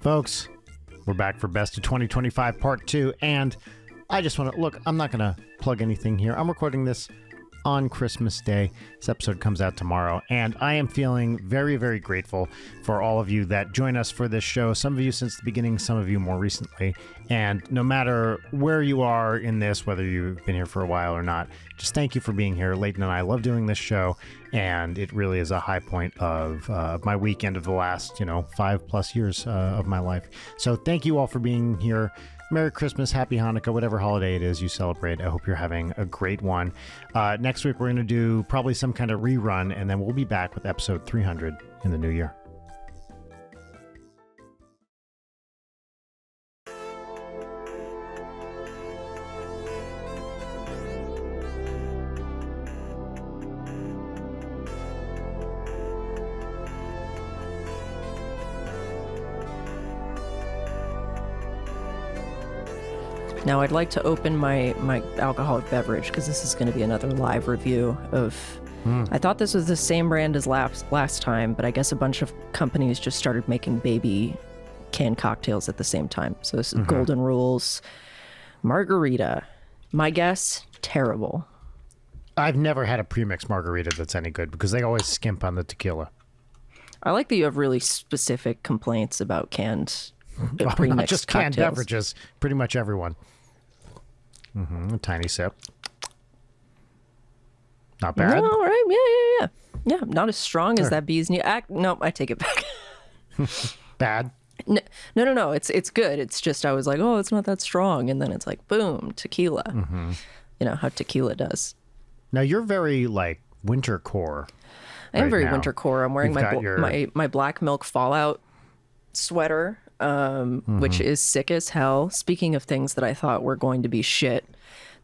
Folks, we're back for Best of 2025 Part 2, and I just want to, look, I'm not going to plug anything here. I'm recording this on Christmas Day. This episode comes out tomorrow, and I am feeling very, very grateful for all of you that join us for this show. Some of you since the beginning, some of you more recently, and no matter where you are in this, whether you've been here for a while or not, just thank you for being here. Leighton and I love doing this show, and it really is a high point of my weekend of the last, 5+ years of my life. So thank you all for being here. Merry Christmas, Happy Hanukkah, whatever holiday it is you celebrate. I hope you're having a great one. Next week, we're going to do probably some kind of rerun, and then we'll be back with episode 300 in the new year. Now I'd like to open my alcoholic beverage because this is going to be another live review of... I thought this was the same brand as last time, but I guess a bunch of companies just started making baby canned cocktails at the same time. So this is Golden Rule's Margarita. My guess, terrible. I've never had a premix margarita that's any good because they always skimp on the tequila. I like that you have really specific complaints about canned premixed not just canned cocktails. beverages, pretty much everyone. A tiny sip. Not bad. All right, yeah. Not as strong as that bee's knee. Nope, I take it back. Bad. No. It's good. It's just I was like, oh, it's not that strong, and then it's like, boom, tequila. You know how tequila does. Now you're very like winter core. I am right very now. winter core. I'm wearing my black milk Fallout sweater, which is sick as hell. Speaking of things that I thought were going to be shit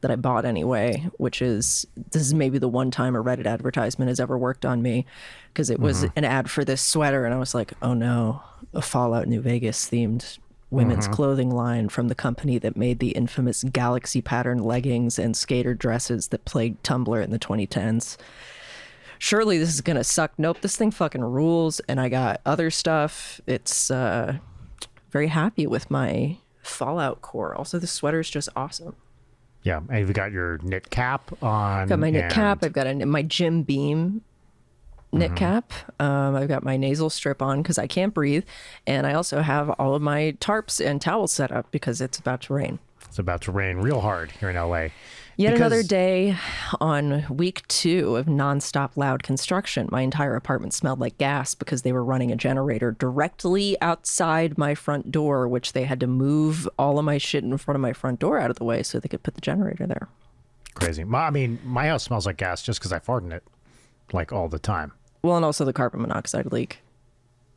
that I bought anyway, which is, this is maybe the one time a Reddit advertisement has ever worked on me, because it was an ad for this sweater, and I was like, oh no, a Fallout New Vegas themed women's clothing line from the company that made the infamous galaxy pattern leggings and skater dresses that plagued Tumblr in the 2010s. Surely this is gonna suck. Nope, this thing fucking rules. And I got other stuff. It's very happy with my Fallout core. Also, the sweater is just awesome. Yeah, and you've got your knit cap on. Got my knit cap. I've got my Jim Beam knit cap. I've got my nasal strip on because I can't breathe. And I also have all of my tarps and towels set up because it's about to rain. It's about to rain real hard here in LA. Yet another day on week 2 of nonstop loud construction. My entire apartment smelled like gas because they were running a generator directly outside my front door, which they had to move all of my shit in front of my front door out of the way so they could put the generator there. Crazy. My house smells like gas just because I fart in it like all the time. Well, and also the carbon monoxide leak.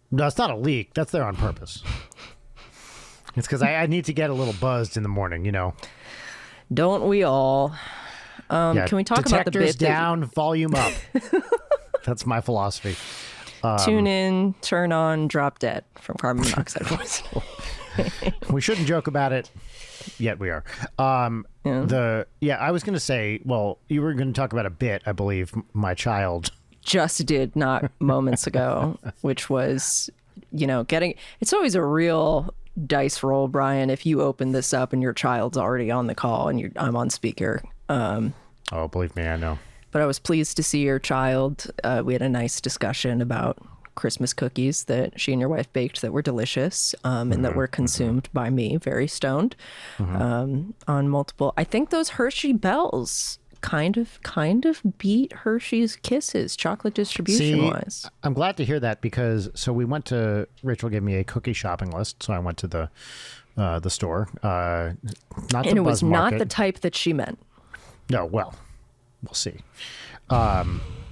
No, it's not a leak. That's there on purpose. It's because I need to get a little buzzed in the morning, Don't we all? Can we talk about the bit? Detectors down, volume up. That's my philosophy. Tune in, turn on, drop dead from carbon monoxide poisoning. We shouldn't joke about it, yet we are. I was going to say, well, you were going to talk about a bit, I believe, my child. Just did not moments ago, which was, it's always a real dice roll, Brian, if you open this up and your child's already on the call and I'm on speaker. Oh, believe me, I know. But I was pleased to see your child. We had a nice discussion about Christmas cookies that she and your wife baked that were delicious and that were consumed by me, very stoned, on multiple. I think those Hershey Bells kind of beat Hershey's Kisses chocolate distribution wise. I'm glad to hear that because Rachel gave me a cookie shopping list, so I went to the store. It was not the type that she meant. No, well, we'll see.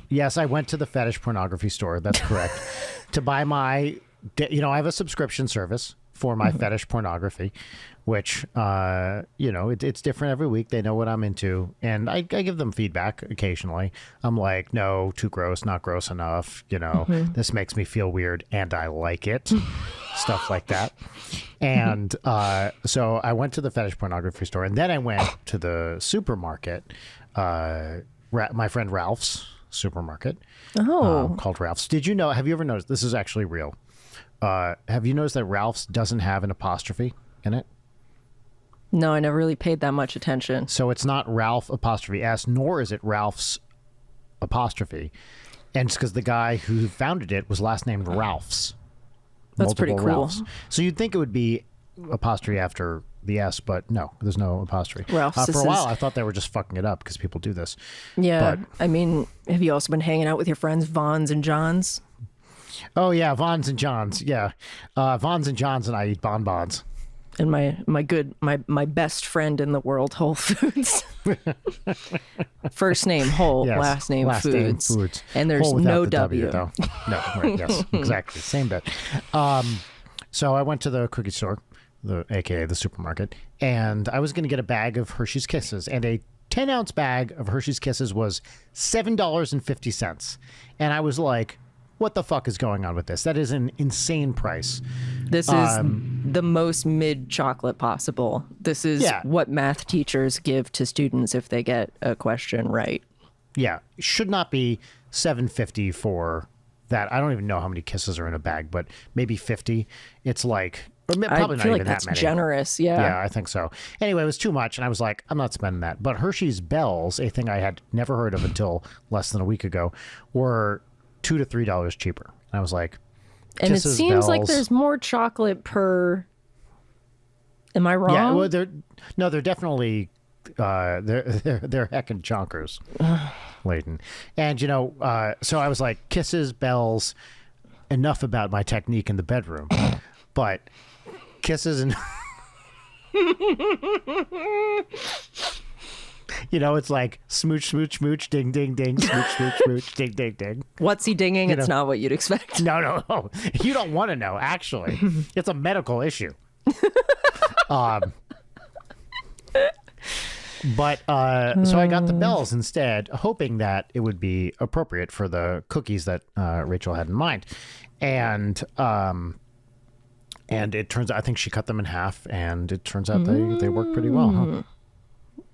Yes, I went to the fetish pornography store. That's correct. To buy I have a subscription service for my fetish pornography, which, it's different every week. They know what I'm into. And I give them feedback occasionally. I'm like, no, too gross, not gross enough. This makes me feel weird and I like it. Stuff like that. And so I went to the fetish pornography store and then I went to the supermarket, my friend Ralph's supermarket called Ralph's. Have you ever noticed? This is actually real. have you noticed that Ralph's doesn't have an apostrophe in it? No, I never really paid that much attention. So it's not Ralph apostrophe S, nor is it Ralph's apostrophe. And it's because the guy who founded it was last named Ralphs. That's pretty cool. Ralphs. So you'd think it would be apostrophe after the S, but no, there's no apostrophe. Ralph's. For a while, I thought they were just fucking it up because people do this. Yeah. But, I mean, have you also been hanging out with your friends, Vons and Johns? Oh, yeah, Vons and Johns. Yeah. Vons and Johns and I eat bonbons. And my best friend in the world, Whole Foods. First name Whole, yes, last name Foods. And there's no W. Though. No, right, yes, exactly. Same bit. So I went to the cookie store, aka the supermarket, and I was going to get a bag of Hershey's Kisses, and a 10-ounce bag of Hershey's Kisses was $7.50. And I was like, what the fuck is going on with this? That is an insane price. This is the most mid chocolate possible. This is what math teachers give to students if they get a question right. Yeah, it should not be $7.50 for that. I don't even know how many kisses are in a bag, but maybe 50. It's like, or probably I feel not like even that's that many. Generous, yeah. Yeah, I think so. Anyway, it was too much, and I was like, I'm not spending that. But Hershey's Bells, a thing I had never heard of until less than a week ago, were $2 to $3 cheaper. And I was like, and it seems Bells. like there's more chocolate per. Am I wrong? Yeah, well, they're definitely they're heckin' chonkers, Leighton. And so I was like, Kisses, Bells. Enough about my technique in the bedroom, but Kisses and it's like smooch, smooch, smooch, ding, ding, ding, smooch, smooch, smooch, ding, ding, ding. What's he dinging? It's not what you'd expect. No. You don't want to know, actually. It's a medical issue. But so I got the Bells instead, hoping that it would be appropriate for the cookies that Rachel had in mind. And it turns out, I think she cut them in half, and it turns out they work pretty well, huh?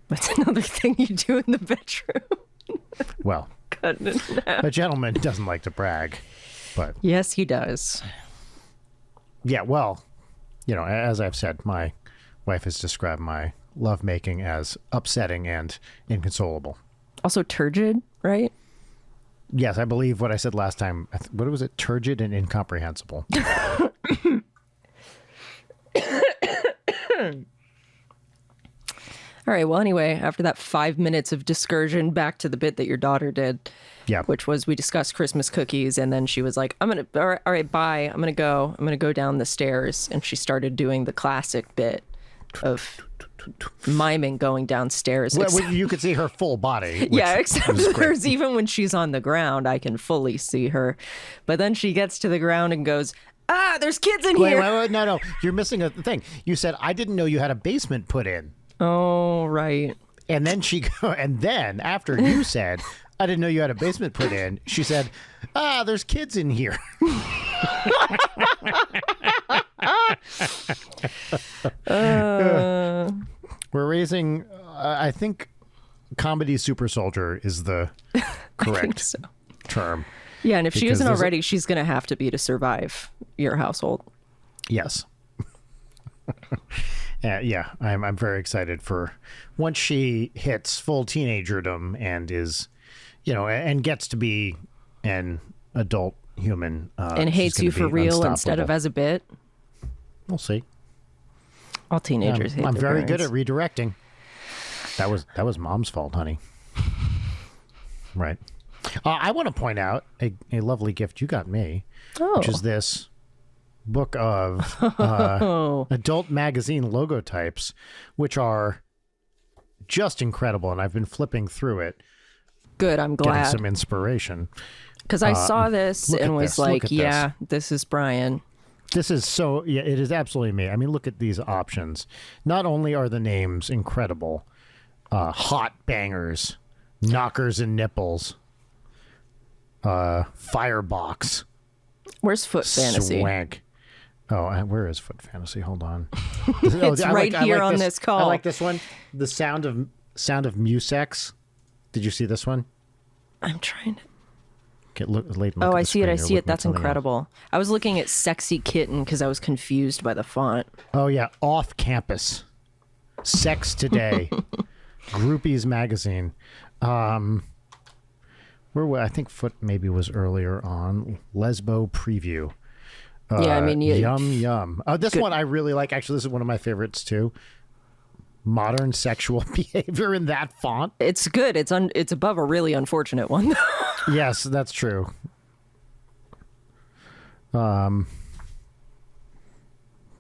That's another thing you do in the bedroom. Well, cutting it in half. A gentleman doesn't like to brag, but yes, he does. Yeah, well, as I've said, my wife has described my lovemaking as upsetting and inconsolable. Also turgid, right? Yes, I believe what I said last time. What was it? Turgid and incomprehensible. All right. Well, anyway, after that 5 minutes of discursion, back to the bit that your daughter did. Yeah. Which was we discussed Christmas cookies, and then she was like, all right, bye. I'm going to go down the stairs. And she started doing the classic bit of miming going downstairs. Well, you could see her full body. Yeah, except there's even when she's on the ground, I can fully see her. But then she gets to the ground and goes, there's kids in here. Wait, no. You're missing a thing. You said, I didn't know you had a basement put in. Oh, right. And then after you said, I didn't know you had a basement put in, she said, there's kids in here. We're raising, I think comedy super soldier is the correct term. Yeah, and if she isn't already, she's going to have to be to survive your household. Yes. Yeah, I'm very excited for once she hits full teenagerdom and is, and gets to be an adult human. And hates you for real instead of as a bit. We'll see. All teenagers hate I'm their very parents. good at redirecting. That was Mom's fault, honey. Right. I want to point out a lovely gift you got me, which is this book of adult magazine logotypes, which are just incredible. And I've been flipping through it. Good, I'm glad. Getting some inspiration. Because I saw this and was like, yeah, this is Brian. This is it is absolutely me. I mean, look at these options. Not only are the names incredible, hot bangers, knockers and nipples, firebox. Where's Foot Fantasy? Swank. Oh, where is Foot Fantasy? Hold on. It's right here on this call. I like this one. The sound of Musex. Did you see this one? I'm trying to. Leighton, Oh, at I the see it. I screen. see You're it. looking at That's something else. incredible. I was looking at Sexy Kitten because I was confused by the font. Oh, yeah. Off Campus. Sex Today. Groupies Magazine. I think Foot maybe was earlier on. Lesbo Preview. Yeah, I mean, Yum Yum. This Good. one I really like. Actually, this is one of my favorites too. Modern sexual behavior in that font. It's good. It's above a really unfortunate one. Yes, that's true.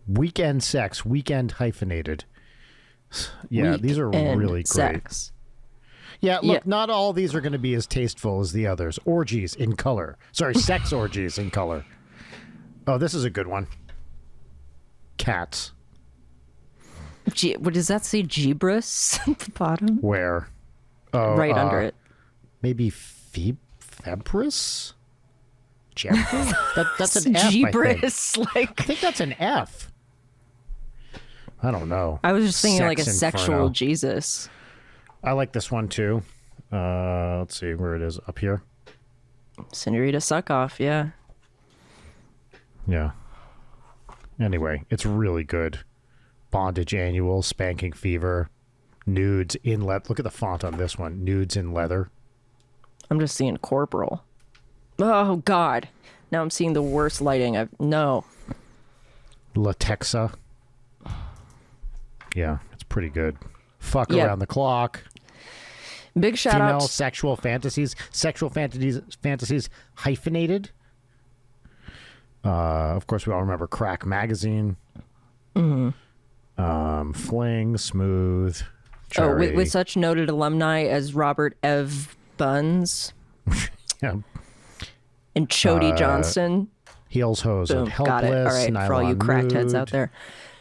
Weekend sex, weekend hyphenated. Yeah, these are really sex. great. Yeah, look, not all these are going to be as tasteful as the others. Orgies in color. Sorry, sex orgies in color. Oh, this is a good one. Cats. What does that say? Gibrus at the bottom? Where? Oh, Right under it. Maybe Febris? That's an F, I think. Gibrus, I think that's an F. I don't know. I was just thinking Sex like a sexual Inferno. Jesus. I like this one too. Let's see where it is. Up here. Senorita Suck Off, yeah. Yeah. Anyway, it's really good. Bondage Annual, Spanking Fever, Nudes in leather. Look at the font on this one. Nudes in leather. I'm just seeing corporal. Oh, God. Now I'm seeing the worst lighting. No. Latexa. Yeah, it's pretty good. Fuck Yeah. Around the Clock. Big shout Female out. sexual fantasies hyphenated. Of course, we all remember Crack Magazine. Fling, Smooth, Cherry. With such noted alumni as Robert Ev Buns Yeah. and Chody Johnson. Heels, Hose, Boom. and Helpless. Got it. All right. For all you Nylon crackheads Mood, out there.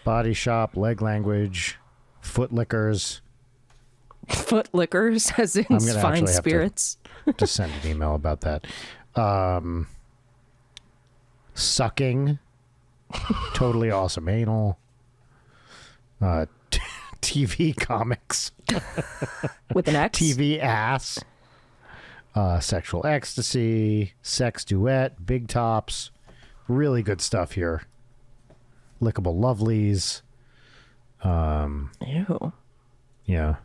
Body Shop, Leg Language, Foot Lickers. Foot liquors, as in I'm gonna fine actually have to- spirits. To send an email about that. Sucking. Totally Awesome Anal. TV Comics. With an X? TV Ass. Sexual Ecstasy. Sex Duet. Big Tops. Really good stuff here. Lickable Lovelies. Ew. Yeah.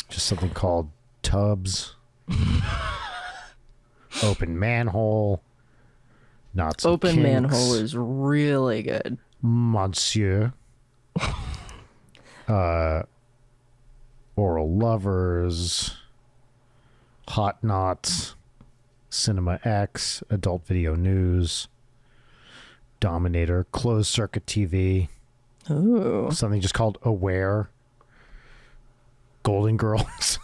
Just something called Tubs. Open Manhole. Not so Open kinks. Manhole is really good. Monsieur. Oral Lovers. Hot Knots. Cinema X. Adult Video News. Dominator. Closed Circuit TV. Ooh. Something just called Aware. Golden Girls.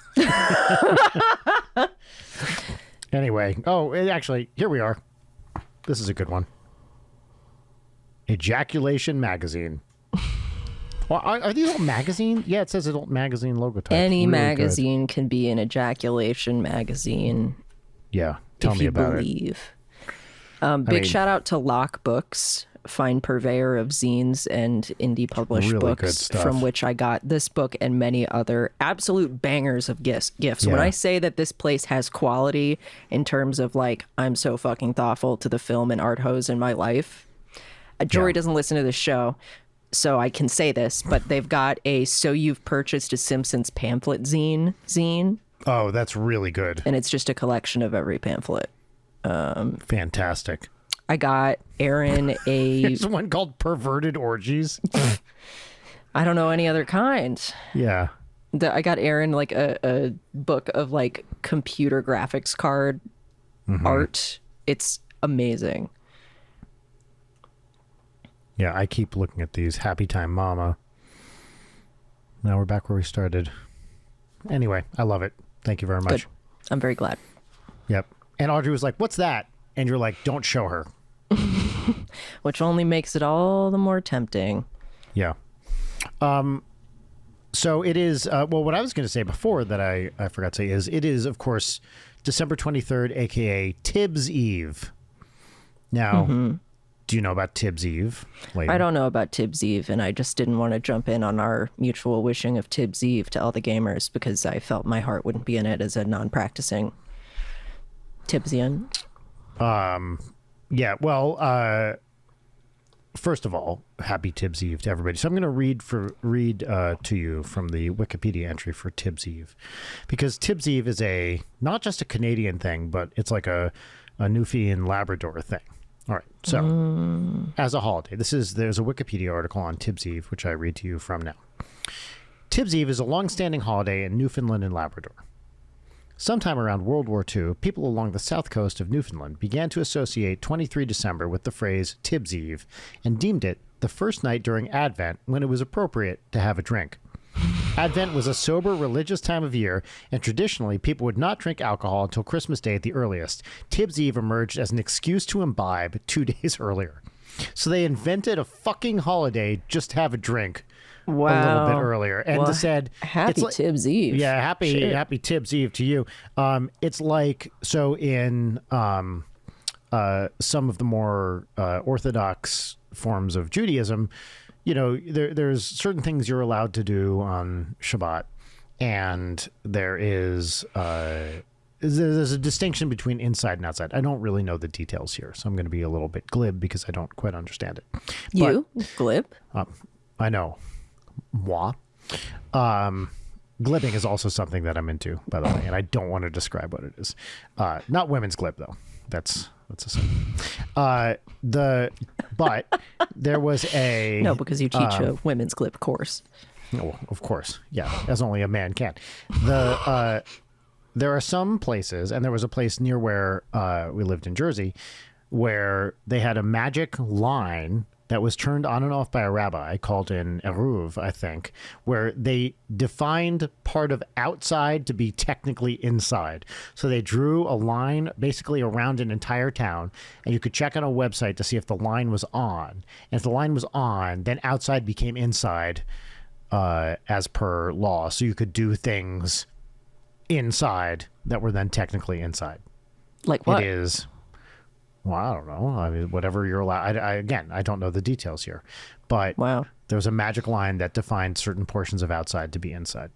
Anyway. Oh, actually, here we are. This is a good one. Ejaculation Magazine. Well, are these all magazine? Yeah, it says adult magazine logo type. Any Really magazine can be an ejaculation magazine. good. Yeah, tell if me you about it. believe. Big mean- shout out to Lock Books, fine purveyor of zines and indie published Really good books, stuff. from which I got this book and many other absolute bangers of gifts. When Yeah. I say that this place has quality in terms of like, I'm so fucking thoughtful to the film and art hose in my life. Jory Yeah. doesn't listen to this show, so I can say this, but they've got a So You've Purchased a Simpsons Pamphlet zine, Oh, that's really good. and it's just a collection of every pamphlet. Fantastic. I got Aaron a There's one called Perverted Orgies. I don't know any other kind. Yeah. I got Aaron like a book of like computer graphics card art. It's amazing. Yeah, I keep looking at these. Happy Time Mama. Now we're back where we started. Anyway, I love it. Thank you very much. Good. I'm very glad. Yep. And Audrey was like, "What's that?" And you're like, "Don't show her." Which only makes it all the more tempting. Yeah. So it is, well, what I was going to say before that I forgot to say is, it is, of course, December 23rd, a.k.a. Tibbs Eve. Now, do you know about Tibbs Eve? Leighton? I don't know about Tibbs Eve, and I just didn't want to jump in on our mutual wishing of Tibbs Eve to all the gamers because I felt my heart wouldn't be in it as a non-practicing Tibsian. Yeah, well, first of all, happy Tibbs Eve to everybody. So I'm going to read to you from the Wikipedia entry for Tibbs Eve, because Tibbs Eve is not just a Canadian thing, but it's like a Newfoundland Labrador thing. All right, so as a holiday, there's a Wikipedia article on Tibbs Eve, which I read to you from now. Tibbs Eve is a long-standing holiday in Newfoundland and Labrador. Sometime around World War II, people along the south coast of Newfoundland began to associate 23 December with the phrase Tibbs Eve and deemed it the first night during Advent when it was appropriate to have a drink. Advent was a sober religious time of year, and traditionally people would not drink alcohol until Christmas Day at the earliest. Tibbs Eve emerged as an excuse to imbibe 2 days earlier. So they invented a fucking holiday just to have a drink. Wow. A little bit earlier, and said, "Happy Tibbs Eve." Yeah, happy Tibbs Eve to you. It's like, so in some of the more orthodox forms of Judaism, there's certain things you're allowed to do on Shabbat, and there's a distinction between inside and outside. I don't really know the details here, so I'm going to be a little bit glib because I don't quite understand it. Glib? I know. Moi. Glibbing is also something that I'm into, by the way, and I don't want to describe what it is. Not women's glib, though. That's a sin. But there was a... No, because you teach a women's glib course. Oh, of course. Yeah, as only a man can. There are some places, and there was a place near where we lived in Jersey, where they had a magic line that was turned on and off by a rabbi called an eruv, I think, where they defined part of outside to be technically inside. So they drew a line basically around an entire town, and you could check on a website to see if the line was on. And if the line was on, then outside became inside as per law. So you could do things inside that were then technically inside. Like what? It is... Well, I don't know. I mean, whatever you're allowed. I don't know the details here, but wow, there was a magic line that defined certain portions of outside to be inside.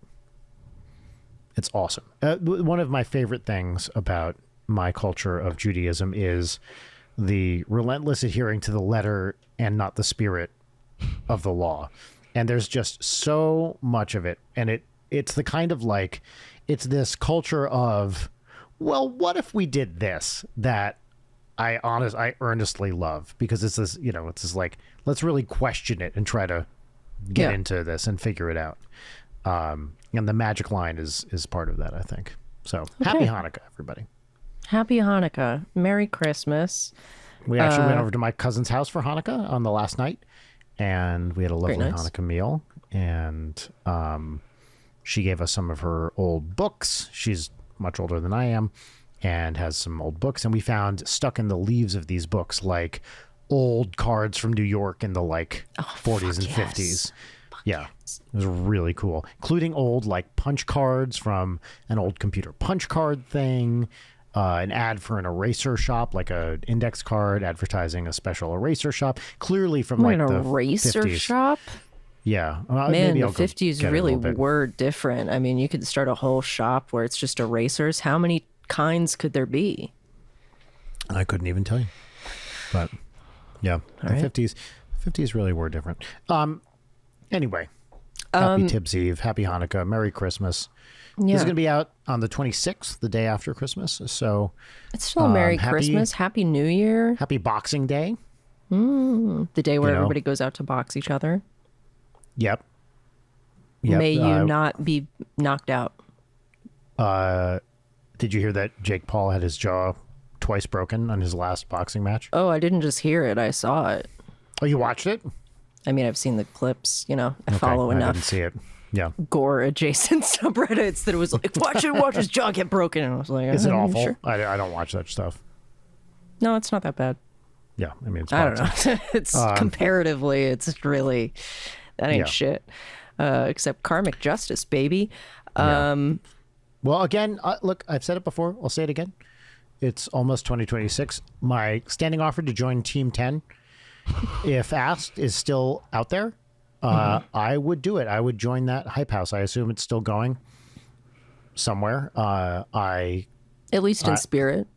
It's awesome. One of my favorite things about my culture of Judaism is the relentless adhering to the letter and not the spirit of the law. And there's just so much of it. And it's the kind of it's this culture of, well, what if we did this that I earnestly love, because it's this, it's this let's really question it and try to get into this and figure it out. And the magic line is part of that, I think. So happy Hanukkah, everybody. Happy Hanukkah. Merry Christmas. We actually went over to my cousin's house for Hanukkah on the last night, and we had a lovely Hanukkah meal. And she gave us some of her old books. She's much older than I am, and has some old books, and we found stuck in the leaves of these books old cards from New York in the 40s and 50s. Yeah, it was really cool, including old punch cards from an old computer punch card thing, an ad for an eraser shop, an index card advertising a special eraser shop, clearly from an the eraser 50s. Shop. Yeah, man, the 50s really were different. I mean, you could start a whole shop where it's just erasers. How many kinds could there be? I couldn't even tell you, but yeah, the 50s really were different. Anyway, happy Tibbs Eve, happy Hanukkah, Merry Christmas. Yeah. This is going to be out on the 26th, the day after Christmas. So it's still Merry Christmas, Happy New Year, Happy Boxing Day. The day where everybody goes out to box each other. Yep. May you not be knocked out. Did you hear that Jake Paul had his jaw twice broken on his last boxing match? Oh, I didn't just hear it. I saw it. Oh, you watched it? I mean, I've seen the clips, I follow enough. I didn't see it. Yeah. Gore adjacent subreddits that it was watch his jaw get broken. And I was like, is it awful? Sure. I don't watch that stuff. No, it's not that bad. Yeah. I mean, it's I don't know. It's comparatively, it's really, that ain't shit. Except karmic justice, baby. Well, again, look, I've said it before. I'll say it again. It's almost 2026. My standing offer to join Team 10, if asked, is still out there. I would do it. I would join that hype house. I assume it's still going somewhere. At least in spirit.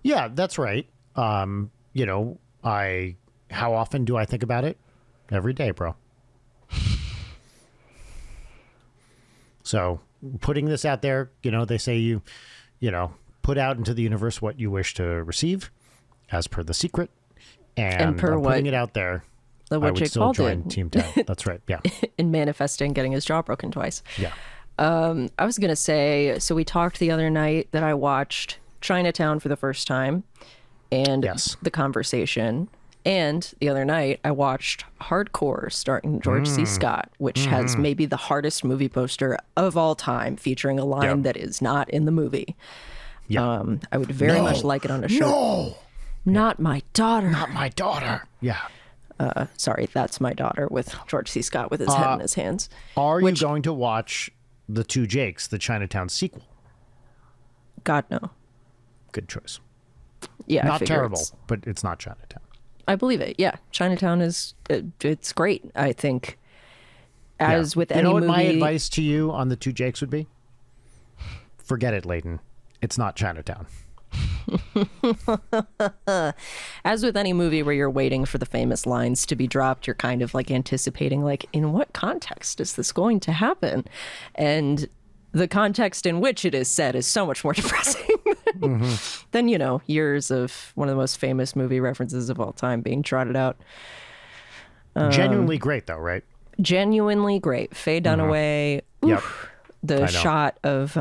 Yeah, that's right. You know, how often do I think about it? Every day, bro. So putting this out there, you know, they say you know, put out into the universe what you wish to receive, as per The Secret, and per what putting it out there. what I would Jake still Paul join did. Team 10. That's right. Yeah. In manifesting getting his jaw broken twice. Yeah. I was gonna say, so we talked the other night that I watched Chinatown for the first time, and Yes. The Conversation. And the other night, I watched Hardcore, starring George C. Scott, which has maybe the hardest movie poster of all time, featuring a line that is not in the movie. Yeah. I would very much like it on a show. No, Not my daughter. not my daughter. Yeah. Sorry, that's my daughter with George C. Scott with his head in his hands. Are you going to watch The Two Jakes, the Chinatown sequel? God, no. Good choice. Yeah, I Not figure terrible, it's- but it's not Chinatown. I believe it. Yeah, Chinatown is it's great. I think, as with any you know what movie, my advice to you on The Two Jakes would be? Forget it, Leighton. It's not Chinatown. as with any movie where you're waiting for the famous lines to be dropped, you're kind of like anticipating, like, in what context is this going to happen? And the context in which it is said is so much more depressing than, you know, years of one of the most famous movie references of all time being trotted out. Genuinely great, though, right? Genuinely great. Faye Dunaway. Yep. Oof. I The know. shot of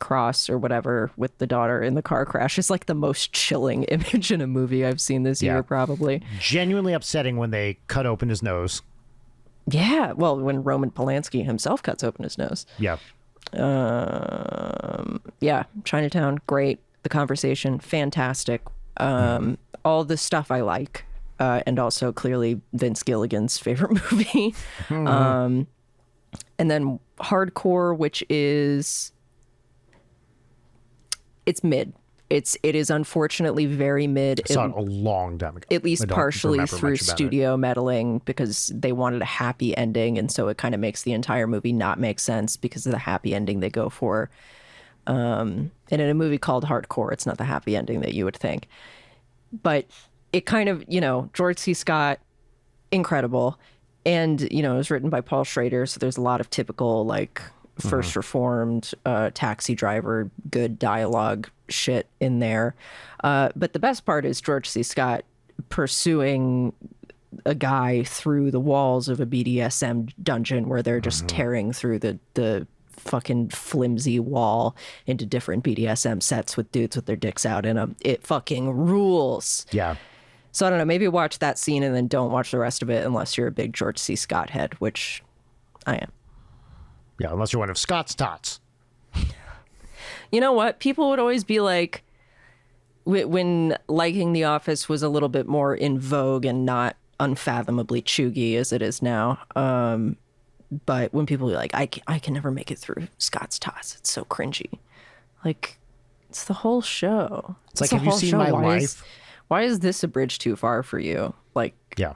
Cross or whatever with the daughter in the car crash is like the most chilling image in a movie I've seen this year, probably. Genuinely upsetting when they cut open his nose. Yeah. Well, when Roman Polanski himself cuts open his nose. Yeah. Yeah. Chinatown, great. The Conversation, fantastic. All the stuff I like. And also clearly Vince Gilligan's favorite movie. And then Hardcore, which is, it's mid. It is unfortunately very mid. I saw it a long time ago. At least I don't partially remember through much about it. studio meddling, because they wanted a happy ending, and so it kind of makes the entire movie not make sense because of the happy ending they go for. And in a movie called Hardcore, it's not the happy ending that you would think. But it kind of, you know, George C. Scott, incredible. And, you know, it was written by Paul Schrader, so there's a lot of typical, like, First Reformed, Taxi Driver, good dialogue shit in there. But the best part is George C. Scott pursuing a guy through the walls of a BDSM dungeon where they're just tearing through the fucking flimsy wall into different BDSM sets with dudes with their dicks out in them. It fucking rules. Yeah. So I don't know, maybe watch that scene and then don't watch the rest of it unless you're a big George C. Scott head, which I am. Yeah, unless you're one of Scott's tots. You know what? People would always be like, when liking The Office was a little bit more in vogue and not unfathomably chuggy as it is now. But when people be like, I can never make it through Scott's tots. It's so cringy. Like, it's the whole show. It's like, the have you whole seen show. My Why Life? Why is this a bridge too far for you? Like, Yeah.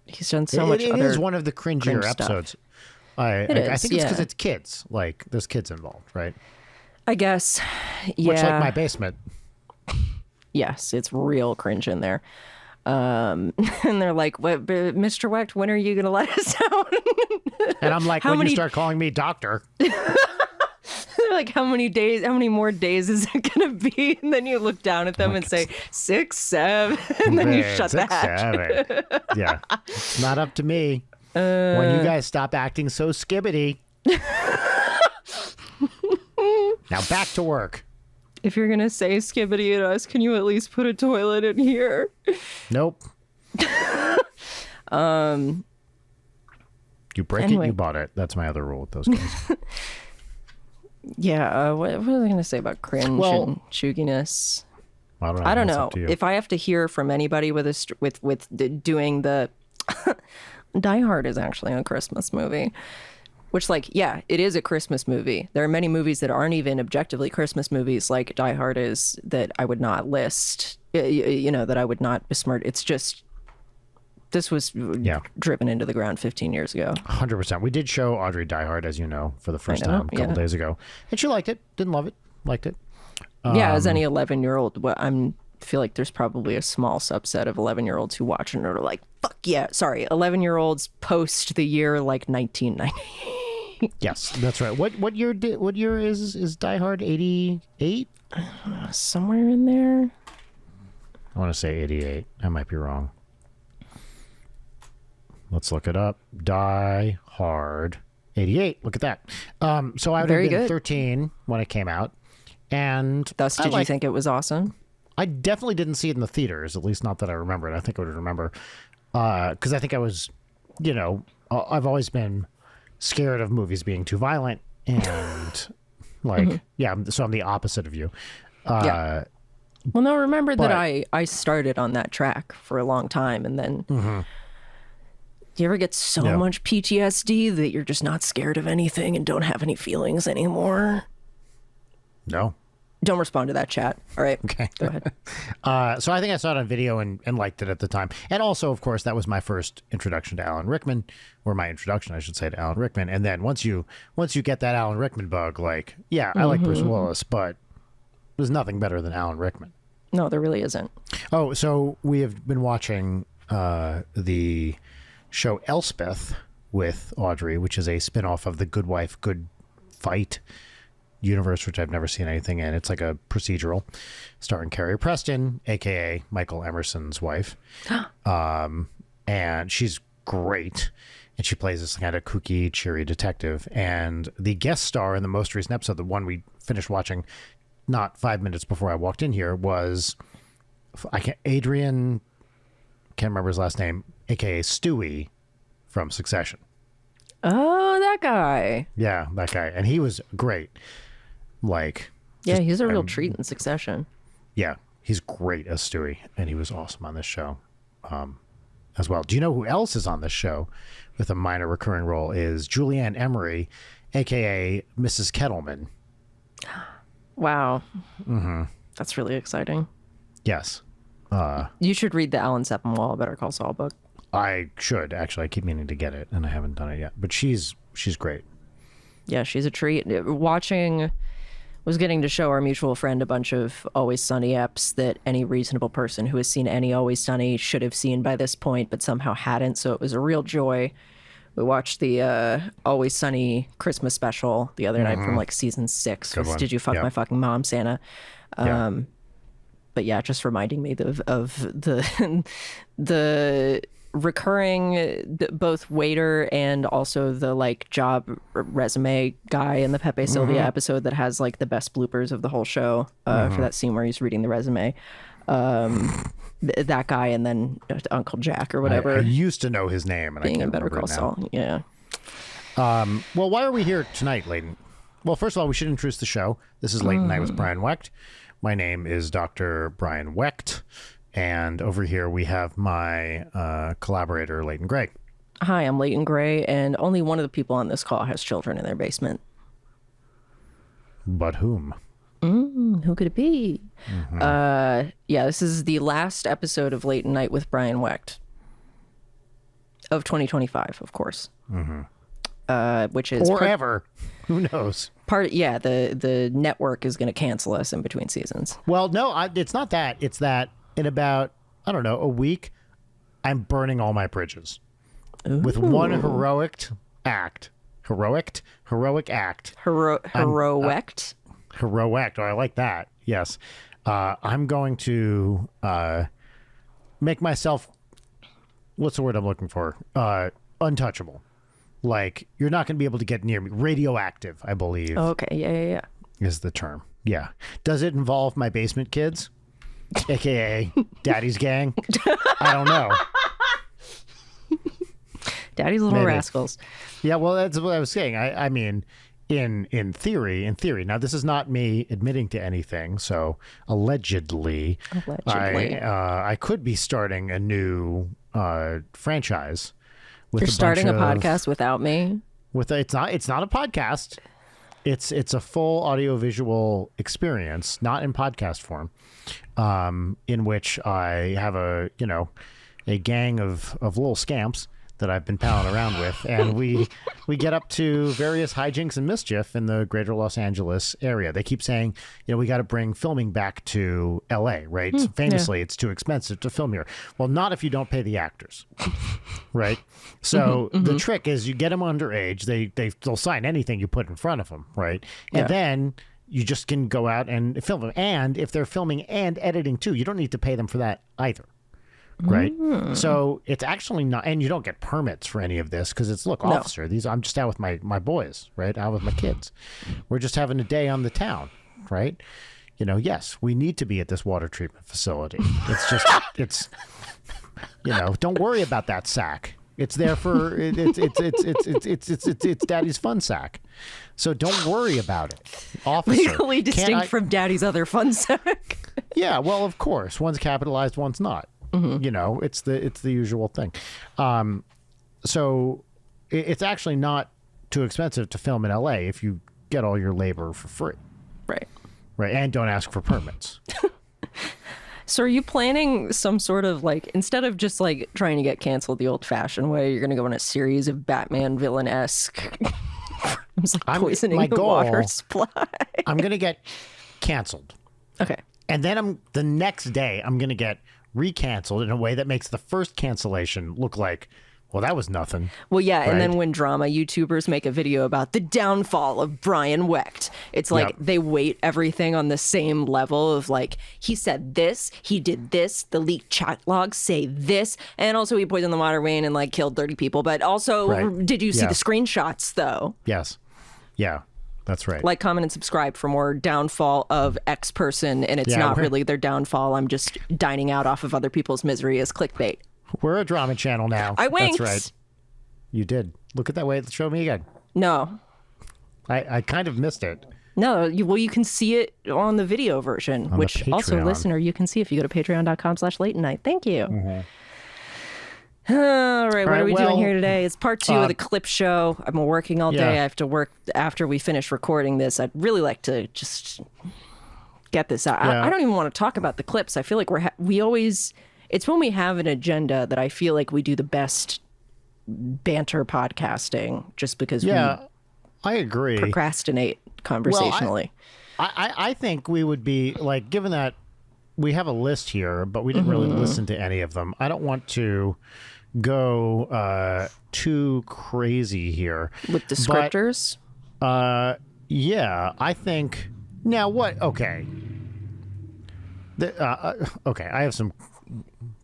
he's done so much It other is one of the cringier cringe stuff. episodes. I is, think it's because yeah. it's kids. Like, there's kids involved, right? I guess. Yeah. Much like My Basement. Yes, it's real cringe in there. And they're like, what, Mr. Wecht, when are you going to let us out? And I'm like, How when many- you start calling me doctor. They're like, how many more days is it going to be? And then you look down at them and say, 6, 7. And then you shut the 6, hatch. 7. Yeah. It's not up to me. When you guys stop acting so skibbity. Now back to work. If you're going to say skibbity at us, can you at least put a toilet in here? Nope. You break Anyway. it, you bought it. That's my other rule with those guys. Yeah. What was I going to say about cringe Well- and chugginess? I don't That's know up to you. if I have to hear from anybody with doing the Die Hard is actually a Christmas movie, which, like, yeah, it is a Christmas movie. There are many movies that aren't even objectively Christmas movies, like Die Hard is, that I would not list. You know, that I would not besmirch. It's just, this was driven into the ground 15 years ago. 100%. We did show Audrey Die Hard, as you know, for the first I know, time a couple yeah. days ago. And she liked it. Didn't love it. Liked it. Yeah, as any 11-year-old, feel like there's probably a small subset of 11-year-olds who watch and are like, fuck yeah. Sorry, 11-year-olds post the year like 1990. Yes, that's right. What year is Die Hard? 88? Somewhere in there. I want to say 88. I might be wrong. Let's look it up. Die Hard 88. Look at that. So I would have been 13 when it came out. And thus, did you think it was awesome? I definitely didn't see it in the theaters, at least not that I remember it. I think I would remember. Because I think I was, I've always been scared of movies being too violent. And so I'm the opposite of you. Yeah. Well, no, remember that I started on that track for a long time. And then do you ever get so much PTSD that you're just not scared of anything and don't have any feelings anymore? No. Don't respond to that chat. All right. Okay. Go ahead. So I think I saw it on video and liked it at the time. And also, of course, that was my first introduction to Alan Rickman, or my introduction, I should say, to Alan Rickman. And then once you get that Alan Rickman bug, like, yeah, I like Bruce Willis, but there's nothing better than Alan Rickman. No, there really isn't. Oh, so we have been watching the show Elspeth with Audrey, which is a spinoff of the Good Wife, Good Fight universe, which I've never seen anything in. It's like a procedural starring Carrie Preston, aka Michael Emerson's wife. And she's great. And she plays this kind of kooky, cheery detective. And the guest star in the most recent episode, the one we finished watching not 5 minutes before I walked in here, was Adrian, can't remember his last name, aka Stewie from Succession. Oh, that guy. Yeah, that guy. And he was great. Like, yeah, he's a real treat in Succession. Yeah, he's great as Stewie, and he was awesome on this show as well. Do you know who else is on this show with a minor recurring role? Is Julianne Emery, aka Mrs. Kettleman. Wow. That's really exciting. Yes. You should read the Alan Sepinwall Better Call Saul book. I should, actually. I keep meaning to get it, and I haven't done it yet. But she's great. Yeah, she's a treat. Was getting to show our mutual friend a bunch of Always Sunny eps that any reasonable person who has seen any Always Sunny should have seen by this point, but somehow hadn't. So it was a real joy. We watched the Always Sunny Christmas special the other night from like season 6. Did You Fuck My Fucking Mom, Santa? But yeah, just reminding me of the recurring both waiter and also the like job resume guy in the Pepe Sylvia episode that has like the best bloopers of the whole show for that scene where he's reading the resume. That guy, and then Uncle Jack or whatever. I used to know his name, and being I can't in Better Call Saul. Yeah. Well, why are we here tonight, Leighton? Well, first of all, we should introduce the show. This is Leighton Night with Brian Wecht. My name is Dr. Brian Wecht, and over here we have my collaborator, Leighton Gray. Hi, I'm Leighton Gray, and only one of the people on this call has children in their basement. But whom? Who could it be? Yeah, this is the last episode of Leighton Night with Brian Wecht of 2025, of course. Which is forever. Who knows? The network is going to cancel us in between seasons. Well, no, it's not that. It's that in about, I don't know, a week, I'm burning all my bridges. Ooh. With one heroic act. Heroic act. Heroic? Heroic. Oh, I like that. Yes. I'm going to make myself, what's the word I'm looking for? Untouchable. Like, you're not going to be able to get near me. Radioactive, I believe. Oh, okay. Yeah. Is the term. Yeah. Does it involve my basement kids? AKA Daddy's gang? I don't know. Daddy's Little Rascals. Yeah, well, that's what I was saying. I mean, in theory. Now, this is not me admitting to anything. So, allegedly. I could be starting a new franchise. You're starting a podcast without me? It's not a podcast. It's a full audiovisual experience, not in podcast form, in which I have a gang of little scamps that I've been palling around with, and we get up to various hijinks and mischief in the greater Los Angeles area. They keep saying, we got to bring filming back to L.A., right? Famously, it's too expensive to film here. Well, not if you don't pay the actors, right? So the trick is you get them underage. They'll sign anything you put in front of them, right? And then you just can go out and film them. And if they're filming and editing too, you don't need to pay them for that either. Right. So it's actually not, and you don't get permits for any of this because it's, look, officer, I'm just out with my boys, right? Out with my kids. We're just having a day on the town, right? Yes, we need to be at this water treatment facility. It's just, don't worry about that sack. It's there for, it's daddy's fun sack. So don't worry about it. Officer. Legally distinct from daddy's other fun sack. Yeah, well, of course. One's capitalized, one's not. It's the usual thing. So it's actually not too expensive to film in LA if you get all your labor for free. Right. And don't ask for permits. So are you planning some sort of, instead of just trying to get canceled the old fashioned way, you're going to go on a series of Batman villain-esque poisoning the water supply? I'm going to get canceled. Okay. And then the next day I'm going to get recanceled in a way that makes the first cancellation look like, well, that was nothing. Well, yeah, right? And then when drama YouTubers make a video about the downfall of Brian Wecht, it's they weight everything on the same level of he said this, he did this, the leaked chat logs say this, and also he poisoned the water main and killed 30 people. But also, did you see the screenshots though? Yes. Yeah. That's right. Like, comment, and subscribe for more downfall of X person, and it's not really their downfall. I'm just dining out off of other people's misery as clickbait. We're a drama channel now. I winked. That's right. You did. Look at that way. Show me again. No. I kind of missed it. No, you can see it on the video version, on which also, listener, you can see if you go to patreon.com/Leighton Night. Thank you. Mm-hmm. All right, what are we doing here today? It's part 2 of the clip show. I've been working all day. I have to work after we finish recording this. I'd really like to just get this out. I don't even want to talk about the clips. I feel like we always, it's when we have an agenda that I feel like we do the best banter podcasting, just because I agree. Procrastinate conversationally. Well, I think we would be, given that we have a list here, but we didn't really listen to any of them. I don't want to go too crazy here with descriptors. But, I think now what? Okay, okay. I have some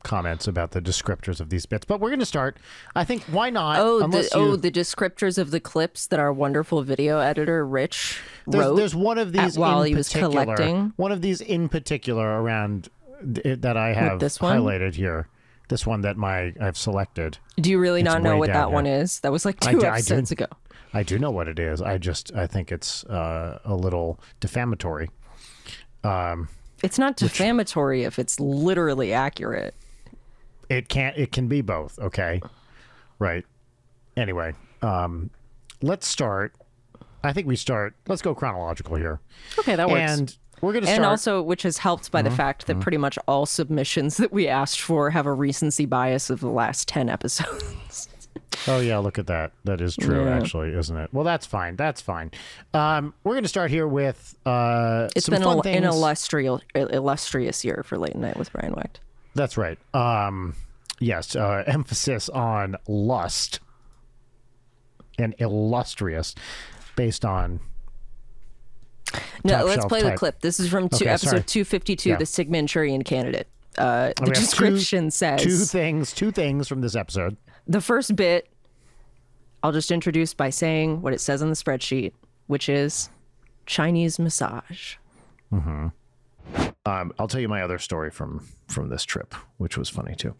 comments about the descriptors of these bits, but we're going to start. I think why not? The descriptors of the clips that our wonderful video editor Rich wrote. There's one of these while he was collecting. One of these in particular around that I have highlighted here. This one that I've selected. Do you really not know what that one is? That was 2 episodes ago. I do know what it is. I think it's a little defamatory. It's not defamatory if it's literally accurate. It can be both. Okay. Right. Anyway, let's start. I think let's go chronological here. Okay, that works. And we're going to start. And also, which is helped by the fact that pretty much all submissions that we asked for have a recency bias of the last 10 episodes. Oh, yeah, look at that. That is true, actually, isn't it? Well, that's fine. We're going to start here with it's some been fun things. An illustrious year for Leighton Night with Brian Wecht. That's right. Yes, emphasis on lust and illustrious based on... No, let's play the clip. This is from episode 252, The Sigmanchurian Candidate. The description says... Two things from this episode. The first bit, I'll just introduce by saying what it says on the spreadsheet, which is Chinese massage. Mm-hmm. I'll tell you my other story from this trip, which was funny too.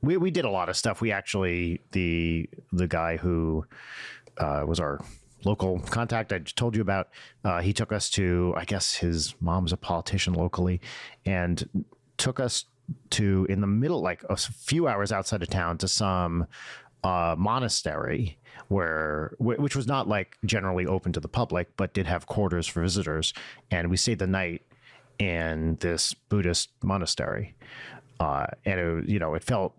We did a lot of stuff. We actually, the guy who was our local contact I just told you about, he took us to, I guess his mom's a politician locally, and took us to, in the middle, a few hours outside of town, to some monastery which was not generally open to the public, but did have quarters for visitors. And we stayed the night in this Buddhist monastery. And it felt,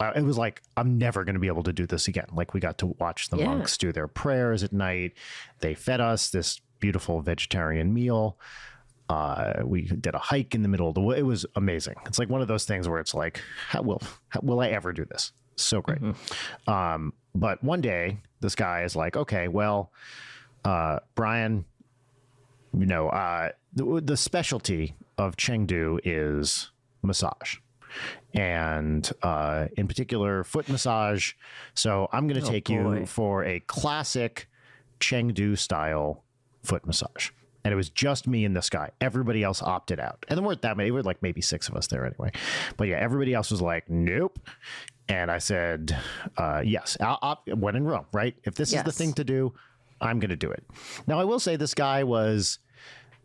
it was like, I'm never going to be able to do this again. Like, we got to watch the monks do their prayers at night. They fed us this beautiful vegetarian meal. We did a hike in the middle of the woods. It was amazing. It's like one of those things where it's like, how will I ever do this? So great. But one day this guy is like, okay, well, Brian, the specialty of Chengdu is massage, and in particular foot massage. So I'm going to take you for a classic Chengdu style foot massage. And it was just me and this guy. Everybody else opted out. And there weren't that many. There were like maybe 6 of us there anyway. But yeah, everybody else was like, nope. And I said, yes. When in Rome, right? If this is the thing to do, I'm going to do it. Now, I will say this guy was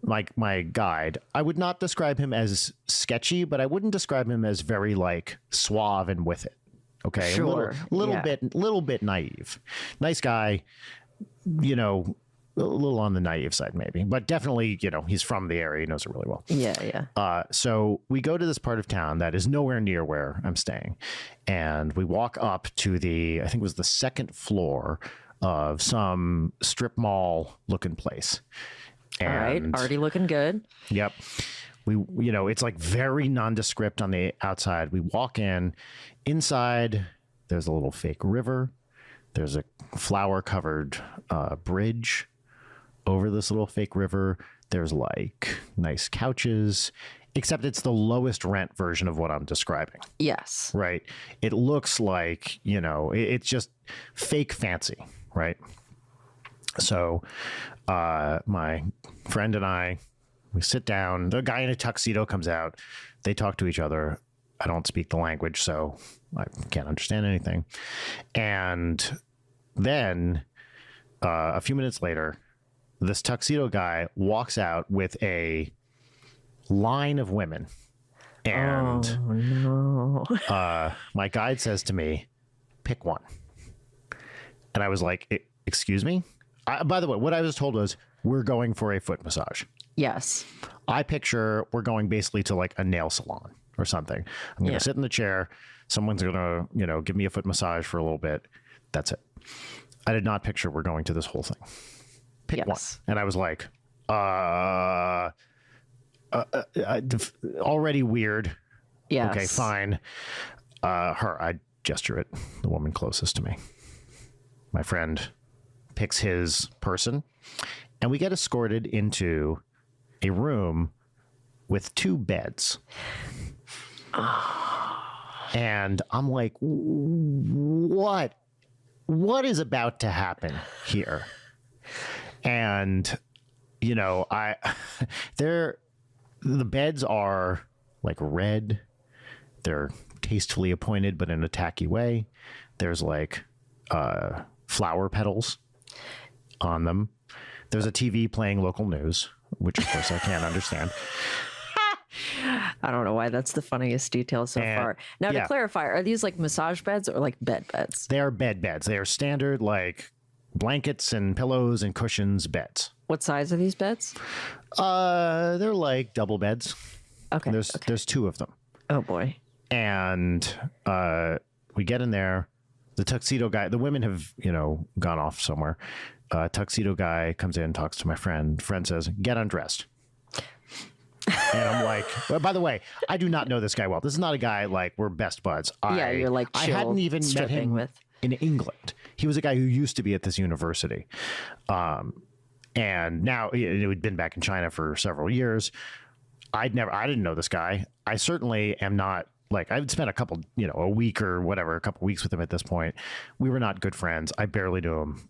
my guide. I would not describe him as sketchy, but I wouldn't describe him as very like suave and with it. Okay. Sure. A little bit naive. Nice guy, a little on the naive side, maybe, but definitely, he's from the area. He knows it really well. Yeah. So we go to this part of town that is nowhere near where I'm staying. And we walk up to I think it was the 2nd floor of some strip mall looking place. And, all right. Already looking good. Yep. It's like very nondescript on the outside. We walk inside, there's a little fake river. There's a flower covered bridge over this little fake river. There's like nice couches, except it's the lowest rent version of what I'm describing. Yes. Right. It looks like, it's just fake fancy. Right. So my friend and I, we sit down. The guy in a tuxedo comes out. They talk to each other. I don't speak the language, so I can't understand anything. And then a few minutes later, this tuxedo guy walks out with a line of women. And my guide says to me, pick one. And I was like, excuse me? By the way, what I was told was, we're going for a foot massage. Yes. I picture we're going basically to like a nail salon or something. I'm going to sit in the chair. Someone's going to, give me a foot massage for a little bit. That's it. I did not picture we're going to this whole thing. Pick one. And I was like, already weird. Yes. Okay, fine. I gesture at the woman closest to me. My friend picks his person, and we get escorted into a room with 2 beds. And I'm like, what is about to happen here? And, the beds are like red. They're tastefully appointed, but in a tacky way. There's like flower petals on them. There's a TV playing local news, which of course I can't understand. I don't know why that's the funniest detail so far. Now, to clarify, are these like massage beds or like bed beds? They are bed beds. They are standard like blankets and pillows and cushions beds. What size are these beds? They're like double beds. Okay. There's 2 of them. Oh boy. And we get in there. The tuxedo guy, the women have, gone off somewhere. Tuxedo guy comes in, talks to my friend. Friend says, get undressed. And I'm like, well, by the way, I do not know this guy well. This is not a guy like we're best buds. You're like chill, I hadn't even met him in England. He was a guy who used to be at this university. And now he'd been back in China for several years. I didn't know this guy. I certainly am not like, I'd spent a week or whatever, a couple weeks with him at this point. We were not good friends. I barely knew him.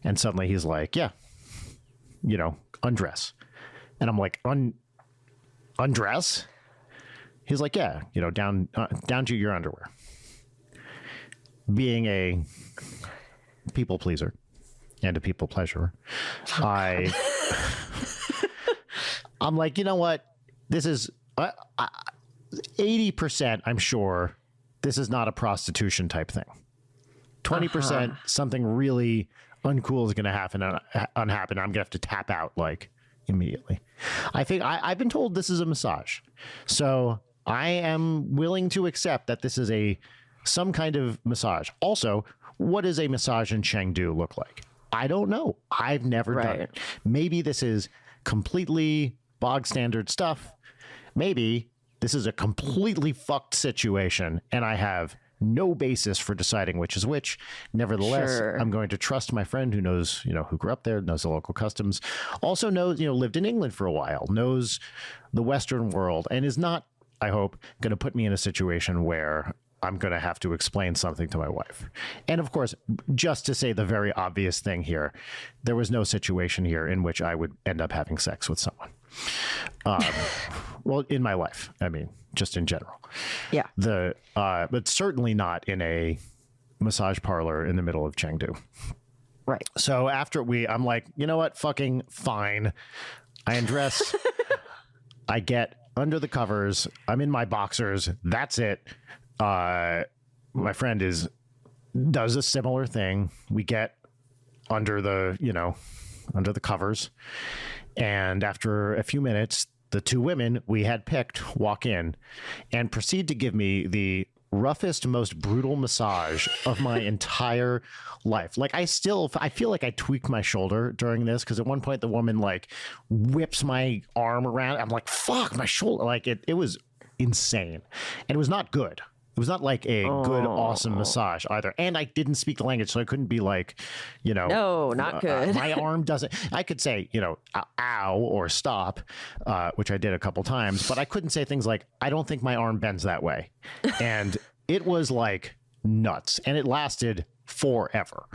And suddenly he's like, yeah, undress. And I'm like, undress? He's like, yeah, down to your underwear. Being a people pleaser and a people pleasurer, I'm like, you know what? This is 80%, I'm sure this is not a prostitution type thing. 20%, something really uncool is going to happen. I'm going to have to tap out like immediately. I think I've been told this is a massage. So I am willing to accept that this is some kind of massage. Also, what does a massage in Chengdu look like? I don't know. I've never done it. Maybe this is completely bog standard stuff. Maybe this is a completely fucked situation and I have no basis for deciding which is which. Nevertheless, I'm going to trust my friend who knows, who grew up there, knows the local customs, also knows, lived in England for a while, knows the Western world, and is not, I hope, going to put me in a situation where I'm going to have to explain something to my wife. And of course, just to say the very obvious thing here, there was no situation here in which I would end up having sex with someone. Well, in my life, I mean, just in general. Yeah. But certainly not in a massage parlor in the middle of Chengdu. Right. So after I'm like, you know what? Fucking fine. I undress. I get under the covers. I'm in my boxers. That's it. My friend does a similar thing. We get under the covers. And after a few minutes, the two women we had picked walk in and proceed to give me the roughest, most brutal massage of my entire life. Like I feel like I tweaked my shoulder during this because at one point the woman like whips my arm around. I'm like, fuck, my shoulder. Like it was insane. And it was not good. It was not like a good, awesome massage either. And I didn't speak the language, so I couldn't be like, no, not good. My arm doesn't, I could say, ow or stop, which I did a couple times, but I couldn't say things like, I don't think my arm bends that way. And it was like nuts. And it lasted forever.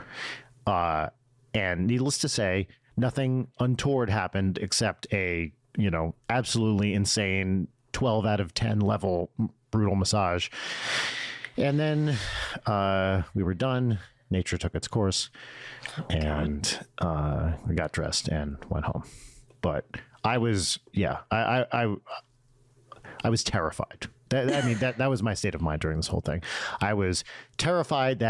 And needless to say, nothing untoward happened except a, absolutely insane 12 out of 10 level brutal massage. And then we were done. Nature took its course, and we got dressed and went home. But I was, I was terrified. That was my state of mind during this whole thing. I was terrified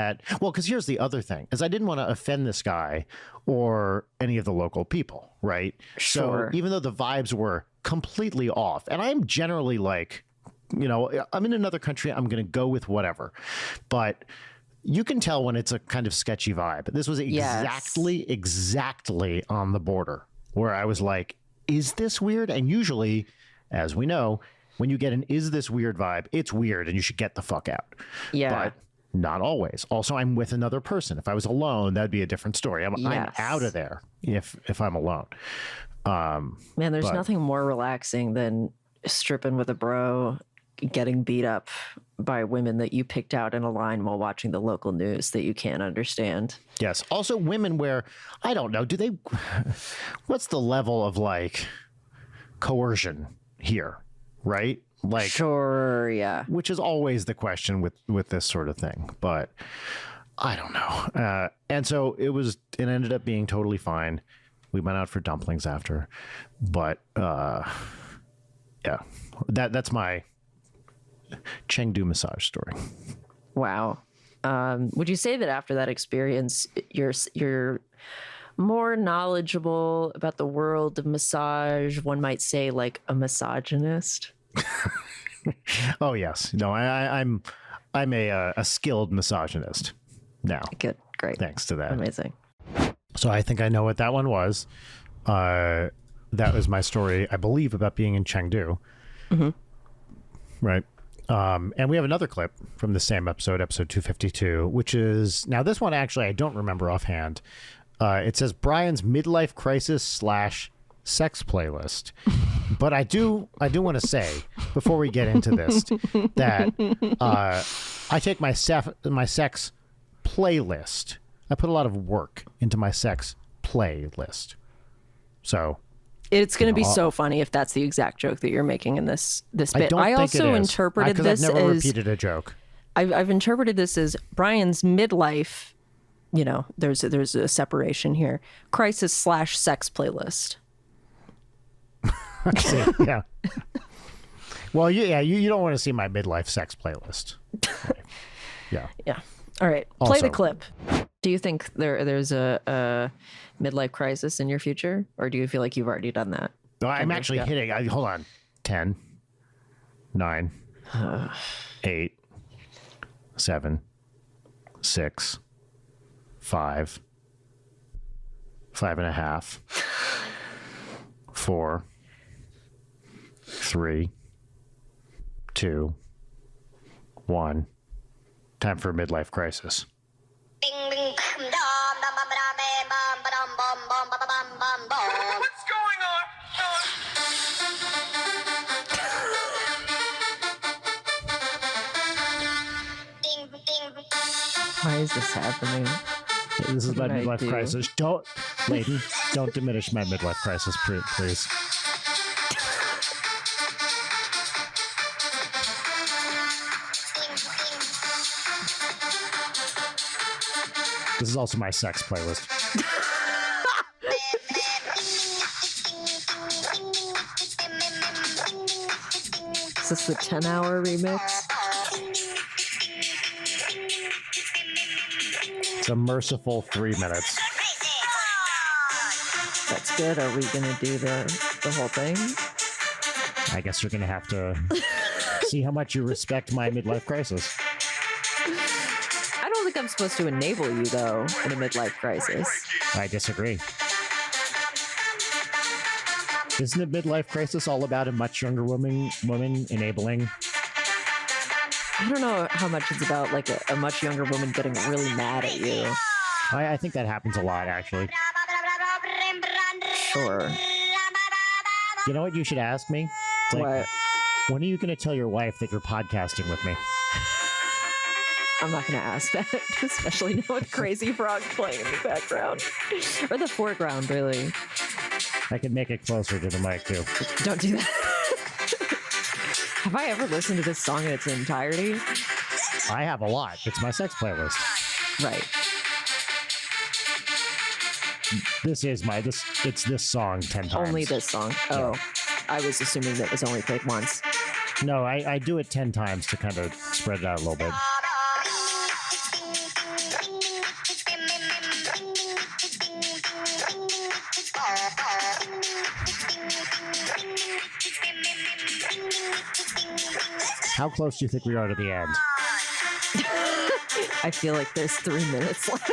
because here's the other thing, is I didn't want to offend this guy or any of the local people, right? Sure. So even though the vibes were completely off, and I'm generally like, I'm in another country, I'm going to go with whatever. But you can tell when it's a kind of sketchy vibe. This was exactly on the border where I was like, is this weird? And usually, as we know, when you get an is this weird vibe, it's weird and you should get the fuck out. Yeah. But not always. Also, I'm with another person. If I was alone, that'd be a different story. I'm out of there if I'm alone. Man, there's nothing more relaxing than stripping with a bro, getting beat up by women that you picked out in a line while watching the local news that you can't understand. Yes. Also women where, I don't know, what's the level of like coercion here, right? Like, sure, yeah. Which is always the question with this sort of thing, but I don't know. And so it ended up being totally fine. We went out for dumplings after, but yeah, that's my Chengdu massage story. Wow. Would you say that after that experience, you're more knowledgeable about the world of massage? One might say like a misogynist. Oh yes. No, I'm a skilled misogynist now. Good. Great. Thanks to that. Amazing. So I think I know what that one was. That was my story, I believe, about being in Chengdu. Mm-hmm. Right. And we have another clip from the same episode 252, which is, now this one actually I don't remember offhand. It says Brian's midlife crisis / sex playlist. But I do want to say, before we get into this, that I take my sex playlist. I put a lot of work into my sex playlist. So it's going to be so funny if that's the exact joke that you're making in this bit. I also interpreted this I've never as repeated a joke. I've interpreted this as Brian's midlife. There's a separation here. Crisis / sex playlist. See, yeah. Well, you don't want to see my midlife sex playlist. Right. Yeah. Yeah. All right. Play the clip. Do you think there's a midlife crisis in your future, or do you feel like you've already done that? No, I'm actually hitting. Hold on. 10, 9, 8, 7, 6, 5, 5.5, 4, 3, 2, 1. Time for a midlife crisis. What's going on? Why is this happening? This is my What did I midlife do? crisis. Leighton, don't diminish my midlife crisis, please. This is also my sex playlist. Is this the 10-hour remix? It's a merciful 3 minutes. That's good. Are we gonna do the whole thing? I guess you're going to have to see how much you respect my midlife crisis. I don't think I'm supposed to enable you, though, in a midlife crisis. I disagree. Isn't a midlife crisis all about a much younger woman enabling? I don't know how much it's about, like, a much younger woman getting really mad at you. I think that happens a lot, actually. Sure. You know what you should ask me? It's like, What? when are you going to tell your wife that you're podcasting with me? I'm not going to ask that, especially now with Crazy Frog playing in the background. Or the foreground, really. I can make it closer to the mic, too. Don't do that. Have I ever listened to this song in its entirety? I have a lot. It's my sex playlist. Right. It's this song 10 times. Only this song. Oh, I was assuming that was only played once. No, I do it 10 times to kind of spread it out a little bit. How close do you think we are to the end? I feel like there's 3 minutes left.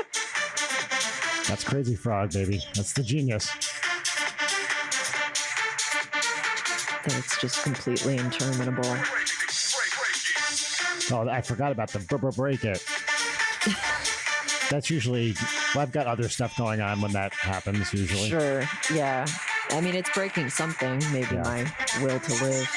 That's Crazy Frog, baby. That's the genius. That's just completely interminable. Oh, I forgot about the break it. That's usually... Well, I've got other stuff going on when that happens, usually. Sure, yeah. I mean, it's breaking something. Maybe my will to live.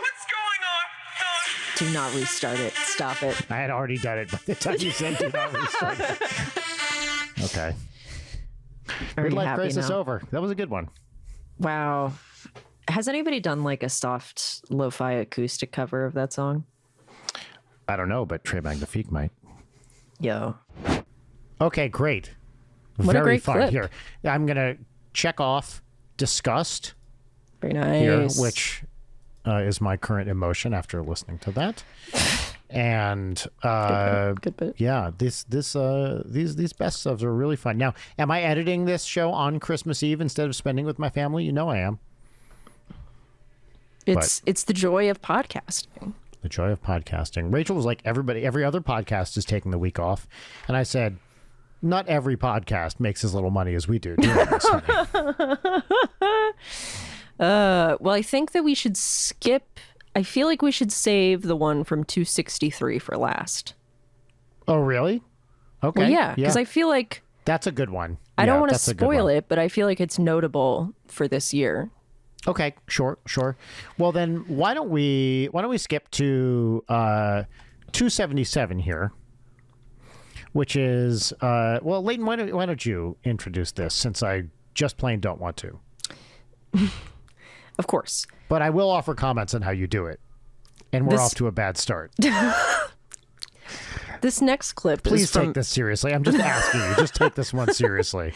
What's going on? Do not restart it. Stop it. I had already done it by the time you said do not restart it. Okay. Are you Midlife happy crisis now? over. That was a good one. Wow. Has anybody done like a soft lo-fi acoustic cover of that song? I don't know, but Trey Magnifique might. Yo. Okay, great. What a Very great fun. clip. Here, I'm going to check off Disgust Very nice. here, which is my current emotion after listening to that. And Good bit. yeah, these best ofs are really fun. Now, am I editing this show on Christmas Eve instead of spending with my family? You know I am. It's the joy of podcasting. The joy of podcasting. Rachel was like, every other podcast is taking the week off. And I said, not every podcast makes as little money as we do doing this. Well, I think that we should skip. I feel like we should save the one from 263 for last. Oh, really? Okay. Well, yeah, because I feel like that's a good one. I don't want to spoil it, but I feel like it's notable for this year. Okay, sure. Well, then why don't we skip to 277 here, which is well, Leighton, why don't you introduce this since I just plain don't want to. Of course. But I will offer comments on how you do it. And we're off to a bad start. This next clip Please is from... take this seriously. I'm just asking you. Just take this one seriously.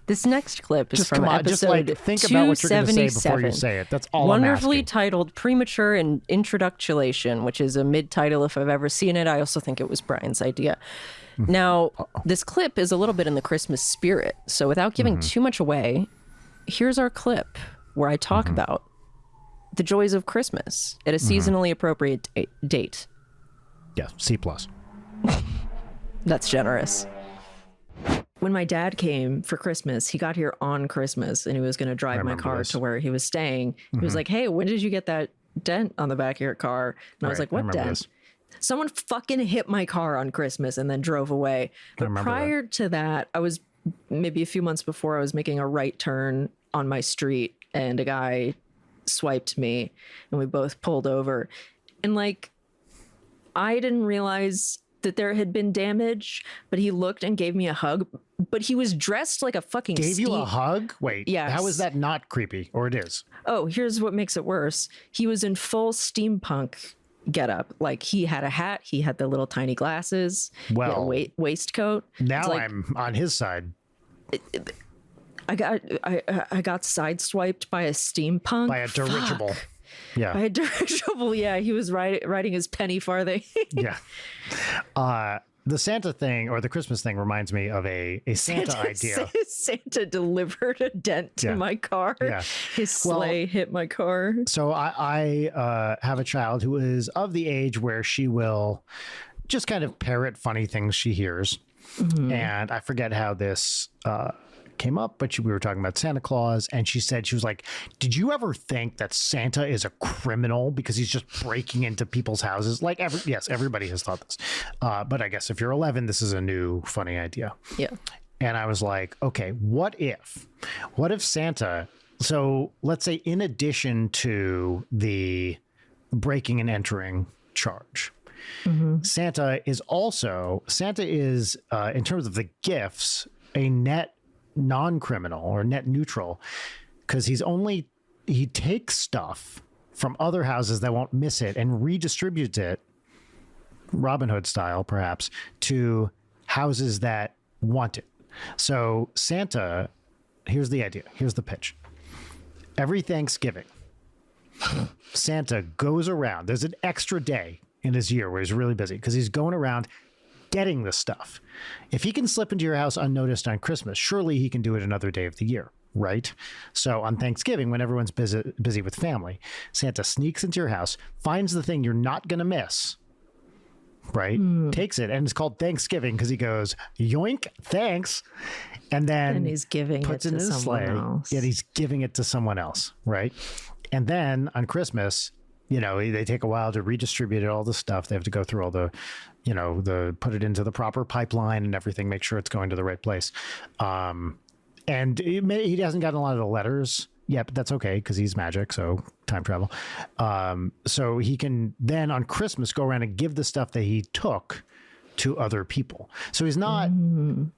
This next clip is Just from come on. episode Just like think about what you're going to say before you 277. say it. That's all Wonderfully I'm asking. titled Premature and Introductulation, which is a mid-title if I've ever seen it. I also think it was Brian's idea. Now, this clip is a little bit in the Christmas spirit. So without giving too much away, here's our clip where I talk about the joys of Christmas at a seasonally appropriate date. Yeah, C+. That's generous. When my dad came for Christmas, he got here on Christmas and he was going to drive my car to where he was staying. He was like, hey, when did you get that dent on the back of your car? And I was like, what dent? This. Someone fucking hit my car on Christmas and then drove away. But prior to that, I was maybe a few months before, I was making a right turn on my street and a guy swiped me and we both pulled over. And like, I didn't realize that there had been damage, but he looked and gave me a hug. But he was dressed like a fucking Gave you a hug? Wait, yes. How is that not creepy? Or it is? Oh, here's what makes it worse. He was in full steampunk getup. Like he had a hat, he had the little tiny glasses, well, he had a waistcoat. Now like, I'm on his side. I got sideswiped by a steampunk. By a dirigible. Fuck. Yeah. By a dirigible, yeah. He was riding his penny farthing. Yeah. The Santa thing or the Christmas thing reminds me of a Santa idea. Santa delivered a dent to my car. Yeah. His sleigh hit my car. So I have a child who is of the age where she will just kind of parrot funny things she hears. And I forget how this came up, but we were talking about Santa Claus, and she was like, did you ever think that Santa is a criminal because he's just breaking into people's houses? Like, yes, everybody has thought this. But I guess if you're 11, this is a new funny idea. Yeah. And I was like, okay, what if Santa, so let's say in addition to the breaking and entering charge, Santa is in terms of the gifts, a net non-criminal or net neutral, because he takes stuff from other houses that won't miss it and redistributes it, Robin Hood style perhaps, to houses that want it. So Santa, here's the idea, here's the pitch. Every Thanksgiving, Santa goes around, there's an extra day in his year where he's really busy because he's going around getting the stuff. If he can slip into your house unnoticed on Christmas, surely he can do it another day of the year, right? So on Thanksgiving, when everyone's busy with family, Santa sneaks into your house, finds the thing you're not going to miss, right? Takes it, and it's called Thanksgiving because he goes, yoink, thanks, and then he's giving puts it in to his someone sleigh. else. Yeah, he's giving it to someone else, right? And then on Christmas, they take a while to redistribute all the stuff. They have to go through all the, put it into the proper pipeline and everything, make sure it's going to the right place. And he hasn't gotten a lot of the letters yet, but that's okay because he's magic, so time travel. So he can then on Christmas go around and give the stuff that he took to other people. So he's not,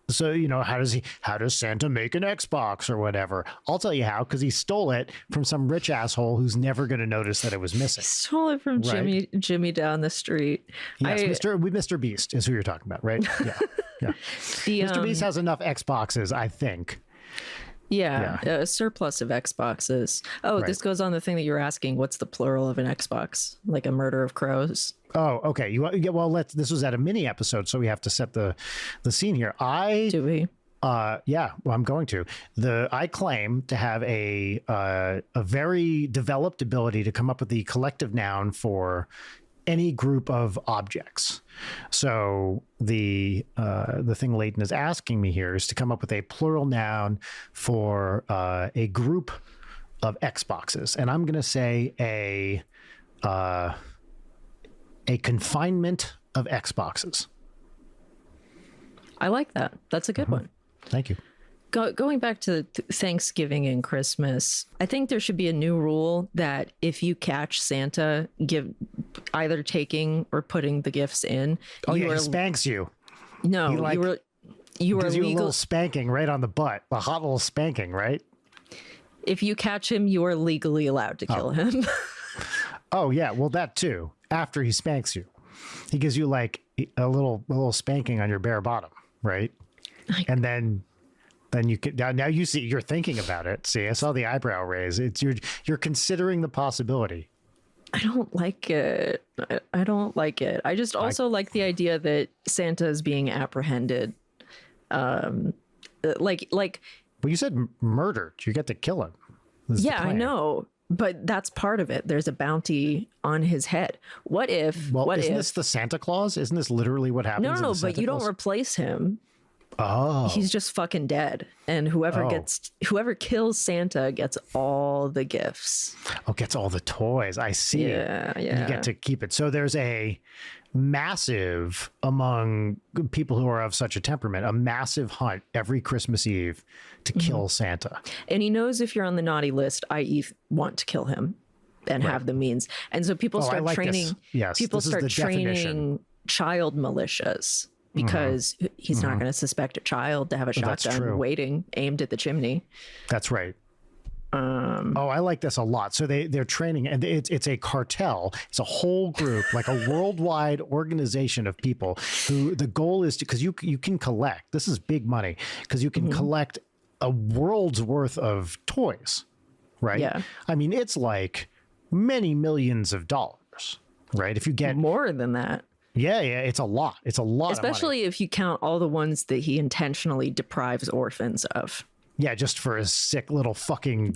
so, how does Santa make an Xbox or whatever? I'll tell you how, because he stole it from some rich asshole who's never going to notice that it was missing. Stole it from Jimmy down the street. Yes, Mr. Beast is who you're talking about, right? Yeah. Mr. Beast has enough Xboxes, I think. Yeah, a surplus of Xboxes. Oh, Right. This goes on the thing that you were asking. What's the plural of an Xbox? Like a murder of crows? Oh, okay. This was at a mini episode, so we have to set the scene here. Do we? I'm going to. I claim to have a very developed ability to come up with the collective noun for any group of objects. So the thing Leighton is asking me here is to come up with a plural noun for a group of Xboxes, and I'm going to say a confinement of Xboxes. I like that. That's a good one. Thank you. Going back to Thanksgiving and Christmas, I think there should be a new rule that if you catch Santa either taking or putting the gifts in, he spanks you. No, you are gives you a legal. little spanking right on the butt, a hot little spanking, right? If you catch him, you are legally allowed to kill him. Oh yeah, well that too. After he spanks you, he gives you like a little spanking on your bare bottom, right? And then you can now you see you're thinking about it. See, I saw the eyebrow raise. It's you're considering the possibility. I don't like it. I don't like it. I just also like the idea that Santa is being apprehended. Like. Well, you said murdered. You get to kill him. Yeah, I know. But that's part of it. There's a bounty on his head. What if? Well, what isn't if, this the Santa Claus? Isn't this literally what happens? No, but you don't replace him. Oh, he's just fucking dead. And whoever kills Santa gets all the gifts. Oh, gets all the toys. I see. Yeah. You get to keep it. So there's a massive, among people who are of such a temperament, a massive hunt every Christmas Eve to kill Santa. And he knows if you're on the naughty list, i.e. want to kill him and have the means. And so people start training. This. Yes, people start training definition. Child militias. Because he's not going to suspect a child to have a shotgun waiting, aimed at the chimney. That's right. I like this a lot. So they're training, and it's a cartel. It's a whole group, like a worldwide organization of people who the goal is to, because you can collect. This is big money because you can collect a world's worth of toys, right? Yeah. I mean, it's like many millions of dollars, right? If you get more than that. Yeah, it's a lot. It's a lot, especially if you count all the ones that he intentionally deprives orphans of. Yeah, just for his sick little fucking,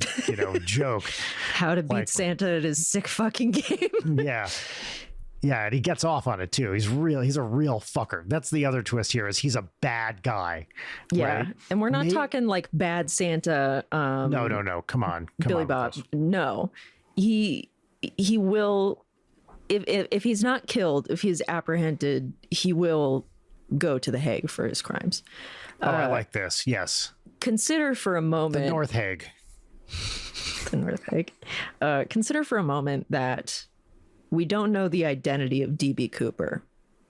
joke. How to beat Santa at his sick fucking game. Yeah, and he gets off on it too. He's a real fucker. That's the other twist here, is he's a bad guy. Yeah, right? And we're not talking like bad Santa. No. Come on, Billy Bob. No, he will. If he's not killed, if he's apprehended, he will go to the Hague for his crimes. I like this. Yes. Consider for a moment. The North Hague. The North Hague. Consider for a moment that we don't know the identity of D.B. Cooper.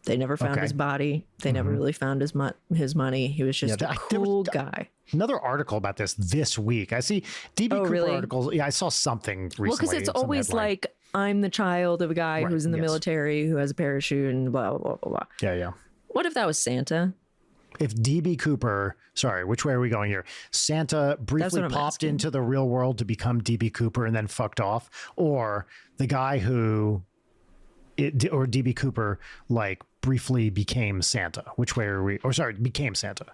They never found his body. They never really found his money. He was just a cool guy. Another article about this week. I see D.B. Cooper articles. Yeah, I saw something recently. Well, because it's always like, I'm the child of a guy who's in the military, who has a parachute, and blah, blah, blah, blah. Yeah. What if that was Santa? If D.B. Cooper, sorry, which way are we going here? Santa briefly popped into the real world to become D.B. Cooper and then fucked off, or the guy or D.B. Cooper, like, briefly became Santa. Which way are we? Or sorry, became Santa.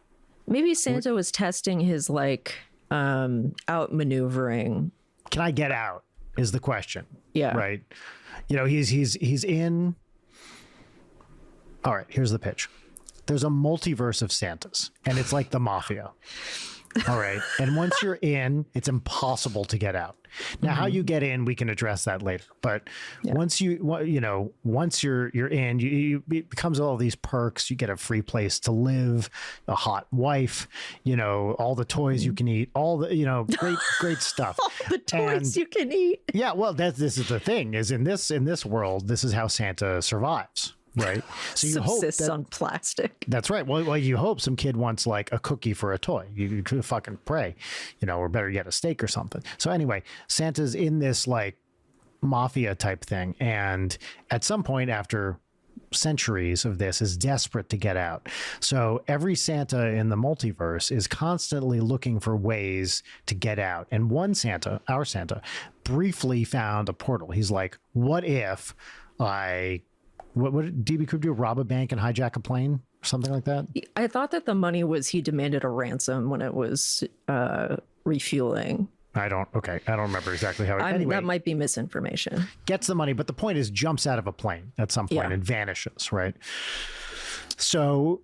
Maybe Santa was testing his outmaneuvering. Can I get out? Is the question. Yeah. Right. He's in. All right. Here's the pitch. There's a multiverse of Santas, and it's like the mafia. All right. And once you're in, it's impossible to get out. Now, how you get in, we can address that later. But once you're in, it becomes all these perks. You get a free place to live, a hot wife, all the toys you can eat, all the, great stuff. All the toys you can eat. Yeah. Well, this is the thing, is in this world, this is how Santa survives. Right. So you subsists on plastic. That's right. Well, you hope some kid wants like a cookie for a toy. You could fucking pray, or better yet, a steak or something. So anyway, Santa's in this like mafia type thing. And at some point after centuries of this, is desperate to get out. So every Santa in the multiverse is constantly looking for ways to get out. And one Santa, our Santa, briefly found a portal. He's like, what if what did D.B. Cooper do? Rob a bank and hijack a plane? Or something like that? I thought that the money was he demanded a ransom when it was refueling. I don't remember exactly how. Anyway, that might be misinformation. Gets the money, but the point is jumps out of a plane at some point and vanishes, right? So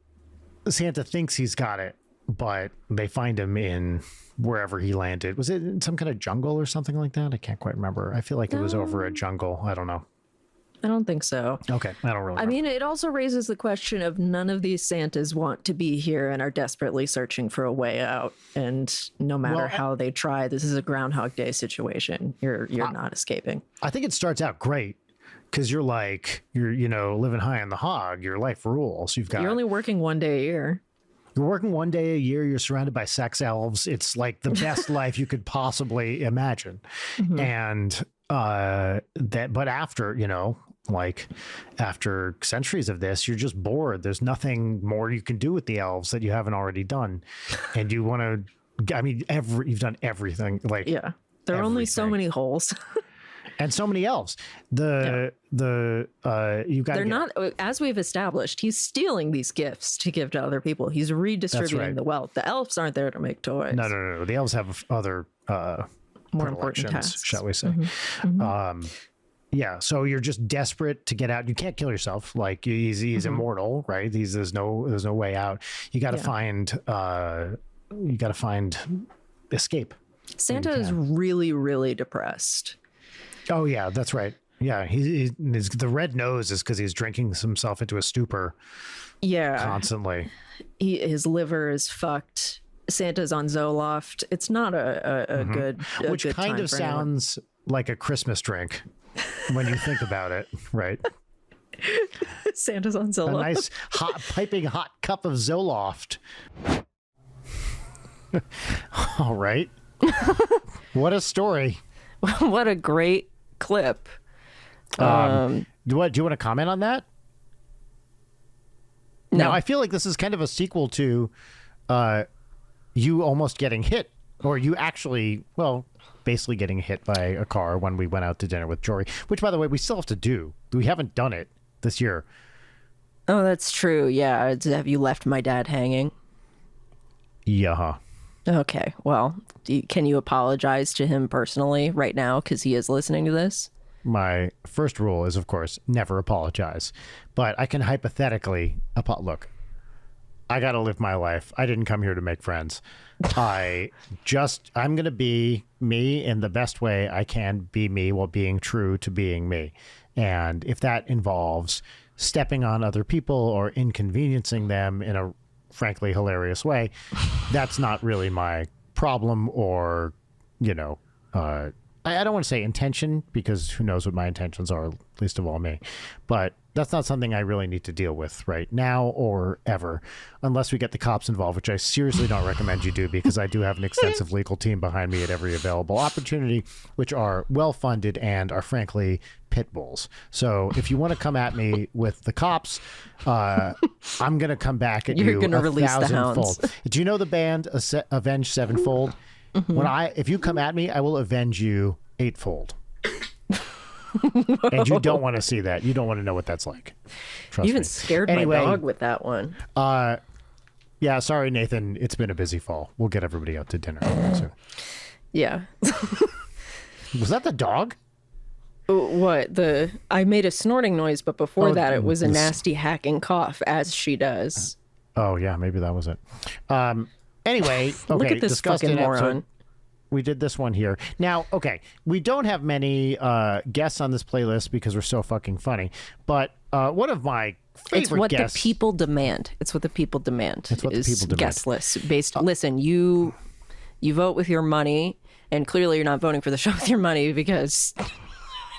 Santa thinks he's got it, but they find him in wherever he landed. Was it in some kind of jungle or something like that? I can't quite remember. I feel like it was over a jungle. I don't know. I don't think so. Okay, I don't really know. I mean, it also raises the question of none of these Santas want to be here and are desperately searching for a way out. And no matter how they try, this is a Groundhog Day situation. You're not escaping. I think it starts out great because you're living high on the hog. Your life rules. You're only working one day a year. You're working one day a year. You're surrounded by sex elves. It's like the best life you could possibly imagine. And but after, Like, after centuries of this, you're just bored. There's nothing more you can do with the elves that you haven't already done. And you want to, I mean, you've done everything. Like, yeah, there are only so many holes. And so many elves. You got. They're not, as we've established. He's stealing these gifts to give to other people. He's redistributing the wealth. The elves aren't there to make toys. No. The elves have other more important tasks, shall we say? Yeah. So you're just desperate to get out. You can't kill yourself. Like, he's immortal, right? There's no way out. You got to find. You got to find escape. Santa is really, really depressed. Oh yeah, that's right. Yeah, the red nose is because he's drinking himself into a stupor. Yeah, constantly. His liver is fucked. Santa's on Zoloft. It's not a good. Which good kind time of for sounds like a Christmas drink when you think about it, right? Santa's on Zoloft. A nice piping hot cup of Zoloft. All right. What a story. What a great clip. Do you want to comment on that? No. Now, I feel like this is kind of a sequel to you almost getting hit, or you actually, well, basically getting hit by a car when we went out to dinner with Jory, which, by the way, we still have to do. We haven't done it this year. Oh, that's true. Yeah. Have you left my dad hanging? Yeah. Okay, well, can you apologize to him personally right now, because he is listening to this? My first rule is, of course, never apologize. But I can hypothetically, look, I got to live my life. I didn't come here to make friends. I'm going to be me in the best way I can be me while being true to being me. And if that involves stepping on other people or inconveniencing them in a frankly hilarious way, that's not really my problem, or I don't want to say intention, because who knows what my intentions are, least of all me, but that's not something I really need to deal with right now or ever, unless we get the cops involved, which I seriously don't recommend you do, because I do have an extensive legal team behind me at every available opportunity, which are well funded and are frankly pit bulls. So if you want to come at me with the cops, I'm going to come back at you. You're going to release the hounds. Do you know the band Avenged Sevenfold? If you come at me, I will avenge you eightfold. And you don't want to see that. You don't want to know what that's like. Trust you even me. scared my dog with that one. Yeah, sorry, Nathan. It's been a busy fall. We'll get everybody out to dinner soon. Yeah. Was that the dog? What? I made a snorting noise, but before that, it was a nasty hacking cough, as she does. Oh, yeah, maybe that was it. Anyway, okay. Look at this fucking moron. We did this one here. Now, okay, we don't have many guests on this playlist because we're so fucking funny, but one of my favorite It's what guests... the people demand. It's what the people demand. It's what the people demand. Guest lists. Listen, you vote with your money, and clearly you're not voting for the show with your money, because...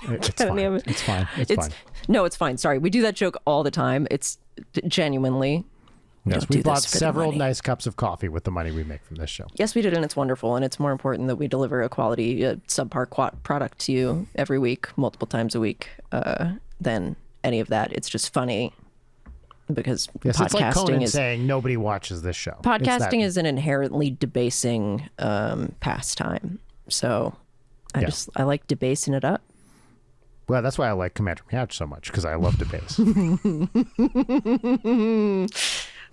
It's fine. It's fine. It's fine. No, it's fine. Sorry. We do that joke all the time. It's genuinely... Yes, we bought several nice cups of coffee with the money we make from this show. Yes, we did, and it's wonderful. And it's more important that we deliver a quality subpar product to you every week, multiple times a week, than any of that. It's just funny because podcasting it's like Conan saying nobody watches this show. Podcasting is an inherently debasing pastime. So I like debasing it up. Well, that's why I like Commander Meouch so much, because I love debase.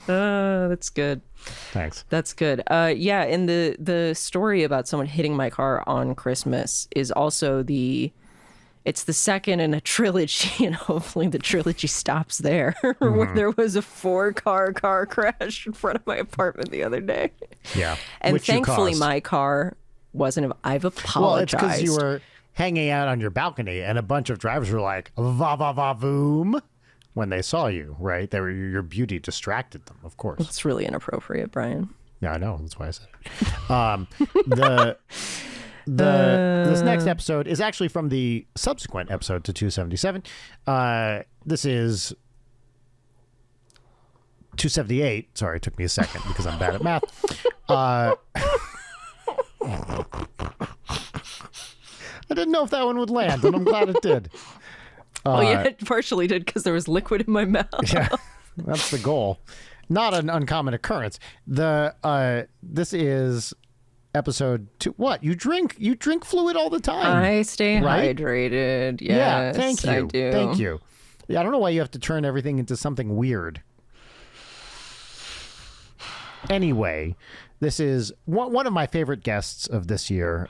That's good. Thanks. That's good. Yeah, and the story about someone hitting my car on Christmas is also it's the second in a trilogy, and hopefully the trilogy stops there, where there was a 4-car crash in front of my apartment the other day. Yeah. And which thankfully my car wasn't. I've apologized. Well, it's because you were hanging out on your balcony, and a bunch of drivers were like, va va va voom, when they saw you, right? Your beauty distracted them, of course. It's really inappropriate, Brian. Yeah, I know. That's why I said it. This next episode is actually from the subsequent episode to 277. This is 278. Sorry, it took me a second because I'm bad at math. I didn't know if that one would land, and I'm glad it did. Oh yeah, it partially did because there was liquid in my mouth. Yeah, that's the goal. Not an uncommon occurrence. This is episode 2. What? You drink fluid all the time. I stay right? hydrated. Yes, yeah, thank you. I do. Thank you. Yeah, I don't know why you have to turn everything into something weird. Anyway, this is one of my favorite guests of this year,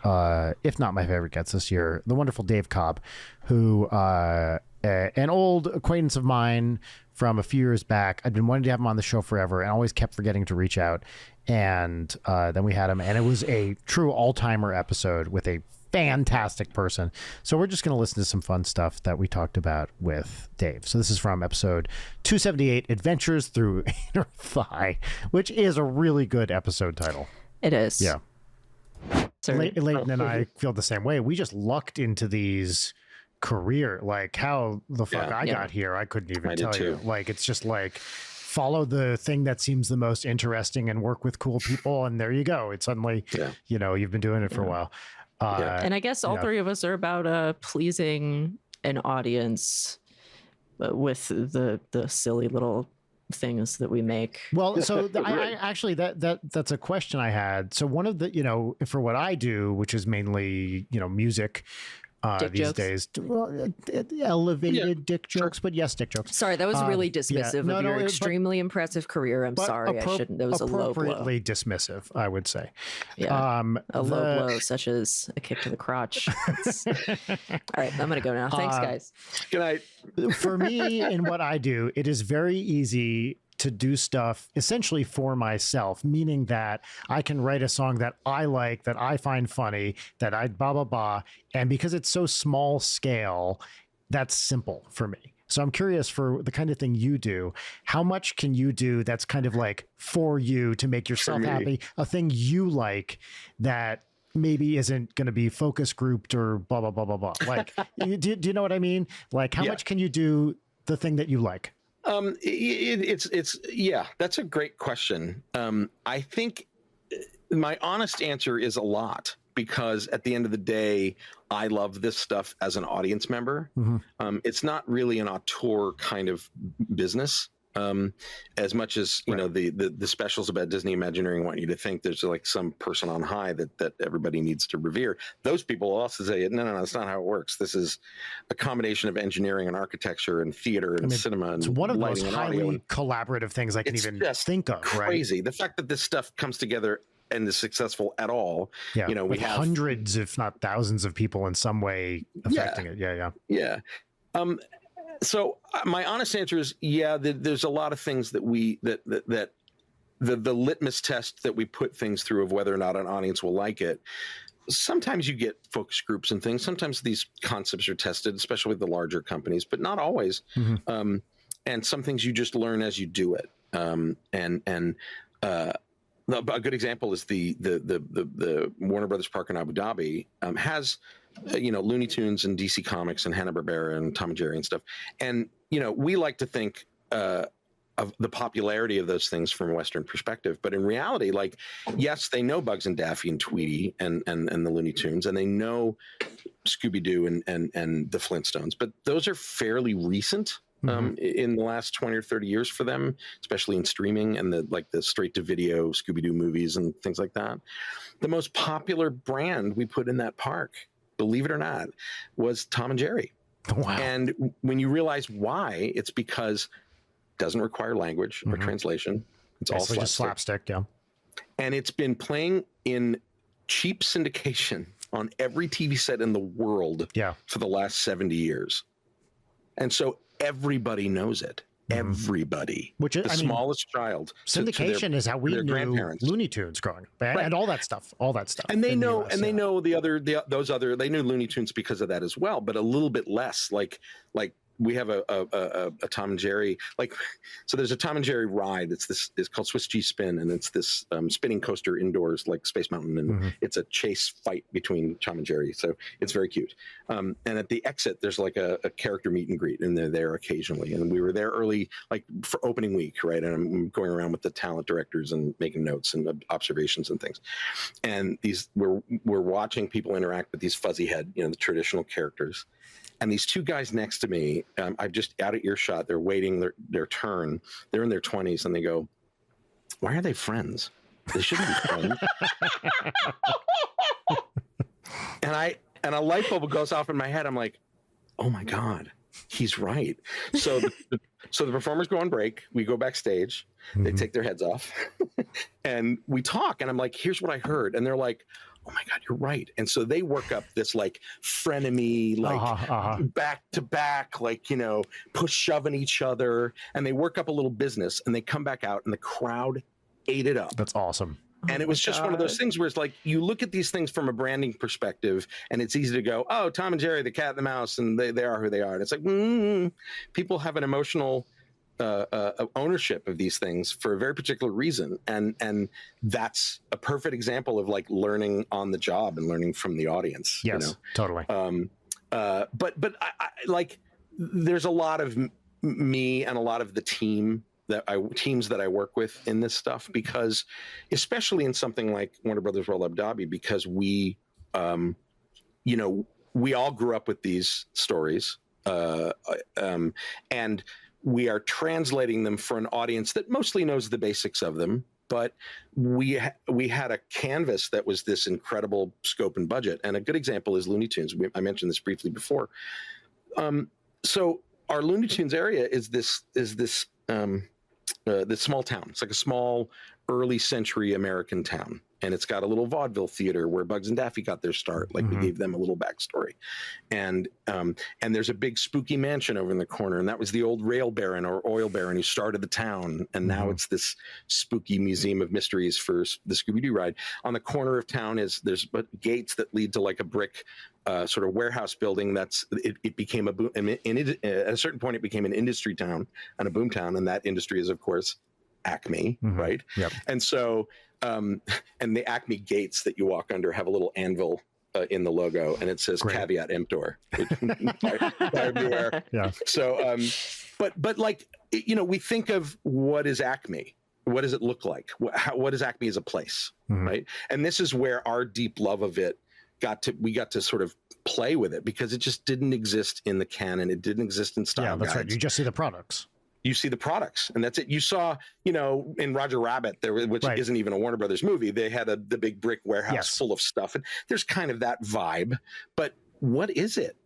if not my favorite guest this year, the wonderful Dave Cobb, who an old acquaintance of mine from a few years back. I'd been wanting to have him on the show forever and always kept forgetting to reach out. And then we had him, and it was a true all-timer episode with a fantastic person. So we're just going to listen to some fun stuff that we talked about with Dave. So this is from episode 278, Adventures Through Inner Thigh, which is a really good episode title. It is. Yeah. Leighton and I feel the same way. We just lucked into these career, like how the fuck I got here, I couldn't even tell you. Like, it's just like, follow the thing that seems the most interesting and work with cool people, and there you go. It's suddenly, you know, you've been doing it for a while. And I guess all three of us are about pleasing an audience with the silly little things that we make. Well, so I actually that's a question I had. So one of the, you know, for what I do, which is mainly, you know, music these jokes. Days, well, elevated dick jokes, but yes, dick jokes. Sorry, that was really dismissive of your extremely impressive career. I'm sorry, I shouldn't. That was a low blow. Appropriately dismissive, I would say. Yeah, a low blow, such as a kick to the crotch. All right, I'm gonna go now. Thanks, guys. Good night. For me, in what I do, it is very easy to do stuff essentially for myself, meaning that I can write a song that I like, that I find funny, that I blah, blah, blah. And because it's so small scale, that's simple for me. So I'm curious, for the kind of thing you do, how much can you do that's kind of like for you to make yourself happy, a thing you like that maybe isn't going to be focus grouped or blah, blah, blah, blah, blah. Like, do you know what I mean? Like, how much can you do the thing that you like? That's a great question. I think my honest answer is a lot, because at the end of the day, I love this stuff as an audience member. Mm-hmm. It's not really an auteur kind of business. As much as, you know, the specials about Disney Imagineering want you to think there's like some person on high that everybody needs to revere. Those people also say, no, that's not how it works. This is a combination of engineering and architecture and theater and cinema. And it's one of the most highly collaborative things I can even think of. Crazy. Right? The fact that this stuff comes together and is successful at all. Yeah. You know, we have hundreds, if not thousands of people in some way affecting it. Yeah. So my honest answer is, there's a lot of things that the litmus test that we put things through of whether or not an audience will like it. Sometimes you get focus groups and things. Sometimes these concepts are tested, especially with the larger companies, but not always. Mm-hmm. And some things you just learn as you do it. A good example is the Warner Brothers Park in Abu Dhabi has, Looney Tunes and DC Comics and Hanna-Barbera and Tom and Jerry and stuff. And, we like to think of the popularity of those things from a Western perspective. But in reality, like, yes, they know Bugs and Daffy and Tweety and the Looney Tunes, and they know Scooby-Doo and the Flintstones. But those are fairly recent. In the last 20 or 30 years for them, especially in streaming and the straight to video Scooby-Doo movies and things like that. The most popular brand we put in that park, believe it or not, was Tom and Jerry. Wow. And when you realize why, it's because it doesn't require language or translation. It's all slapstick. Just slapstick, yeah. And it's been playing in cheap syndication on every TV set in the world for the last 70 years. And so everybody knows it. Everybody, which is smallest child. Syndication is how we knew Looney Tunes growing up, and all that stuff. And they know, they know they knew Looney Tunes because of that as well, but a little bit less. Like we have a Tom and Jerry, so there's a Tom and Jerry ride. It's called Swiss Cheese Spin, and it's this spinning coaster indoors like Space Mountain, and it's a chase fight between Tom and Jerry. So it's very cute. And at the exit, there's like a character meet and greet, and they're there occasionally. And we were there early, like for opening week, right? And I'm going around with the talent directors and making notes and observations and things. And we're watching people interact with these fuzzy head, the traditional characters. And these two guys next to me, I'm just out of earshot. They're waiting their turn. They're in their 20s, and they go, "Why are they friends? They shouldn't be friends." And a light bulb goes off in my head. I'm like, "Oh my God, he's right." So the performers go on break. We go backstage. They take their heads off, and we talk. And I'm like, "Here's what I heard," and they're like, "Oh my God, you're right." And so they work up this like frenemy, like back to back, like, you know, push shoving each other. And they work up a little business, and they come back out, and the crowd ate it up. That's awesome. And it was just one of those things where it's like, you look at these things from a branding perspective, and it's easy to go, "Oh, Tom and Jerry, the cat and the mouse, and they are who they are." And it's like, people have an emotional ownership of these things for a very particular reason, and that's a perfect example of like learning on the job and learning from the audience. Yes, you know? totally. But I like, there's a lot of me and a lot of the teams that I work with in this stuff, because especially in something like Warner Brothers World Abu Dhabi, because we all grew up with these stories, and we are translating them for an audience that mostly knows the basics of them. But we had a canvas that was this incredible scope and budget. And a good example is Looney Tunes. I mentioned this briefly before. So our Looney Tunes area is this small town. It's like a small early century American town. And it's got a little vaudeville theater where Bugs and Daffy got their start. Like, we gave them a little backstory. And there's a big spooky mansion over in the corner. And that was the old rail baron or oil baron who started the town. And now it's this spooky museum of mysteries for the Scooby-Doo ride. On the corner of town there's gates that lead to like a brick sort of warehouse building. It became at a certain point, it became an industry town and a boom town. And that industry is, of course, Acme, right? Yep. And so, and the Acme gates that you walk under have a little anvil in the logo, and it says "Caveat emptor." Beware. Yeah. So, but like, you know, we think of what is Acme. What does it look like? What is Acme as a place, right? And this is where our deep love of it we got to sort of play with it, because it just didn't exist in the canon. It didn't exist in style guides. Right. You just see the products. You see the products, and that's it. You saw, you know, in Roger Rabbit, which isn't even a Warner Brothers movie, they had the big brick warehouse full of stuff, and there's kind of that vibe. But what is it,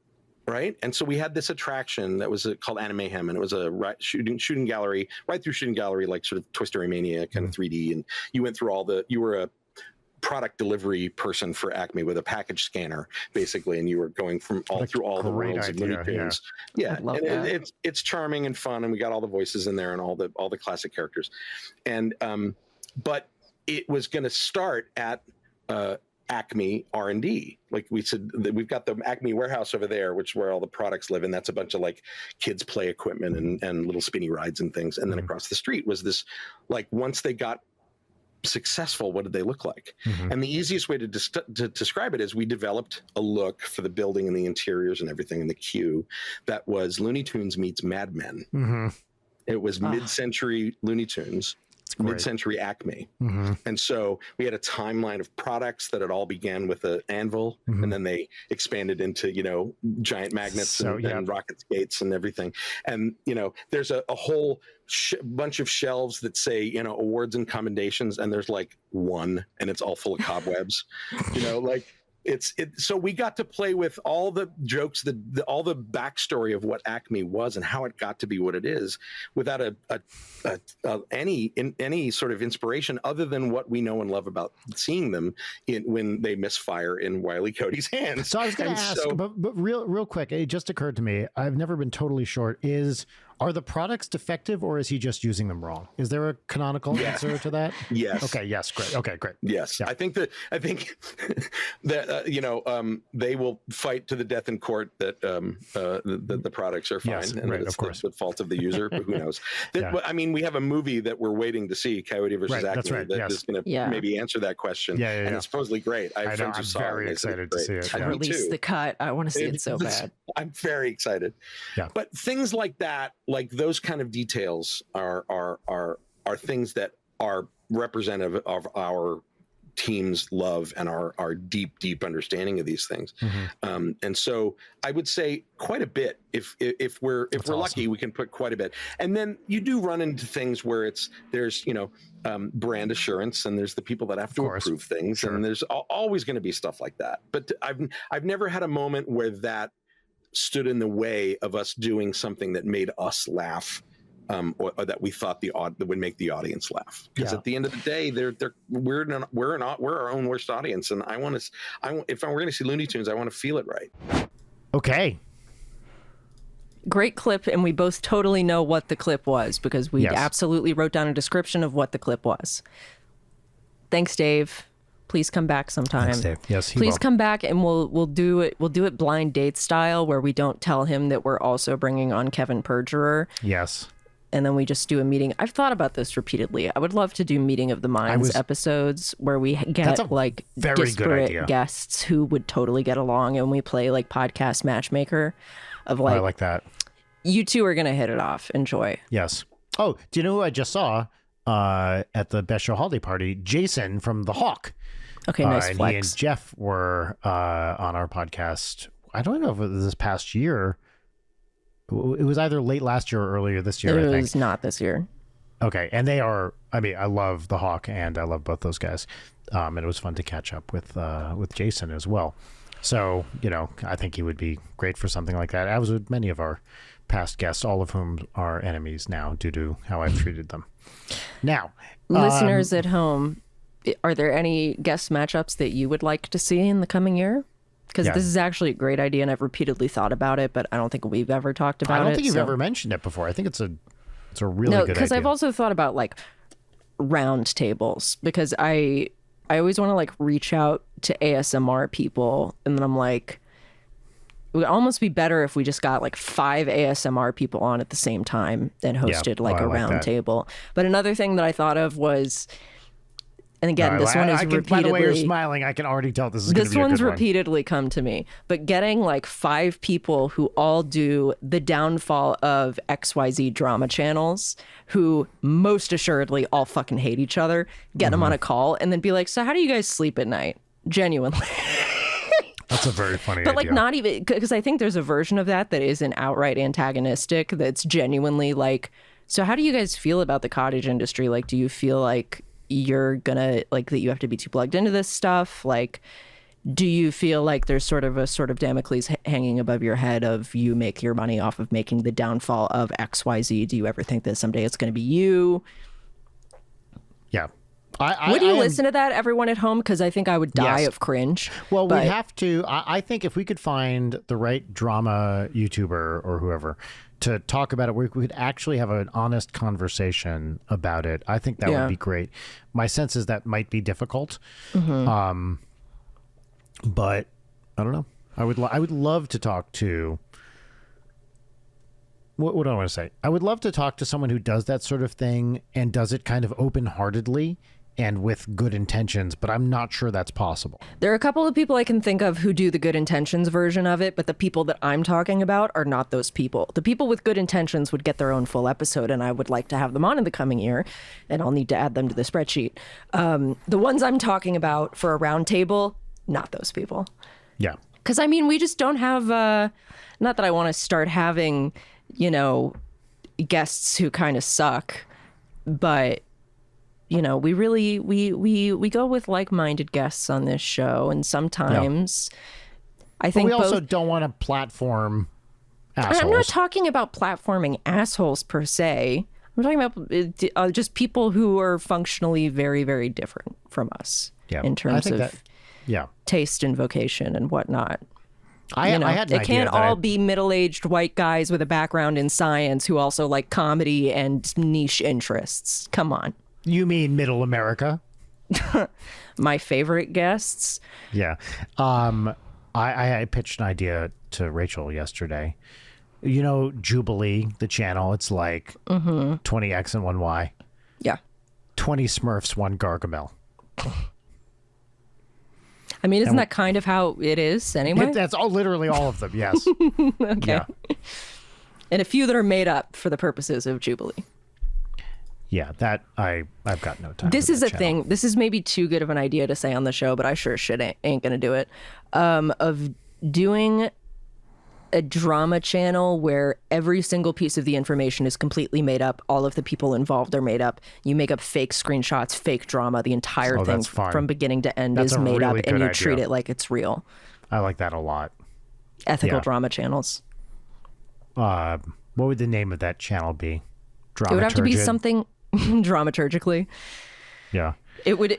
right? And so we had this attraction that was called Animayhem, and it was a shooting gallery, right through shooting gallery, like sort of Toy Story Mania kind of 3D, and you went through you were a product delivery person for Acme with a package scanner, basically, and you were going through all the worlds of Looney Tunes. Yeah, and it's charming and fun, and we got all the voices in there and all the classic characters, and but it was going to start at Acme R&D. Like we said, we've got the Acme warehouse over there, which is where all the products live, and that's a bunch of like kids play equipment and little spinny rides and things. And then across the street was this, like, once they got successful, what did they look like? And the easiest way to describe it is we developed a look for the building and the interiors and everything in the queue that was Looney Tunes meets Mad Men. It was mid-century Looney Tunes, mid-century Acme. And so we had a timeline of products that it all began with an anvil, and then they expanded into, you know, giant magnets and rocket skates and everything. And, you know, there's a whole bunch of shelves that say, you know, awards and commendations, and there's like one, and it's all full of cobwebs. You know, like, so we got to play with all the jokes, all the backstory of what Acme was and how it got to be what it is, without any sort of inspiration other than what we know and love about seeing them when they misfire in Wile E. Coyote's hands. So I was going to ask, but real quick, it just occurred to me, I've never been totally sure, are the products defective, or is he just using them wrong? Is there a canonical answer to that? Yes. Okay. Yes. Great. Okay. Great. Yes. Yeah. I think that they will fight to the death in court that the products are fine, and it's the fault of the user. But who knows? I mean, we have a movie that we're waiting to see, Coyote versus Acme, that is going to maybe answer that question. And it's supposedly great. I have friends who saw it. I'm very excited to see it. I released the cut. I want to see it so bad. I'm very excited. Yeah. But things like that, like those kind of details, are things that are representative of our team's love and our deep understanding of these things. And so I would say quite a bit. If we're lucky, we can put quite a bit. And then you do run into things where there's brand assurance, and there's the people that have to approve things, and there's always going to be stuff like that. But I've never had a moment where that stood in the way of us doing something that made us laugh, or that we thought that would make the audience laugh. Because at the end of the day, we're our own worst audience, and if we're going to see Looney Tunes, I want to feel it right. Okay. Great clip, and we both totally know what the clip was because we absolutely wrote down a description of what the clip was. Thanks, Dave. Please come back sometime. Thanks, Dave. Yes, please come back, and we'll do it. We'll do it blind date style, where we don't tell him that we're also bringing on Kevin Perjurer. Yes. And then we just do a meeting. I've thought about this repeatedly. I would love to do Meeting of the Minds episodes where we get like disparate guests who would totally get along, and we play like podcast matchmaker of like. I like that. You two are gonna hit it off. Enjoy. Yes. Oh, do you know who I just saw at the Best Show holiday party? Jason from The Hawk. Okay, nice and flex. He and Jeff were on our podcast. I don't know if it was this past year. It was either late last year or earlier this year. It was not this year. Okay, and they are. I mean, I love The Hawk, and I love both those guys. And it was fun to catch up with Jason as well. So I think he would be great for something like that. As with many of our past guests, all of whom are enemies now due to how I've treated them. Now, listeners at home, are there any guest matchups that you would like to see in the coming year? Because this is actually a great idea, and I've repeatedly thought about it, but I don't think we've ever talked about it. I don't think you've ever mentioned it before. I think it's a really good idea. Because I've also thought about like round tables, because I always want to like reach out to ASMR people, and then I'm like, it would almost be better if we just got like 5 ASMR people on at the same time and hosted like a round table. But another thing that I thought of was, and again, this one is repeatedly. By the way you're smiling, I can already tell this is going to be a good one. This one's repeatedly come to me. But getting like 5 people who all do the downfall of XYZ drama channels, who most assuredly all fucking hate each other, get them on a call, and then be like, so how do you guys sleep at night? Genuinely. That's a very funny idea. But like not even, because I think there's a version of that isn't outright antagonistic, that's genuinely like, so how do you guys feel about the cottage industry? Like, do you feel like you're gonna like that you have to be too plugged into this stuff? Like, do you feel like there's sort of Damocles hanging above your head of you make your money off of making the downfall of XYZ? Do you ever think that someday it's going to be you? Yeah. Would you listen to that, everyone at home? Because I think I would die of cringe. Well, we have to. I think if we could find the right drama YouTuber or whoever to talk about it, we could actually have an honest conversation about it. I think that would be great. My sense is that might be difficult, but I don't know. I would love to talk to. What do I want to say? I would love to talk to someone who does that sort of thing and does it kind of open-heartedly and with good intentions, but I'm not sure that's possible. There are a couple of people I can think of who do the good intentions version of it, but the people that I'm talking about are not those people. The people with good intentions would get their own full episode, and I would like to have them on in the coming year, and I'll need to add them to the spreadsheet. The ones I'm talking about for a round table, not those people. Yeah. Because, I mean, we just don't have, not that I want to start having, guests who kind of suck, but we really we go with like-minded guests on this show, and sometimes I think we also don't want to platform assholes. I'm not talking about platforming assholes per se. I'm talking about just people who are functionally very, very different from us in terms of taste and vocation and whatnot. It can't all be middle-aged white guys with a background in science who also like comedy and niche interests. Come on. You mean middle America? My favorite guests. Yeah. I pitched an idea to Rachel yesterday. Jubilee, the channel, it's like 20X and 1Y. Yeah. 20 Smurfs, 1 Gargamel. I mean, isn't that kind of how it is anyway? That's literally all of them, yes. Okay. Yeah. And a few that are made up for the purposes of Jubilee. Yeah, that I've got no time. This for is that a channel. thing. This is maybe too good of an idea to say on the show, but I sure shit ain't gonna do it. Of doing a drama channel where every single piece of the information is completely made up. All of the people involved are made up. You make up fake screenshots, fake drama. The entire thing that's fun. from beginning to end That's is a made up, really and good you treat idea. it like it's real. I like that a lot. Ethical Yeah. drama channels. What would the name of that channel be? It would have to be Dramaturgid? something dramaturgically. Yeah. It would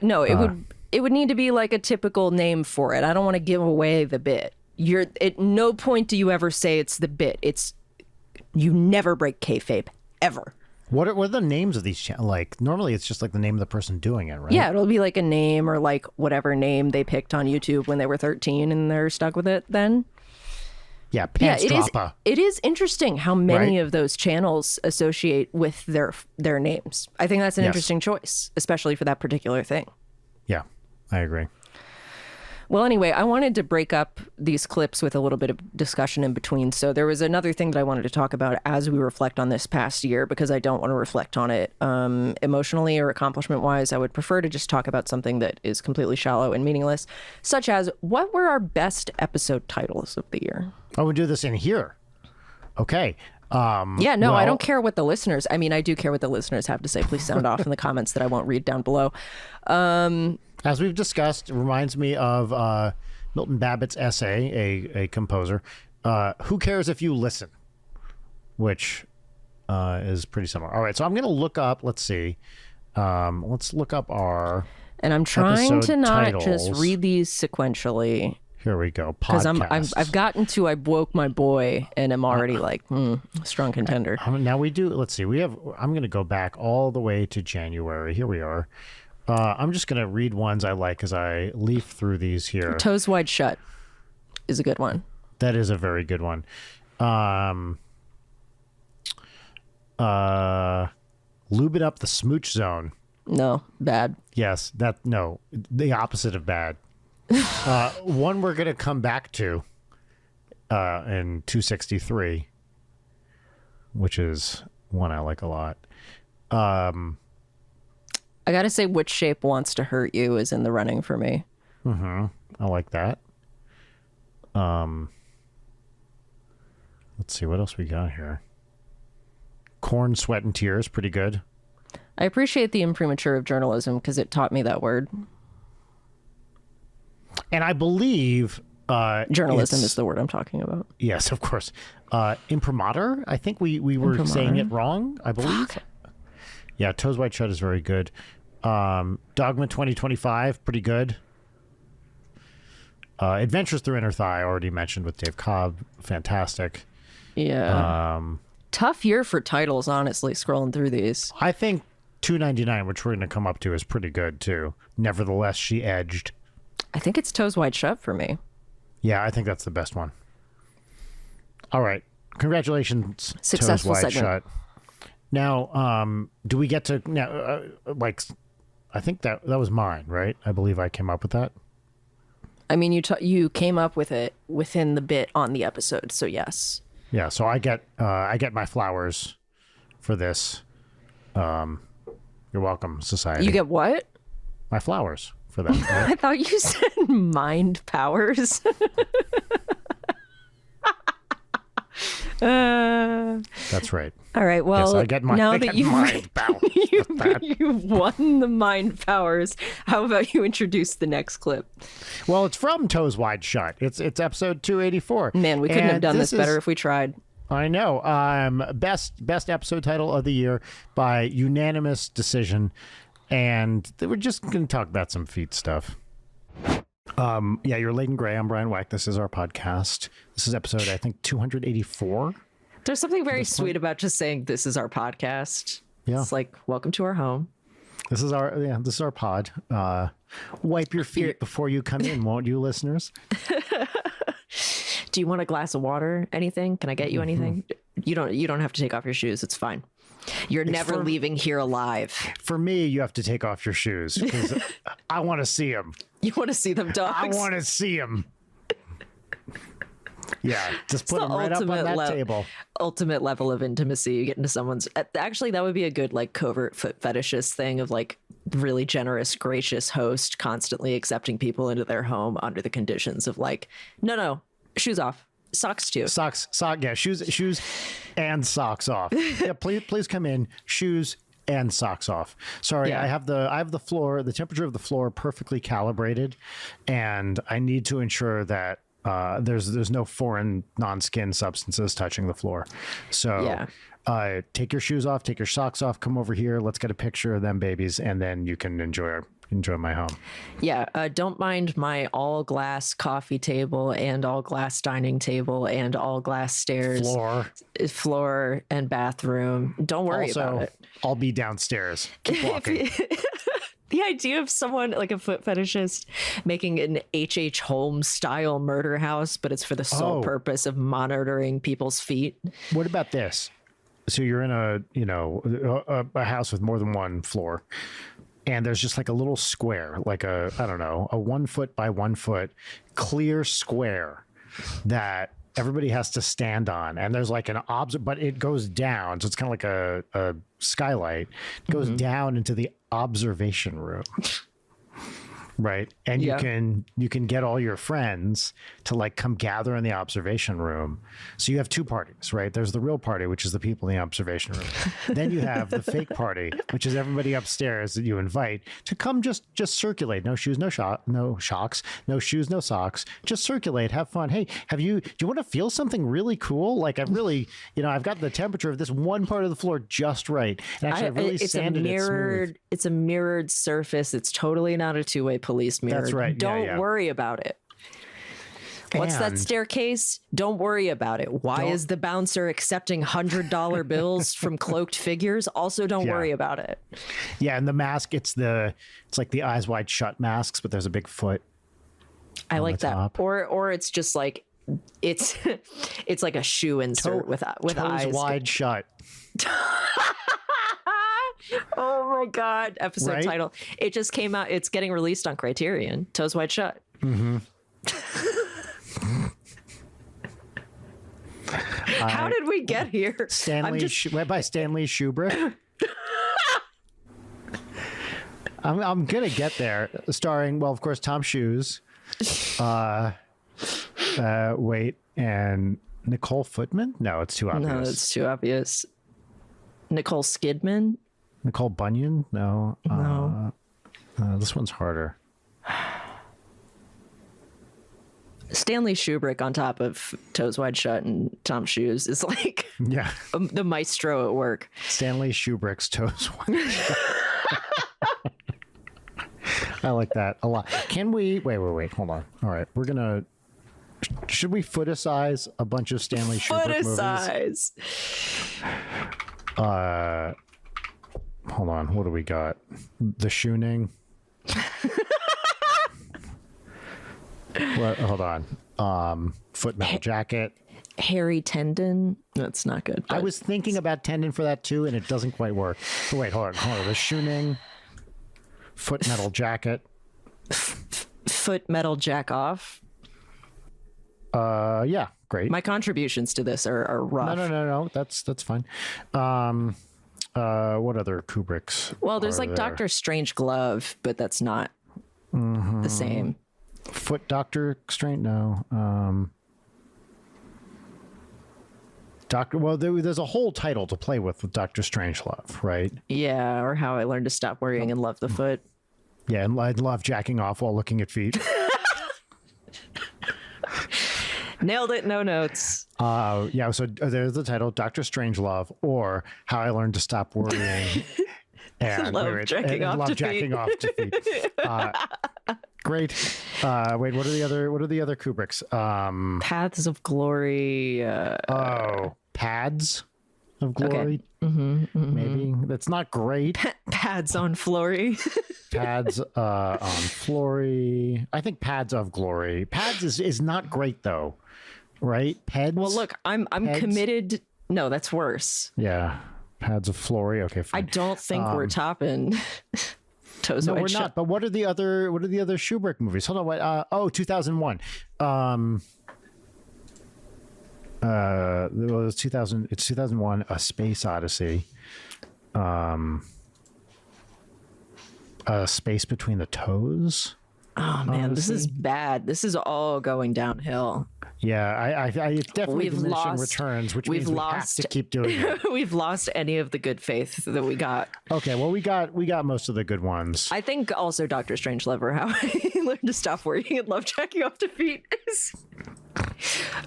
it would need to be like a typical name for it. I don't want to give away the bit. You're at no point do you ever say it's the bit. It's you never break kayfabe ever. What are the names of these channels? Like normally it's just like the name of the person doing it, right? Yeah, it'll be like a name or like whatever name they picked on YouTube when they were 13 and they're stuck with it then. Yeah, Yeah, Pants it is. Droppa. It is interesting how many Right? of those channels associate with their names. I think that's an Yes. interesting choice, especially for that particular thing. Yeah, I agree. Well, anyway, I wanted to break up these clips with a little bit of discussion in between. So there was another thing that I wanted to talk about as we reflect on this past year, because I don't want to reflect on it emotionally or accomplishment-wise. I would prefer to just talk about something that is completely shallow and meaningless, such as what were our best episode titles of the year? Oh, we do this in here. Okay. Yeah, no, I well- don't care what the listeners. I mean, I do care what the listeners have to say. Please sound off in the comments that I won't read down below. As we've discussed, it reminds me of Milton Babbitt's essay, a composer. Who cares if you listen? Which is pretty similar. All right, so I'm going to look up. Let's see. Let's look up our. And I'm trying Episode to not titles. just read these sequentially. Here we go. Because Podcasts. I've gotten to I woke my boy and I'm already like strong contender. Now we do. Let's see. We have. I'm going to go back all the way to January. Here we are. I'm just going to read ones I like as I leaf through these here. Toes Wide Shut is a good one. That is a very good one. Lube it up the smooch zone. No, bad. Yes, the opposite of bad. One we're gonna come back to in 263, which is one I like a lot. I gotta say, Which Shape Wants to Hurt You is in the running for me. I like that. Let's see what else we got here. Corn, Sweat, and Tears, pretty good. I appreciate the imprimatur of journalism because it taught me that word. And I believe Journalism it's- is the word I'm talking about. Yes, of course. Imprimatur. I think we were saying it wrong, I believe. Yeah, Toes Wide Shut is very good. Dogma 2025, pretty good. Adventures Through Inner Thigh, already mentioned with Dave Cobb. Fantastic. Yeah. Tough year for titles, honestly, scrolling through these. I think 299, which we're going to come up to, is pretty good, too. Nevertheless, She Edged. I think it's Toes Wide Shut for me. Yeah, I think that's the best one. All right. Congratulations, Successful Toes Wide segment. Shut. Now, do we get to now? I think that was mine, right? I believe I came up with that. I mean, you came up with it within the bit on the episode, so yes. Yeah, so I get my flowers for this. You're welcome, society. You get what? my flowers for that. Right? I thought you said mind powers. That's right. All right. Well, Yes, I get my, now I that get you've mind power with that. you've won the mind powers, how about you introduce the next clip? Well, it's from Toes Wide Shut. It's episode 284. Man, we couldn't have And done this better is- if we tried. I know. Best episode title of the year by unanimous decision, and we're just going to talk about some feet stuff. Yeah, you're Leighton Gray. I'm Brian Wack. This is our podcast. This is episode, I think, 284. There's something very sweet about just saying this is our podcast. Yeah. It's like, welcome to our home. This is our pod. Wipe your feet before you come in, won't you, listeners? Do you want a glass of water? Anything? Can I get you anything? You don't have to take off your shoes. It's fine. You're never leaving here alive. For me, you have to take off your shoes because I want to see them. You want to see them, dogs? I want to see them. Yeah, just put them right up on that table. Ultimate level of intimacy. You get into someone's. Actually, that would be a good like covert foot fetishist thing of like really generous, gracious host constantly accepting people into their home under the conditions of like, no, shoes off. Socks too. Yeah, shoes and socks off. Yeah, please come in. Shoes and socks off. Sorry, Yeah. I have the floor, the temperature of the floor perfectly calibrated, and I need to ensure that there's no foreign non-skin substances touching the floor. So take your shoes off, take your socks off, come over here. Let's get a picture of them babies, and then you can enjoy my home. Yeah, don't mind my all glass coffee table and all glass dining table and all glass stairs, floor and bathroom. Don't worry about it. I'll be downstairs. Keep walking. The idea of someone like a foot fetishist making an H.H. Holmes style murder house, but it's for the sole purpose of monitoring people's feet. What about this? So you're in a house with more than one floor, and there's just like a little square, like a 1 foot by 1 foot clear square that everybody has to stand on. And there's like but it goes down. So it's kind of like a skylight. It goes down into the observation room. Right. And you can get all your friends to like come gather in the observation room. So you have two parties, right? There's the real party, which is the people in the observation room. Then you have the fake party, which is everybody upstairs that you invite to come just circulate. No shoes, no shocks, no shoes, no socks. Just circulate, have fun. Hey, do you want to feel something really cool? Like I've got the temperature of this one part of the floor just right. And actually I've really sanded it smooth. It's a mirrored surface. It's totally not a two-way police mirror. That's right. Don't worry about it. What's that staircase? Don't worry about it. Why is the bouncer accepting $100 bills from cloaked figures? Also, don't worry about it. Yeah, and the mask, it's like the eyes wide shut masks, but there's a big foot. I like that. Top. Or it's just like it's like a shoe insert with eyes wide shut. Oh my God. Episode title. It just came out. It's getting released on Criterion. Toes Wide Shut. Mm-hmm. How did we get here? Read by Stanley Kubrick. I'm gonna get there. Starring, well, of course, Tom Shoes, and Nicole Footman. No, it's too obvious. No, it's too obvious. Nicole Skidman. Nicole Bunyan? No. No. This one's harder. Stanley Kubrick on top of Toes Wide Shut and Tom Shoes is like the maestro at work. Stanley Kubrick's Toes Wide Shut. I like that a lot. Can we... Wait. Hold on. All right. We're going to... Should we footicize a bunch of Stanley Kubrick movies? Hold on. What do we got? The Shooning. What? Hold on. Foot Metal Jacket. Harry Tendon. That's not good. I was thinking about Tendon for that too, and it doesn't quite work. But wait, hold on. The Shooning. Foot Metal Jacket. Foot Metal Jack Off. Yeah, great. My contributions to this are rough. No. That's fine. What other Kubricks? Well, there's like Doctor Strange Glove, but that's not the same. Foot Doctor Strange? No. There's a whole title to play with Doctor Strangelove, right? Yeah, or How I Learned to Stop Worrying and Love the Foot. Yeah, and I love jacking off while looking at feet. Nailed it, no notes. Yeah, so there's the title, Doctor Strangelove, or How I Learned to Stop Worrying and love jacking off to feet. Great. Wait, what are the other Kubricks? Paths of Glory. Pads of Glory. Okay. Maybe that's not great. Pads on Flory. Pads on Flory. I think Pads of Glory. Pads is not great though, right? Peds. Well, look, I'm committed. No, that's worse. Yeah, Pads of Flory. Okay, fine. I don't think we're topping. Toes no, Wide we're Shut. not. But what are the other Kubrick movies? Hold on. Wait. 2001. It was 2000. It's 2001, A Space Odyssey. A Space Between the Toes. Oh man, this is bad. This is all going downhill. Yeah, it's definitely diminishing returns, which means we have to keep doing it. We've lost any of the good faith that we got. Okay, well, we got most of the good ones. I think also Dr. Strangelove, how I learned to stop worrying and love jacking off to feet is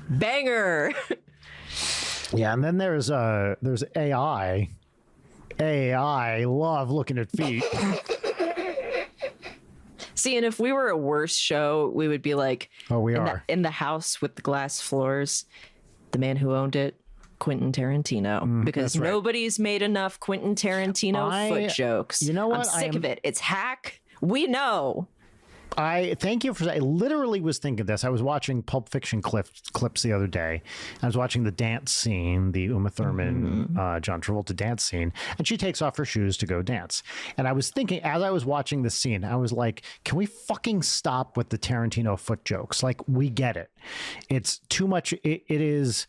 banger. Yeah, and then there's AI. AI love looking at feet. See, and if we were a worse show, we would be like, oh, we are in the house with the glass floors, the man who owned it, Quentin Tarantino, because nobody's made enough Quentin Tarantino foot jokes. You know what? I'm sick of it. It's hack. We know. Thank you for that. I literally was thinking this. I was watching Pulp Fiction clips the other day. I was watching the dance scene, the Uma Thurman, John Travolta dance scene, and she takes off her shoes to go dance. And I was thinking, as I was watching the scene, I was like, can we fucking stop with the Tarantino foot jokes? Like, we get it. It's too much. It's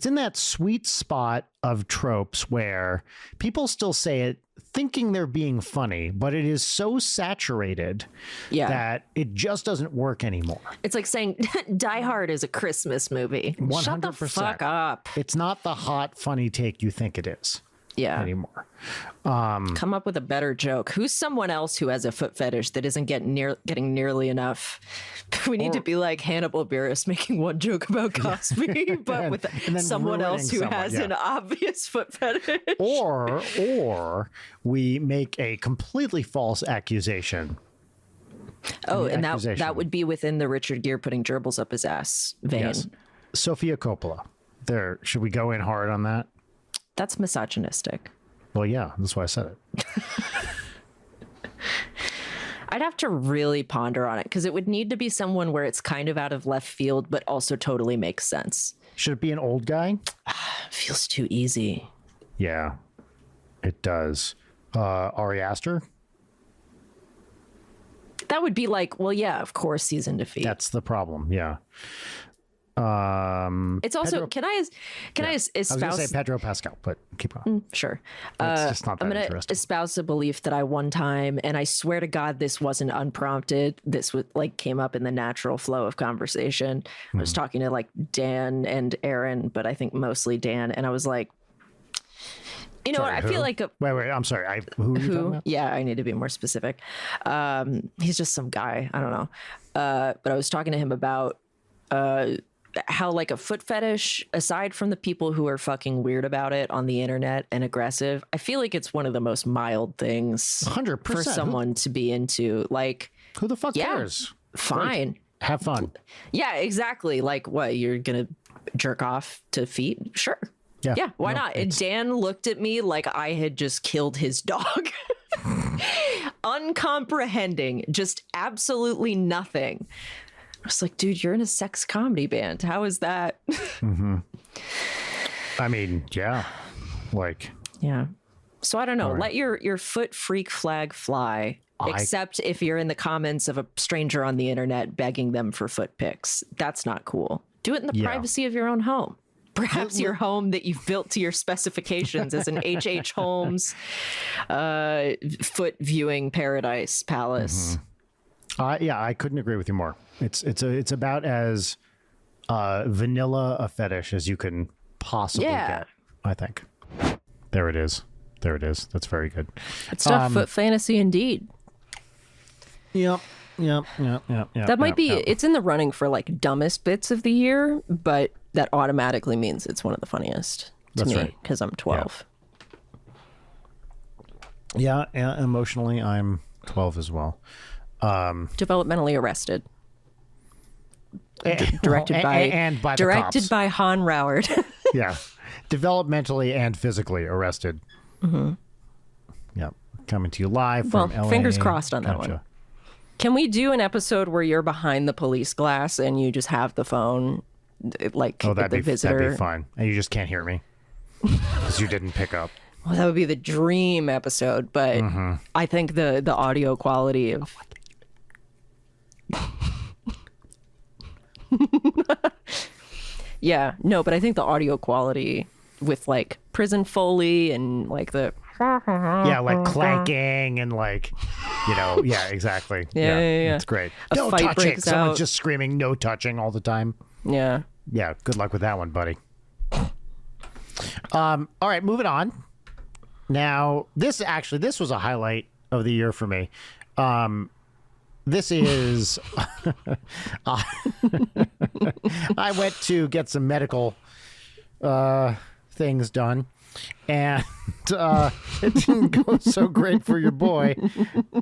in that sweet spot of tropes where people still say it thinking they're being funny, but it is so saturated that it just doesn't work anymore. It's like saying Die Hard is a Christmas movie. 100%. Shut the fuck up. It's not the hot, funny take you think it is anymore. Come up with a better joke. Who's someone else who has a foot fetish that isn't getting nearly enough? We need to be like Hannibal Buress making one joke about Cosby, but with someone else who has an obvious foot fetish. Or we make a completely false accusation. Oh, and that would be within the Richard Gere putting gerbils up his ass vein. Yes. Sofia Coppola. Should we go in hard on that? That's misogynistic. Well, yeah, that's why I said it. I'd have to really ponder on it because it would need to be someone where it's kind of out of left field, but also totally makes sense. Should it be an old guy? Feels too easy. Yeah, it does. Ari Aster? That would be like, well, yeah, of course he's into feet. That's the problem. Yeah. It's also can I espouse? I was going to say Pedro Pascal, but keep going. Sure. It's just not that I'm going interesting. to espouse a belief that I one time, and I swear to God, this wasn't unprompted. This was came up in the natural flow of conversation. I was talking to Dan and Aaron, but I think mostly Dan, and I was like, you know what? I feel like wait. I'm sorry. Who are you talking about? Yeah, I need to be more specific. He's just some guy. I don't know. But I was talking to him about how a foot fetish, aside from the people who are fucking weird about it on the internet and aggressive, I feel like it's one of the most mild things 100% for someone to be into. Who the fuck cares? Fine. Great. Have fun. Yeah, exactly. What, you're going to jerk off to feet? Sure. Yeah, why not? And Dan looked at me like I had just killed his dog. Uncomprehending, just absolutely nothing. I was like, dude, you're in a sex comedy band. How is that? I mean, yeah. Yeah. So I don't know. Right. Let your foot freak flag fly, except if you're in the comments of a stranger on the internet begging them for foot pics. That's not cool. Do it in the privacy of your own home. Perhaps your home that you've built to your specifications as an H.H. Holmes foot viewing paradise palace. I couldn't agree with you more. It's about as vanilla a fetish as you can possibly get, I think. There it is. That's very good. It's a foot fantasy indeed. Yep. That might be, it's in the running for dumbest bits of the year, but that automatically means it's one of the funniest to me because I'm 12. Yeah, emotionally, I'm 12 as well. Developmentally arrested. Directed by Han Roward. Yeah, developmentally and physically arrested. Yeah, coming to you live from LA. Fingers crossed on that one. Can we do an episode where you're behind the police glass and you just have the phone, the visitor? That'd be fine. And you just can't hear me because you didn't pick up. Well, that would be the dream episode, but I think the audio quality of Yeah, no, but I think the audio quality with like prison Foley and like the yeah, like clanking and like, yeah, exactly. Yeah. It's great. A No fight touching. breaks Someone's out. just screaming no touching all the time. Yeah. Yeah, good luck with that one, buddy. All right, moving on. Now, this was a highlight of the year for me. This is I went to get some medical things done, and it didn't go so great for your boy.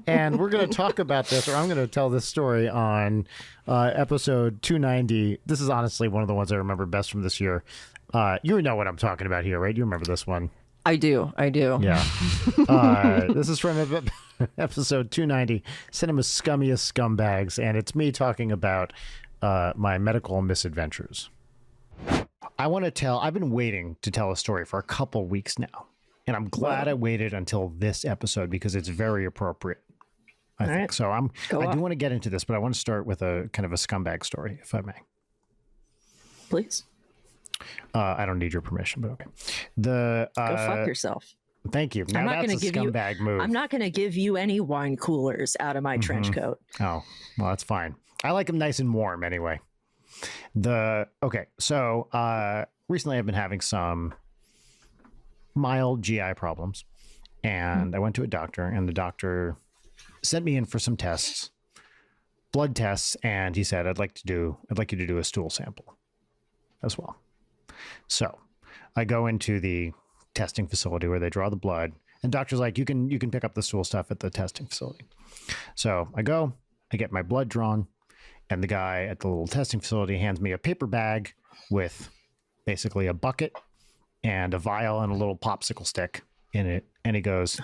And we're going to talk about this, or I'm going to tell this story on episode 290. This is honestly one of the ones I remember best from this year. You know what I'm talking about here, right? You remember this one? I do. Yeah. This is from episode 290, Cinema's Scummiest Scumbags, and it's me talking about my medical misadventures. I've been waiting to tell a story for a couple weeks now, and I'm glad I waited until this episode because it's very appropriate, I think. Right. So I do want to get into this, but I want to start with a kind of a scumbag story, if I may. Please. I don't need your permission, but okay. Go fuck yourself. Thank you. Now I'm not that's going a to give scumbag move. I'm not going to give you any wine coolers out of my trench coat. Oh, well, that's fine. I like them nice and warm anyway. So recently I've been having some mild GI problems, and I went to a doctor, and the doctor sent me in for some tests, blood tests, and he said, I'd like you to do a stool sample as well. So I go into the testing facility where they draw the blood, and doctor's like, you can pick up the stool stuff at the testing facility. So I go, I get my blood drawn, and the guy at the little testing facility hands me a paper bag with basically a bucket and a vial and a little popsicle stick in it. And he goes,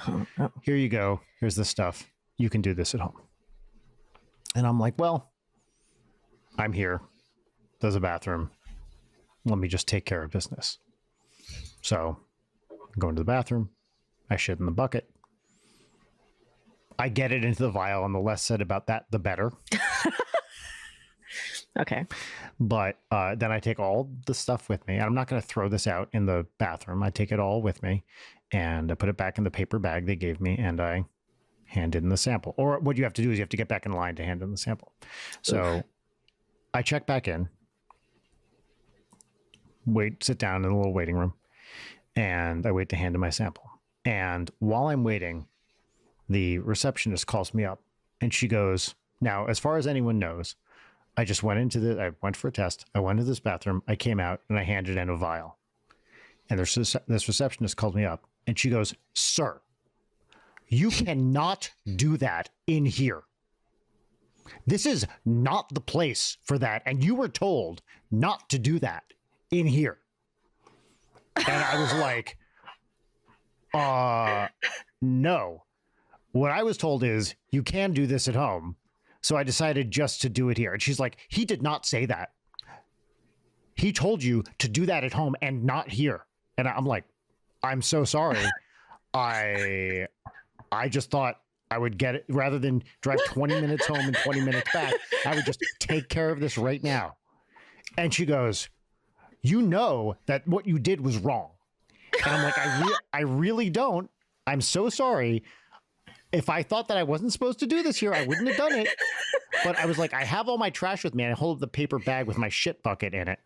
here you go. Here's the stuff. You can do this at home. And I'm like, well, I'm here. There's a bathroom. Let me just take care of business. So I go into the bathroom. I shit in the bucket. I get it into the vial, and the less said about that, the better. Okay. But then I take all the stuff with me. I'm not going to throw this out in the bathroom. I take it all with me, and I put it back in the paper bag they gave me, and I hand in the sample. Or what you have to do is you have to get back in line to hand in the sample. So I check back in, sit down in a little waiting room, and I wait to hand in my sample. And while I'm waiting, the receptionist calls me up, and she goes, now, as far as anyone knows, I went for a test. I went to this bathroom. I came out and I handed in a vial. And this receptionist called me up, and she goes, sir, you cannot do that in here. This is not the place for that. And you were told not to do that in here. And I was like, no. What I was told is you can do this at home. So I decided just to do it here. And she's like, he did not say that. He told you to do that at home and not here. And I'm like, I'm so sorry. I just thought I would get it rather than drive 20 minutes home and 20 minutes back. I would just take care of this right now. And she goes, you know that what you did was wrong. And I'm like, I really don't. I'm so sorry. If I thought that I wasn't supposed to do this here, I wouldn't have done it. But I was like, I have all my trash with me, and I hold up the paper bag with my shit bucket in it.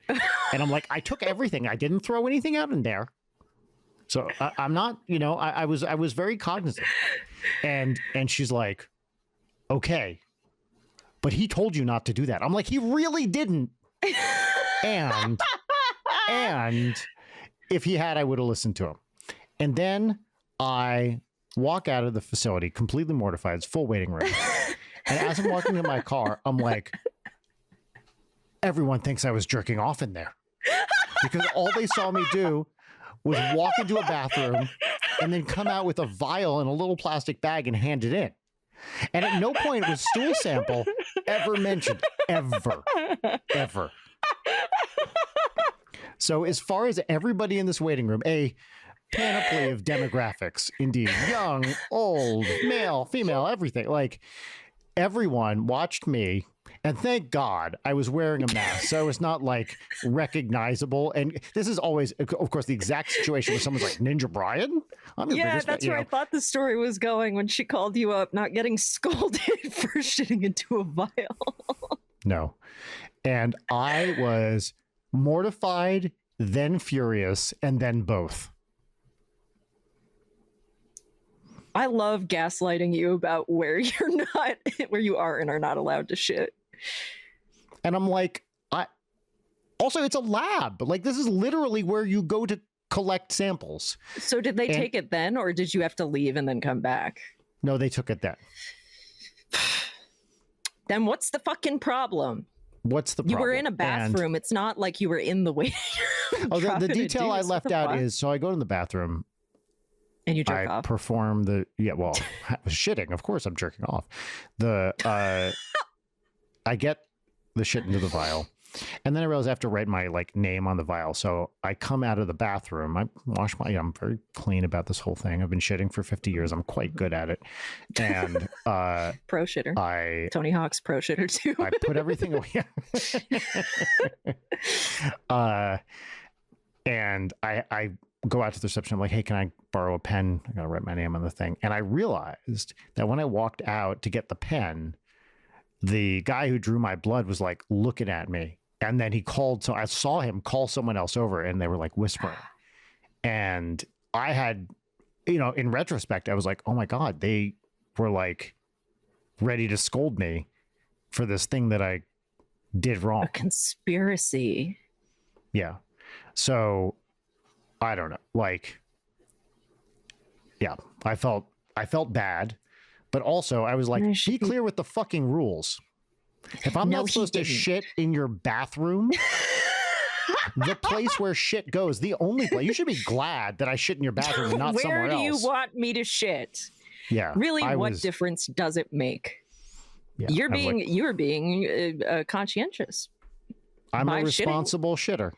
And I'm like, I took everything. I didn't throw anything out in there. So I'm not, I was very cognizant. And she's like, okay, but he told you not to do that. I'm like, he really didn't. And if he had, I would have listened to him. And then I walk out of the facility completely mortified. It's full waiting room. And as I'm walking in my car, I'm like, everyone thinks I was jerking off in there. Because all they saw me do was walk into a bathroom and then come out with a vial in a little plastic bag and hand it in. And at no point was stool sample ever mentioned. Ever. So as far as everybody in this waiting room, a panoply of demographics, indeed, young, old, male, female, everything. Like, everyone watched me And thank God I was wearing a mask, so it's not like recognizable. And this is always, of course, the exact situation where someone's like, Ninja Brian? I'm your biggest that's fan," where I thought the story was going when she called you up, not getting scolded for shitting into a vial. No. And I was mortified, then furious, and then both. I love gaslighting you about where you are and are not allowed to shit. And I'm like, also, it's a lab. Like, this is literally where you go to collect samples. So did they take it then, or did you have to leave and then come back? No, they took it then. Then what's the fucking problem? What's the problem? You were in a bathroom. It's not like you were in the waiting room. Oh, the detail I left out is, so I go to the bathroom. And you jerk off. Perform the, I was shitting. Of course I'm jerking off. I get the shit into the vial. And then I realize I have to write my name on the vial. So I come out of the bathroom. I wash I'm very clean about this whole thing. I've been shitting for 50 years. I'm quite good at it. And pro shitter. Tony Hawk's pro shitter too. I put everything away. And I go out to the reception. I'm like, hey, can I borrow a pen? I gotta write my name on the thing. And I realized that when I walked out to get the pen, the guy who drew my blood was like looking at me. And then he called, so I saw him call someone else over, and they were like whispering. And I had, in retrospect, I was like, oh my God, they were like ready to scold me for this thing that I did wrong. A conspiracy. Yeah. So I don't know. I felt bad, but also I was like, be clear with the fucking rules. If I'm not supposed to shit in your bathroom, the place where shit goes, the only place, you should be glad that I shit in your bathroom and not somewhere else. Where do you want me to shit? Yeah. Really, what difference does it make? Yeah, you're being conscientious. I'm a responsible shitter.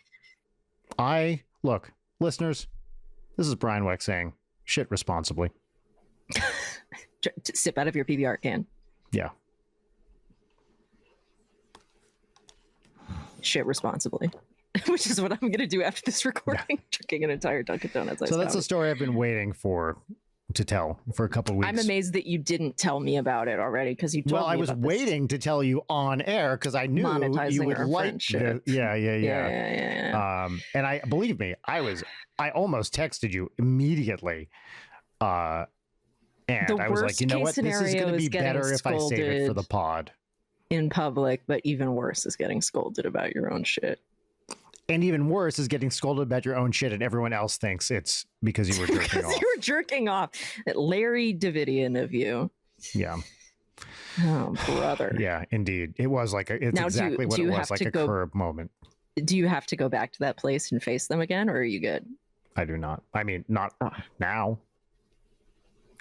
Look, listeners, this is Brian Weck saying, shit responsibly. Sip out of your PBR can. Yeah. Shit responsibly. Which is what I'm going to do after this recording, drinking an entire Dunkin' Donuts. So that's a story I've been waiting to tell for a couple weeks. I'm amazed that you didn't tell me about it already, because you told me. Well, I was waiting to tell you on air because I knew you would like it. Yeah. And believe me, I almost texted you immediately. And I was like, you know what? This is going to be better if I save it for the pod. In public, but even worse is getting scolded about your own shit. And even worse is getting scolded about your own shit, and everyone else thinks it's because you were jerking off. You were jerking off. Larry Davidian of you. Yeah. Oh, brother. Yeah, indeed. It was like exactly what it was, like a curb moment. Do you have to go back to that place and face them again, or are you good? I do not. I mean, not now.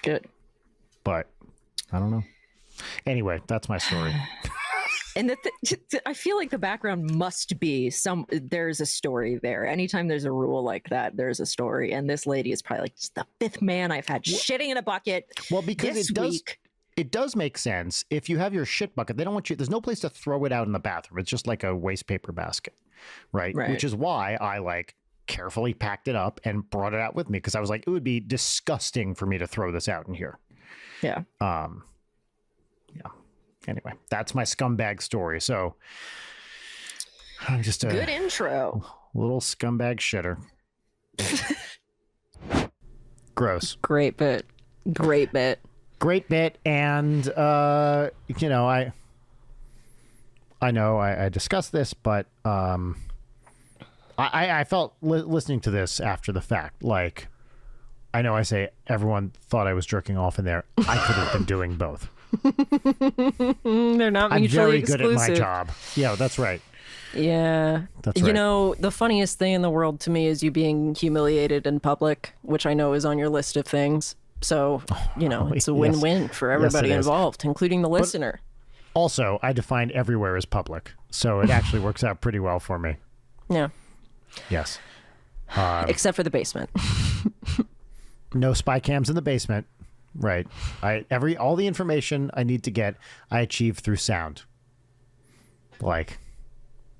Good. But I don't know. Anyway, that's my story. And I feel like the background must be there's a story there. Anytime there's a rule like that, there's a story. And this lady is probably like, it's the fifth man I've had shitting in a bucket. Well, because it does make sense. If you have your shit bucket, they don't want you, there's no place to throw it out in the bathroom. It's just like a waste paper basket, right? Which is why I carefully packed it up and brought it out with me, because I was like, it would be disgusting for me to throw this out in here. Yeah. Yeah. Anyway, that's my scumbag story. So I'm just a good intro. Little scumbag shitter. Gross. Great bit. And I know I discussed this, but I felt listening to this after the fact, like, I know I say everyone thought I was jerking off in there. I could have been doing both. They're not mutually exclusive. I'm very good at my job. Yeah, that's right. Yeah. That's right. The funniest thing in the world to me is you being humiliated in public, which I know is on your list of things. So, it's a win-win for everybody involved, including the listener. Also, I defined everywhere as public, so it actually works out pretty well for me. Yeah. Yes. Except for the basement. No spy cams in the basement. Right. All the information I need to get, I achieve through sound. Like,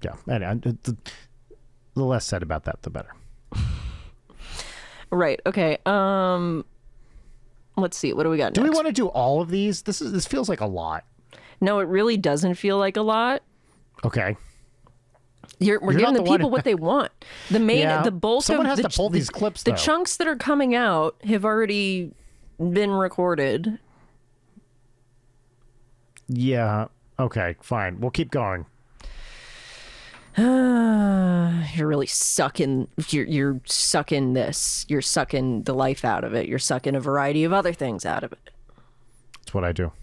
yeah. And the less said about that, the better. Right. Okay. Let's see. What do we got Do next? we want to do all of these? This feels like a lot. No, it really doesn't feel like a lot. Okay. We're You're giving not the the one people who- what they want. The bulk Someone of has to pull these clips, the though. chunks that are coming out have already been recorded. Yeah. Okay, fine. We'll keep going. You're really sucking. You're sucking this. You're sucking the life out of it. You're sucking a variety of other things out of it. That's what I do.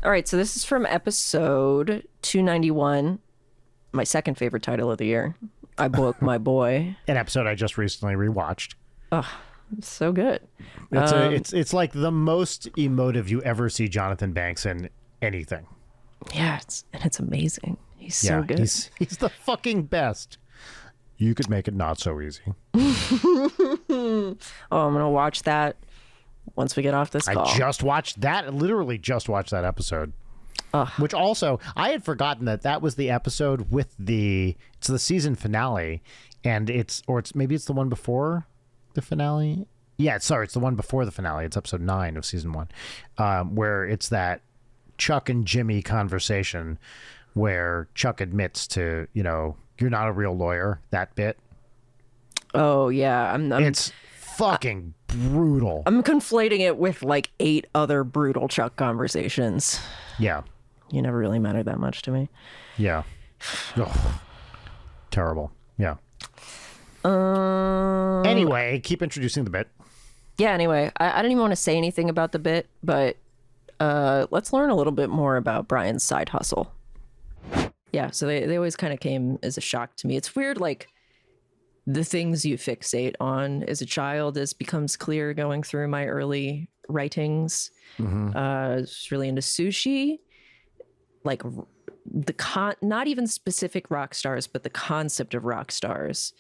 All right. So this is from episode 291. My second favorite title of the year. I Book My Boy. An episode I just recently rewatched. Oh, so good. It's like the most emotive you ever see Jonathan Banks in anything. Yeah, it's amazing. He's so good. He's the fucking best. You could make it not so easy. Oh, I'm gonna watch that once we get off this call. I just watched that. Literally just watched that episode. Which also, I had forgotten that was the episode with it's the season finale, and maybe it's the one before the finale. Yeah, sorry, it's the one before the finale. It's episode 9 of season 1, where it's that Chuck and Jimmy conversation where Chuck admits to, you're not a real lawyer, that bit. Oh yeah, It's fucking brutal. I'm conflating it with like 8 other brutal Chuck conversations. Yeah. You never really mattered that much to me. Yeah. Ugh. Terrible. Yeah. Anyway, keep introducing the bit. Yeah, anyway, I didn't even want to say anything about the bit, but let's learn a little bit more about Brian's side hustle. Yeah, so they always kind of came as a shock to me. It's weird, like, the things you fixate on as a child becomes clear going through my early writings. I was really into sushi, like not even specific rock stars, but the concept of rock stars.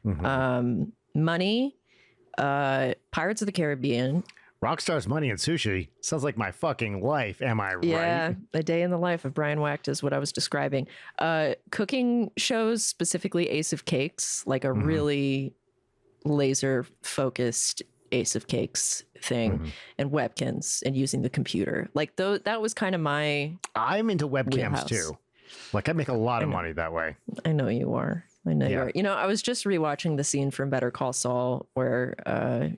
Money, Pirates of the Caribbean. Rockstar's Money and Sushi sounds like my fucking life. Am I Yeah, right? a day in the life of Brian Wacht is what I was describing. Cooking shows, specifically Ace of Cakes, like a really laser focused Ace of Cakes thing, and Webkins and using the computer. Like that was kind of my. I'm into webcams wheelhouse. too. Like I make a lot of money that way. I know you are. I know Yeah. you are. I was just rewatching the scene from Better Call Saul where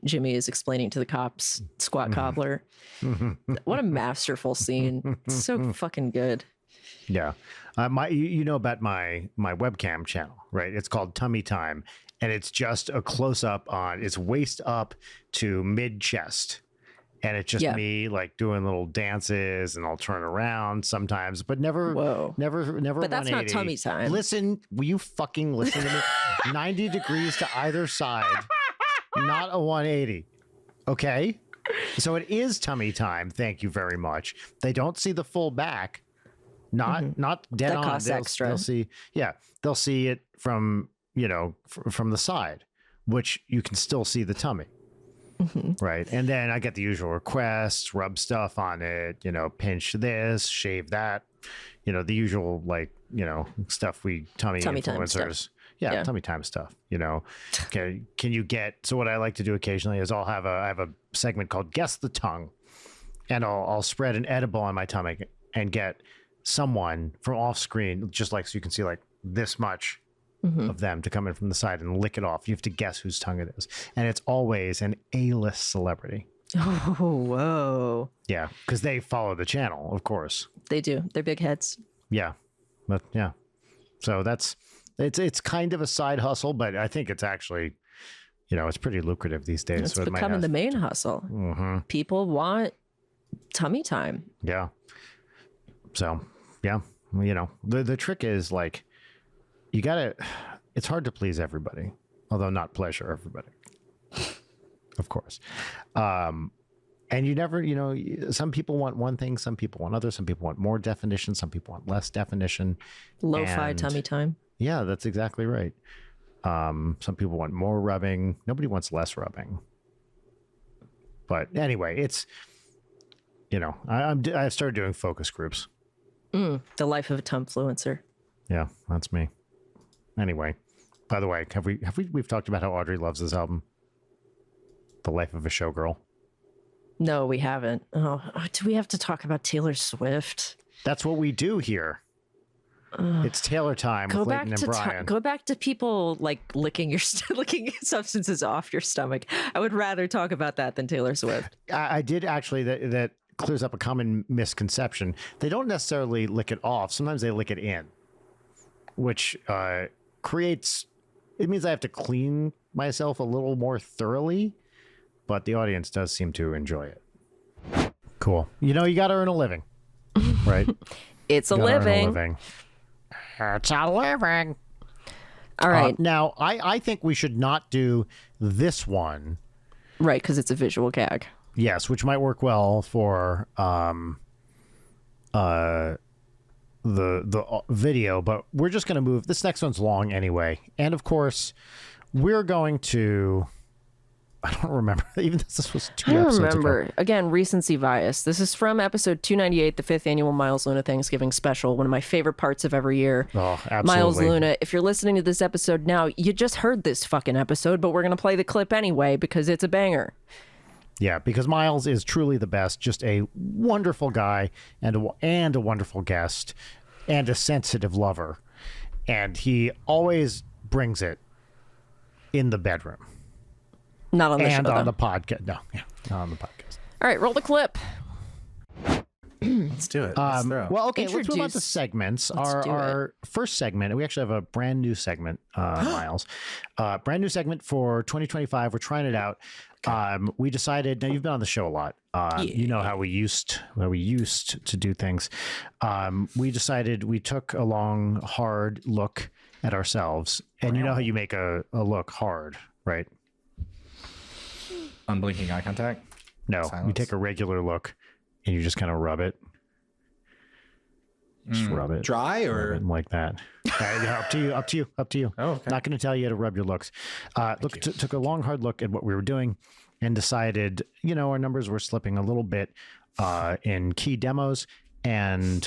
Jimmy is explaining to the cops Squat Cobbler. What a masterful scene. It's so fucking good. Yeah. You know about my webcam channel, right? It's called Tummy Time, and it's just a close up on its waist up to mid chest. And it's just me like doing little dances, and I'll turn around sometimes, but never. But that's not 180. tummy time. Listen, will you fucking listen to me? 90 degrees to either side, not a 180. Okay? So it is tummy time. Thank you very much. They don't see the full back. Not dead That on. costs extra. They'll see it from, from the side, which you can still see the tummy. Right. And then I get the usual requests, rub stuff on it, pinch this, shave that, the usual, like, stuff tummy time influencers. stuff. Yeah, tummy time stuff, Okay, can you so what I like to do occasionally is I have a segment called Guess the Tongue, and I'll spread an edible on my tummy and get someone from off screen, just like, so you can see like this much of them to come in from the side and lick it off. You have to guess whose tongue it is. And it's always an A-list celebrity. Oh, whoa. Yeah, because they follow the channel, of course. They do. They're big heads. Yeah. But yeah. So it's kind of a side hustle, but I think it's actually, it's pretty lucrative these days. It's so it might becoming the main hustle. People want tummy time. Yeah. So, yeah, the trick is like, it's hard to please everybody, although not pleasure everybody, of course. And you never, some people want one thing, some people want others, some people want more definition, some people want less definition. Lo-fi tummy time. Yeah, that's exactly right. Some people want more rubbing. Nobody wants less rubbing. But anyway, it's, I started doing focus groups The life of a Tumfluencer. Yeah, that's me. Anyway, by the way, we've talked about how Audrey loves this album, The Life of a Showgirl. No, we haven't. Oh, do we have to talk about Taylor Swift? That's what we do here. It's Taylor time with Leighton and Brian. Go back to people like licking licking substances off your stomach. I would rather talk about that than Taylor Swift. I did actually. That clears up a common misconception. They don't necessarily lick it off. Sometimes they lick it in, which creates. It means I have to clean myself a little more thoroughly, but the audience does seem to enjoy it. Cool. You got to earn a living, right? It's a living. It's a living. All right. Now, I think we should not do this one. Right, because it's a visual gag. Yes, which might work well for the video, but we're just going to move. This next one's long anyway. And of course, we're going to... I don't remember. Even this was 2 episodes ago. Again, recency bias. This is from episode 298, the 5th annual Miles Luna Thanksgiving special, one of my favorite parts of every year. Oh, absolutely. Miles Luna, if you're listening to this episode now, you just heard this fucking episode, but we're going to play the clip anyway because it's a banger. Yeah, because Miles is truly the best. Just a wonderful guy and a wonderful guest and a sensitive lover. And he always brings it in the bedroom. Not on the show, and on though. the podcast. No, yeah, not on the podcast. All right, roll the clip. Let's do it. Let's throw. Well, okay, let's move on to Introduce- segments. Let's do Our first segment, we actually have a brand new segment, Miles. Brand new segment for 2025. We're trying it out. We decided, now you've been on the show a lot. You know how we used to do things. We decided we took a long, hard look at ourselves. And you know how you make a look hard, right? Unblinking eye contact? No, you Silence. take a regular look and you just kind of rub it. Just rub it. Dry or? Rub it like that. Yeah, up to you. Oh, okay. Not going to tell you how to rub your looks. Took a long, hard look at what we were doing and decided, our numbers were slipping a little bit in key demos. And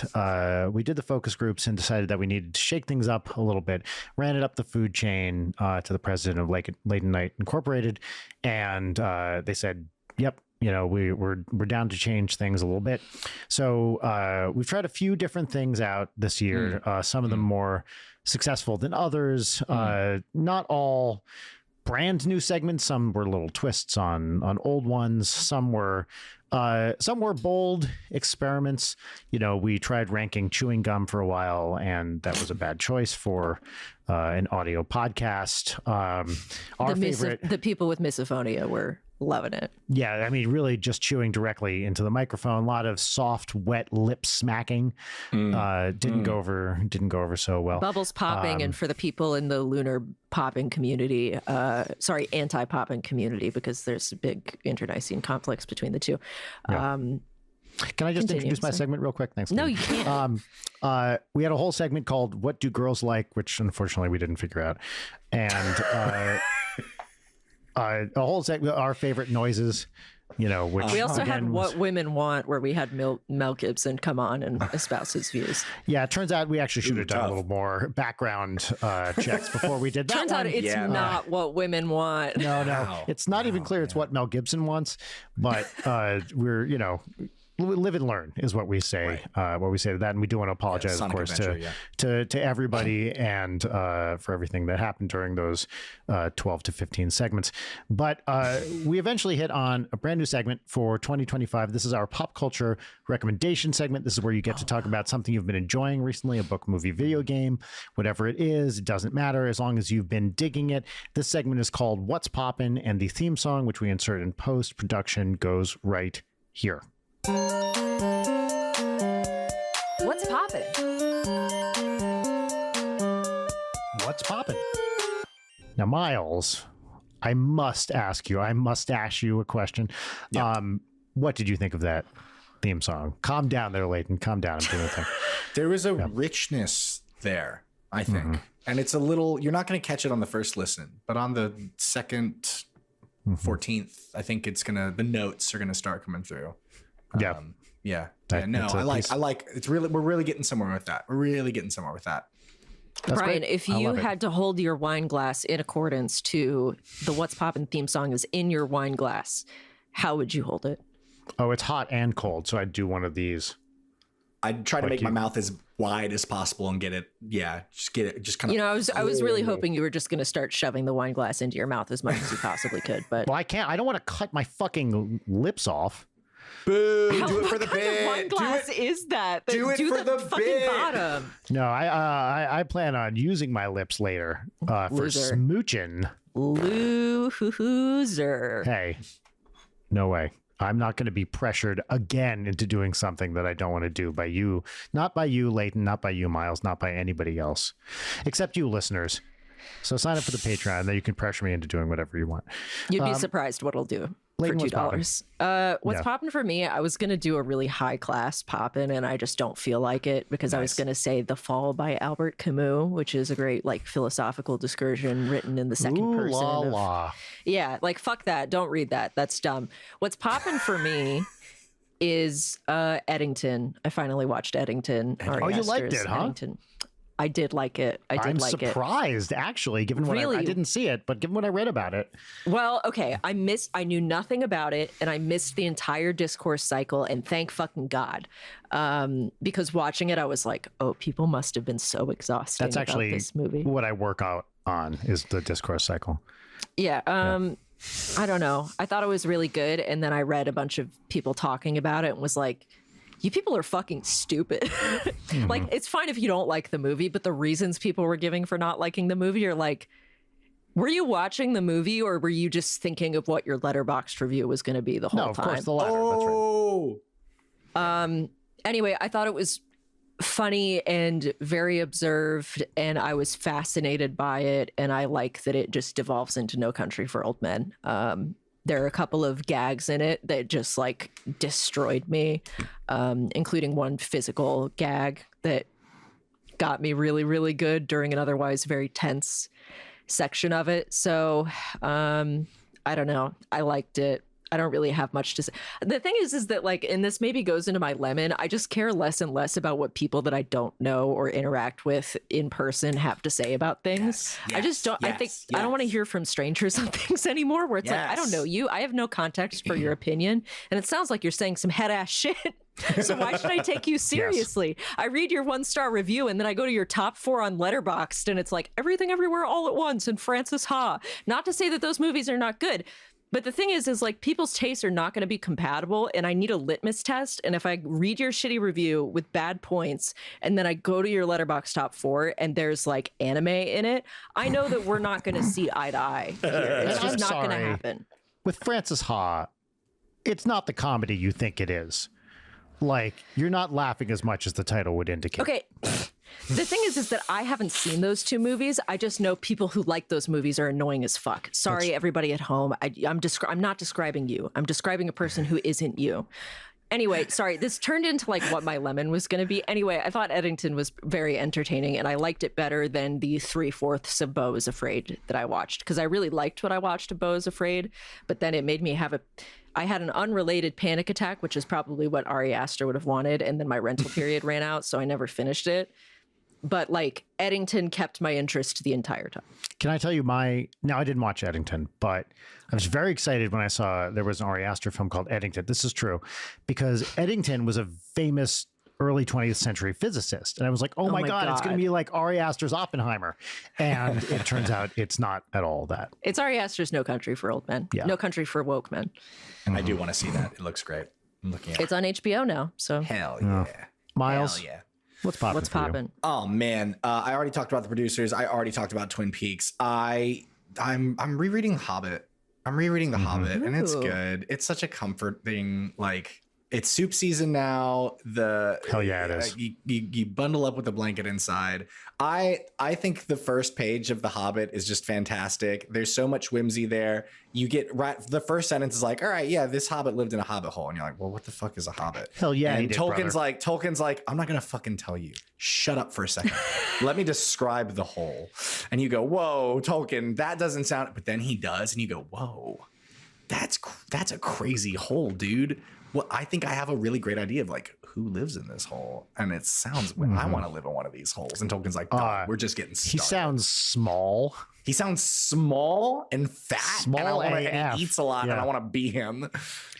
we did the focus groups and decided that we needed to shake things up a little bit. Ran it up the food chain to the president of Leighton Night Incorporated, and they said, "Yep, we're down to change things a little bit." So we've tried a few different things out this year. Some of them more successful than others. Not all brand new segments. Some were little twists on old ones. Some were bold experiments. We tried ranking chewing gum for a while, and that was a bad choice for an audio podcast. The people with misophonia were loving it. Yeah, I mean, really just chewing directly into the microphone. A lot of soft, wet lip smacking. Didn't go over so well. Bubbles popping, and for the people in the lunar popping community, anti-popping community, because there's big internecine conflicts between the two. Yeah. Can I just Continue, introduce my sir. segment real quick? Thanks. No, Katie. you can't. We had a whole segment called "What Do Girls Like," which unfortunately we didn't figure out, and a whole segment, our favorite noises. Which We also again had was- What Women Want, where we had Mel Gibson come on and espouse his views. Yeah, it turns out we actually should have done a little more background checks before we did that. Turns out one. it's not what women want. No, Wow. it's not even clear it's what Mel Gibson wants, but we're live and learn is what we say. What we say to that, and we do want to apologize, of Sonic course, Adventure, to everybody and for everything that happened during those 12 to 15 segments. But we eventually hit on a brand new segment for 2025. This is our pop culture recommendation segment. This is where you get to talk about something you've been enjoying recently, a book, movie, video game, whatever it is. It doesn't matter as long as you've been digging it. This segment is called What's Poppin', and the theme song, which we insert in post-production, goes right here. What's poppin'? What's poppin'? Now, Miles, I must ask you a question. Yeah. What did you think of that theme song? Calm down there, Leighton. Calm down. I'm doing a thing. There was a richness there, I think. And it's a little, you're not going to catch it on the first listen, but on the second, 14th, I think the notes are going to start coming through. Yeah. Yeah. That- No, it's a piece- I like. We're really getting somewhere with that. We're really getting somewhere with that. That's Brian, great. if I you love it. had to hold your wine glass in accordance to the What's Poppin' theme song is in your wine glass, how would you hold it? Oh, it's hot and cold, so I'd do one of these. I'd try to Like make my you. mouth as wide as possible and get it. Yeah, just get it. Just kind of. You know, I was really hoping you were just going to start shoving the wine glass into your mouth as much as you possibly could, but Well, I can't. I don't want to cut my fucking lips off. Boo! Do it for what the kind of wine bit. Do glass it. is that? do it for the fucking bit. bottom. No, I plan on using my lips later for Loser. smooching. Loser. Hey, no way. I'm not going to be pressured again into doing something that I don't want to do by you. Not by you, Leighton. Not by you, Miles. Not by anybody else. Except you listeners. So sign up for the Patreon, then you can pressure me into doing whatever you want. You'd be surprised what it'll do for Leighton, what's poppin'? $2. What's Yeah. popping for me? I was gonna do a really high class poppin', and I just don't feel like it because I was Nice. gonna say The Fall by Albert Camus, which is a great like philosophical discursion written in the second Ooh person. la of- la. Yeah, like fuck that. Don't read that. That's dumb. What's popping for me is Eddington. I finally watched Eddington. Ari Oh, you liked Aster's it, huh? Eddington. I did like it. I did I'm like it. surprised, actually, given what I Really? didn't see it, but given what I read about it. Well, okay, I knew nothing about it, and I missed the entire discourse cycle, and thank fucking God. Because watching it, I was like, oh, people must have been so exhausted That's actually about this movie. what I work out on is the discourse cycle. Yeah, I don't know. I thought it was really good, and then I read a bunch of people talking about it and was like, you people are fucking stupid. Like, it's fine if you don't like the movie, but the reasons people were giving for not liking the movie are like, were you watching the movie or were you just thinking of what your Letterboxd review was going to be the whole No, of time? course, the latter. That's right. Oh, Anyway, I thought it was funny and very observed, and I was fascinated by it, and I like that it just devolves into No Country for Old Men. There are a couple of gags in it that just like destroyed me, including one physical gag that got me really, really good during an otherwise very tense section of it. So I don't know. I liked it. I don't really have much to say. The thing is that like, and this maybe goes into my lemon, I just care less and less about what people that I don't know or interact with in person have to say about things. I just don't, I think, I don't want to hear from strangers on things anymore where it's like, I don't know you. I have no context for your opinion. And it sounds like you're saying some head ass shit. So why should I take you seriously? I read your 1-star review and then I go to your top 4 on Letterboxd and it's like Everything Everywhere All at Once and Francis Ha. Not to say that those movies are not good. But the thing is like people's tastes are not going to be compatible and I need a litmus test. And if I read your shitty review with bad points and then I go to your Letterboxd top 4 and there's like anime in it, I know that we're not going to see eye to eye here. It's And just I'm not going to sorry. happen. With Francis Ha, it's not the comedy you think it is. Like, you're not laughing as much as the title would indicate. Okay. The thing is that I haven't seen those 2 movies. I just know people who like those movies are annoying as fuck. Sorry, everybody at home. I'm not describing you. I'm describing a person who isn't you. Anyway, sorry, this turned into like what my lemon was going to be. Anyway, I thought Eddington was very entertaining and I liked it better than the 3/4 of Beau is Afraid that I watched because I really liked what I watched of Beau is Afraid, but then it made me I had an unrelated panic attack, which is probably what Ari Aster would have wanted, and then my rental period ran out, so I never finished it. But like Eddington kept my interest the entire time. Can I tell you now I didn't watch Eddington, but I was very excited when I saw there was an Ari Aster film called Eddington. This is true because Eddington was a famous early 20th century physicist. And I was like, oh my God, it's going to be like Ari Aster's Oppenheimer. And it turns out it's not at all that. It's Ari Aster's No Country for Old Men. Yeah. No Country for Woke Men. I do want to see that. It looks great. I'm looking at it. It's on HBO now, so Hell yeah. Miles, Hell yeah. what's poppin'? what's for you? poppin'? Oh man, I already talked about the producers. I already talked about Twin Peaks. I'm rereading Hobbit. I'm rereading The Hobbit, and it's Ooh. good. It's such a comfort thing. Like it's soup season now. Hell yeah, it is. You bundle up with a blanket inside. I think the first page of The Hobbit is just fantastic. There's so much whimsy there. You get right. The first sentence is like, all right, yeah, this hobbit lived in a hobbit hole, and you're like, well, what the fuck is a hobbit? Hell yeah, he And did, Tolkien's brother. like, I'm not gonna fucking tell you. Shut up for a second. Let me describe the hole. And you go, whoa, Tolkien, that doesn't sound. But then he does, and you go, whoa, that's a crazy hole, dude. Well, I think I have a really great idea of like who lives in this hole, and it sounds. I want to live in one of these holes. And Tolkien's like, "Dog, we're just getting started." He sounds small. He sounds small and fat, Small and AF. he eats a lot, Yeah. and I want to be him.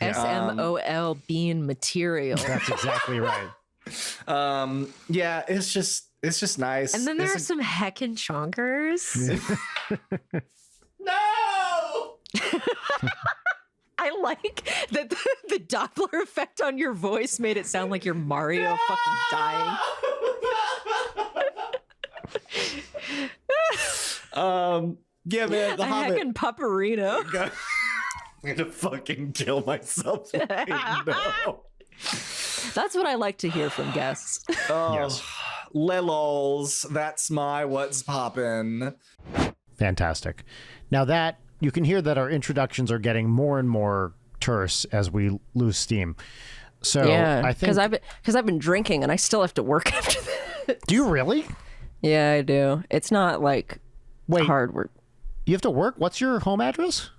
SMOL being material. That's exactly right. Yeah, it's just nice. And then there are some heckin' chonkers. No. I like that the Doppler effect on your voice made it sound like you're Mario fucking dying. Yeah, man, the A Hobbit. heckin' pupperino. I'm gonna fucking kill myself. No. That's what I like to hear from guests. Oh, Yes. Lelols. That's my what's poppin'. Fantastic. Now that you can hear that our introductions are getting more and more terse as we lose steam. So Yeah, I think. because I've been drinking and I still have to work after that. Do you really? Yeah, I do. It's not like Wait, hard work. you have to work? What's your home address?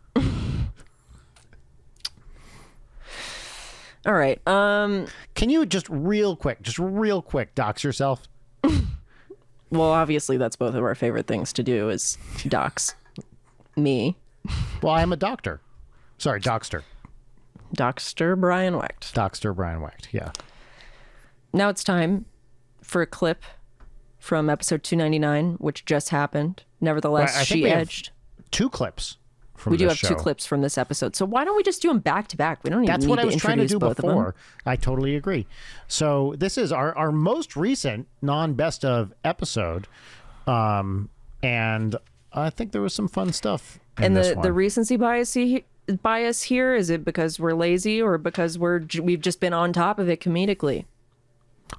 All right. Can you just real quick dox yourself? Well, obviously that's both of our favorite things to do is dox me. Well, I am a doctor. Sorry, Doxter. Doxter Brian Wecht. Doxter Brian Wecht. Yeah. Now it's time for a clip from episode 299, which just happened. Nevertheless, I think she we have edged. 2 clips from We do this have 2 show. clips from this episode. So why don't we just do them back to back? We don't even That's need what I to was trying to introduce do both of them. before. I totally agree. So this is our most recent non-best of episode. And I think there was some fun stuff in And this the one. recency bias here, is it because we're lazy or because we've just been on top of it comedically?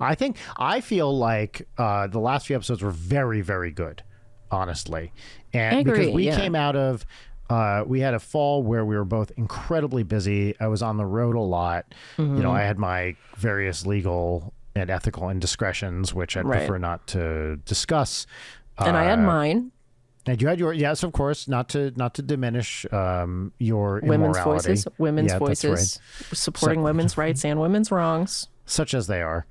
I feel like the last few episodes were very, very good, honestly. And I agree, because we yeah. came out of we had a fall where we were both incredibly busy. I was on the road a lot. Mm-hmm. You know, I had my various legal and ethical indiscretions, which I'd Right. prefer not to discuss. And I had mine. And you had your yes, of course, not to diminish your Women's immorality. women's Yeah, that's voices, right. supporting women's rights and women's wrongs. Such as they are.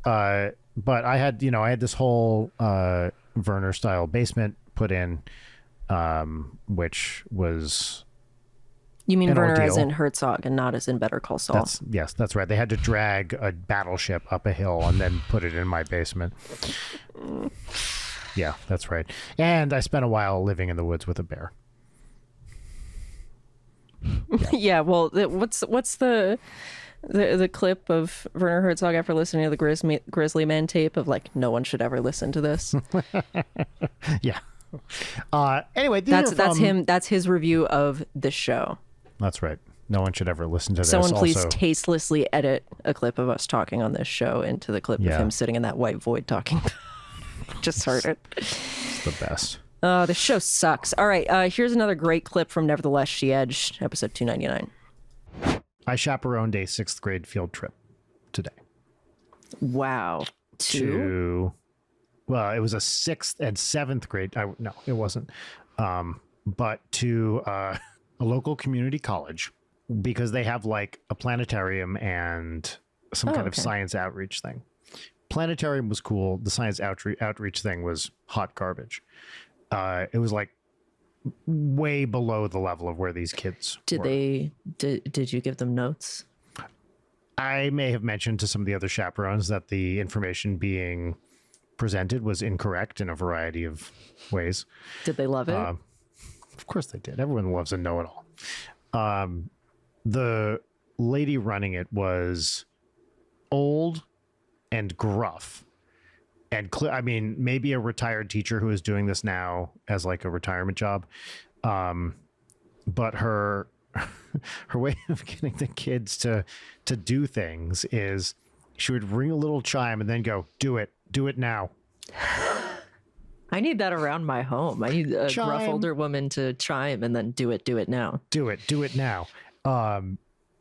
But I had this whole Werner style basement put in, which was You mean an Werner as ordeal. in Herzog and not as in Better Call Saul? that's right. They had to drag a battleship up a hill and then put it in my basement. Yeah, that's right. And I spent a while living in the woods with a bear. Yeah. Well, what's the clip of Werner Herzog after listening to the Grizzly Man tape of like, no one should ever listen to this? Yeah. Anyway, That's him. That's his review of the show. That's right. No one should ever listen to this. Someone please Also, tastelessly edit a clip of us talking on this show into the clip Yeah. of him sitting in that white void talking. Just heard it. it's the best. The show sucks. All right, here's another great clip from Nevertheless She Edged, episode 299. I chaperoned a 6th grade field trip today. Wow. Two? Well, it was a 6th and 7th grade. No, it wasn't. But to a local community college, because they have like a planetarium and some kind of okay. science outreach thing. Planetarium was cool. The science outreach thing was hot garbage. It was like way below the level of where these kids were. Did you give them notes? I may have mentioned to some of the other chaperones that the information being presented was incorrect in a variety of ways. Did they love it? Of course they did. Everyone loves a know-it-all. The lady running it was old and gruff. And I mean, maybe a retired teacher who is doing this now as like a retirement job. But her way of getting the kids to do things is she would ring a little chime and then go, do it now. I need that around my home. I need a Chime. gruff older woman to chime and then do it now. Do it now.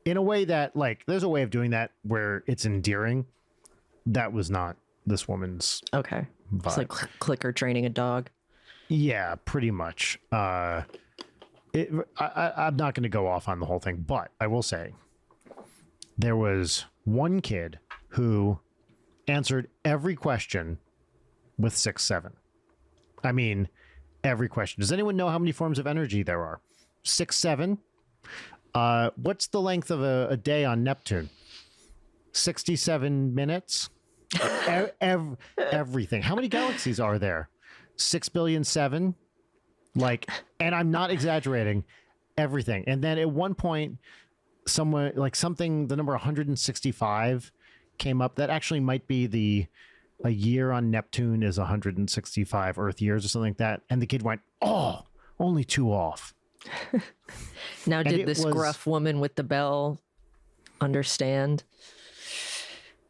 In a way that like, there's a way of doing that where it's endearing. That was not this woman's Okay. It's like clicker training a dog. Yeah, pretty much. I'm not going to go off on the whole thing, but I will say there was one kid who answered every question with 6-7. I mean, every question. Does anyone know how many forms of energy there are? 6-7. What's the length of a day on Neptune? 67 minutes. Everything. How many galaxies are there? 6,000,000,007. Like, and I'm not exaggerating. Everything. And then at one point, someone like something, the number 165 came up. That actually might be a year on Neptune is 165 Earth years or something like that. And the kid went, "Oh, only 2 off." Now, did this gruff woman with the bell understand?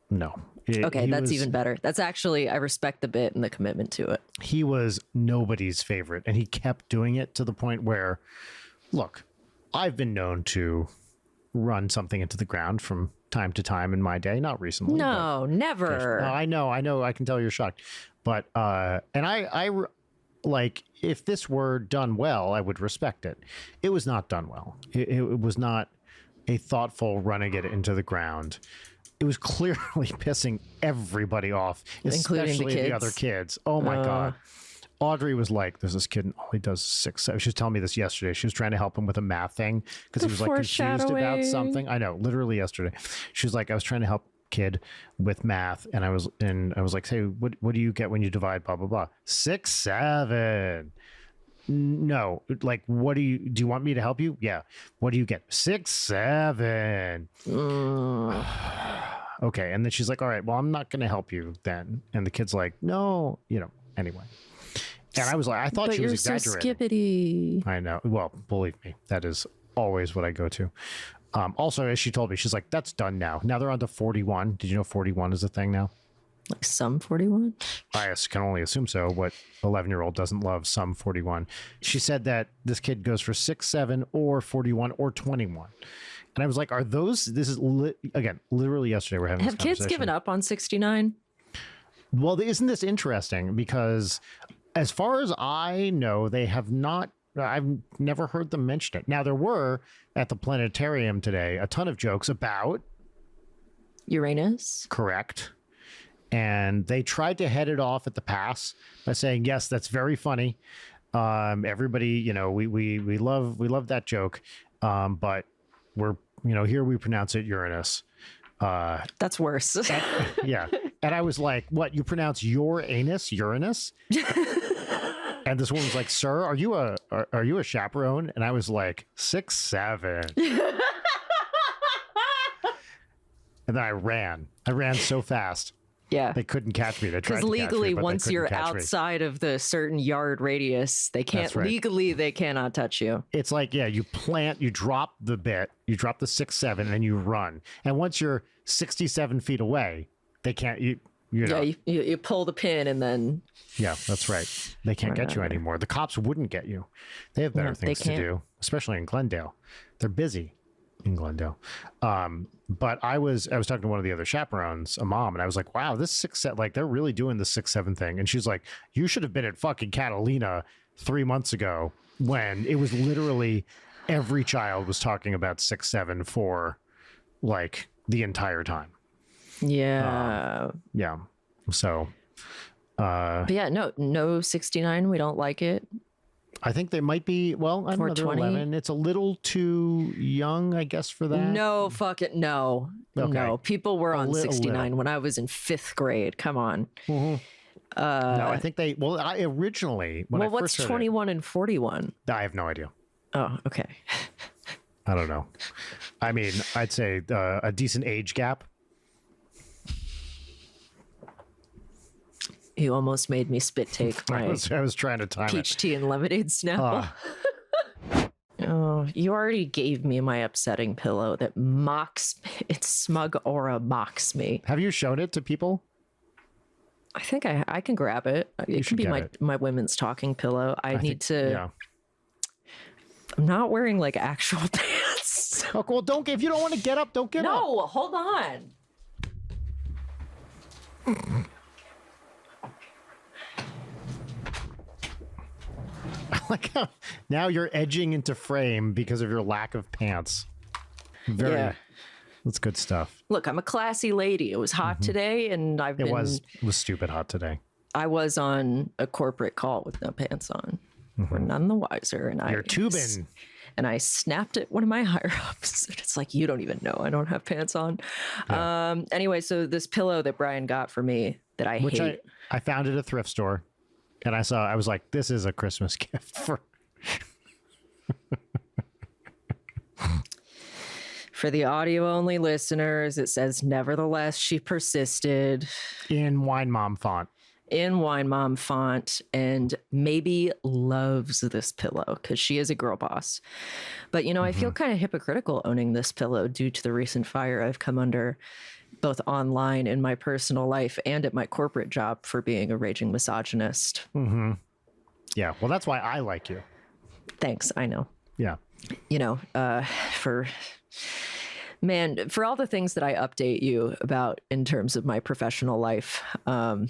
No. Okay, that's even better. That's actually, I respect the bit and the commitment to it. He was nobody's favorite, and he kept doing it to the point where, look, I've been known to run something into the ground from time to time in my day. Not recently. No, never. No, I know. I can tell you're shocked. But, and I like, if this were done well, I would respect it. It was not done well. It was not a thoughtful running it into the ground. It was clearly pissing everybody off, especially the other kids. Oh my God. Audrey was like, there's this kid and all he does is 6-7. She was telling me this yesterday. She was trying to help him with a math thing because he was like confused about something. I know, literally yesterday. She was like, I was trying to help kid with math, and I was like, hey, what do you get when you divide blah blah blah? 6-7. No, like, do you want me to help you? Yeah. What do you get? 6-7. Okay. And then she's like, all right, well, I'm not going to help you then. And the kid's like, no, anyway. And I was like, I thought she was exaggerating. So skippity. I know. Well, believe me, that is always what I go to. Also, as she told me, she's like, that's done now. Now they're on to 41. Did you know 41 is a thing now? Like some 41? I can only assume so. What 11-year-old doesn't love some 41? She said that this kid goes for 6-7 or 41 or 21. And I was like, are those, this is, again, literally yesterday we're having this conversation. Have kids given up on 69? Well, isn't this interesting? Because as far as I know, they have not, I've never heard them mention it. Now, there were, at the planetarium today, a ton of jokes about Uranus? Correct. And they tried to head it off at the pass by saying, yes, that's very funny. Everybody, we love that joke. But we're, here we pronounce it Uranus. That's worse. Yeah. And I was like, what, you pronounce your anus Uranus? And this woman's like, sir, are you a chaperone? And I was like, 6-7. And then I ran so fast. Yeah. They couldn't catch me. They tried to catch me, because legally, but once you're outside of the certain yard radius, they can't, legally, they cannot touch you. It's like, yeah, you drop the bit, you drop the 6-7, and then you run. And once you're 67 feet away, they can't, you pull the pin and then. Yeah, that's right. They can't get you anymore. The cops wouldn't get you. They have better things to do, especially in Glendale. They're busy in Glendale. But I was talking to one of the other chaperones, a mom, and I was like, wow, this 6-7, like, they're really doing the 6-7 thing. And she's like, you should have been at fucking Catalina 3 months ago when it was literally every child was talking about 6-7 for like the entire time. Yeah. Yeah. So, but yeah, no 69. We don't like it. I think they might be, well, I don't know, they're 11. It's a little too young, I guess, for that. No, fuck it. No. Okay. No. People were on 69 when I was in 5th grade. Come on. Mm-hmm. No, I think originally, when I first what's 21 and 41? I have no idea. Oh, okay. I don't know. I mean, I'd say a decent age gap. You almost made me spit take my I was trying to time peach tea and lemonade Snapple. Oh, you already gave me my upsetting pillow that mocks, its smug aura mocks me. Have you shown it to people? I think I can grab it. It can be my women's talking pillow. I need to. Yeah. I'm not wearing like actual pants. Oh, well, if you don't want to get up, don't get up. No, hold on. Like how now you're edging into frame because of your lack of pants. Very, That's good stuff. Look, I'm a classy lady. It was hot today, and It was stupid hot today. I was on a corporate call with no pants on. We're none the wiser, and You're tubing. And I snapped at one of my higher ups. It's like, you don't even know I don't have pants on. Yeah. Anyway, so this pillow that Brian got for me that I hate. I found at a thrift store, and I was like, this is a Christmas gift for. For the audio only listeners, it says, nevertheless, she persisted. In Wine Mom font. In Wine Mom font, and maybe loves this pillow because she is a girl boss. But, I feel kind of hypocritical owning this pillow due to the recent fire I've come under both online in my personal life and at my corporate job for being a raging misogynist. Mm-hmm. Yeah. Well, that's why I like you. Thanks. I know. Yeah. For all the things that I update you about in terms of my professional life, I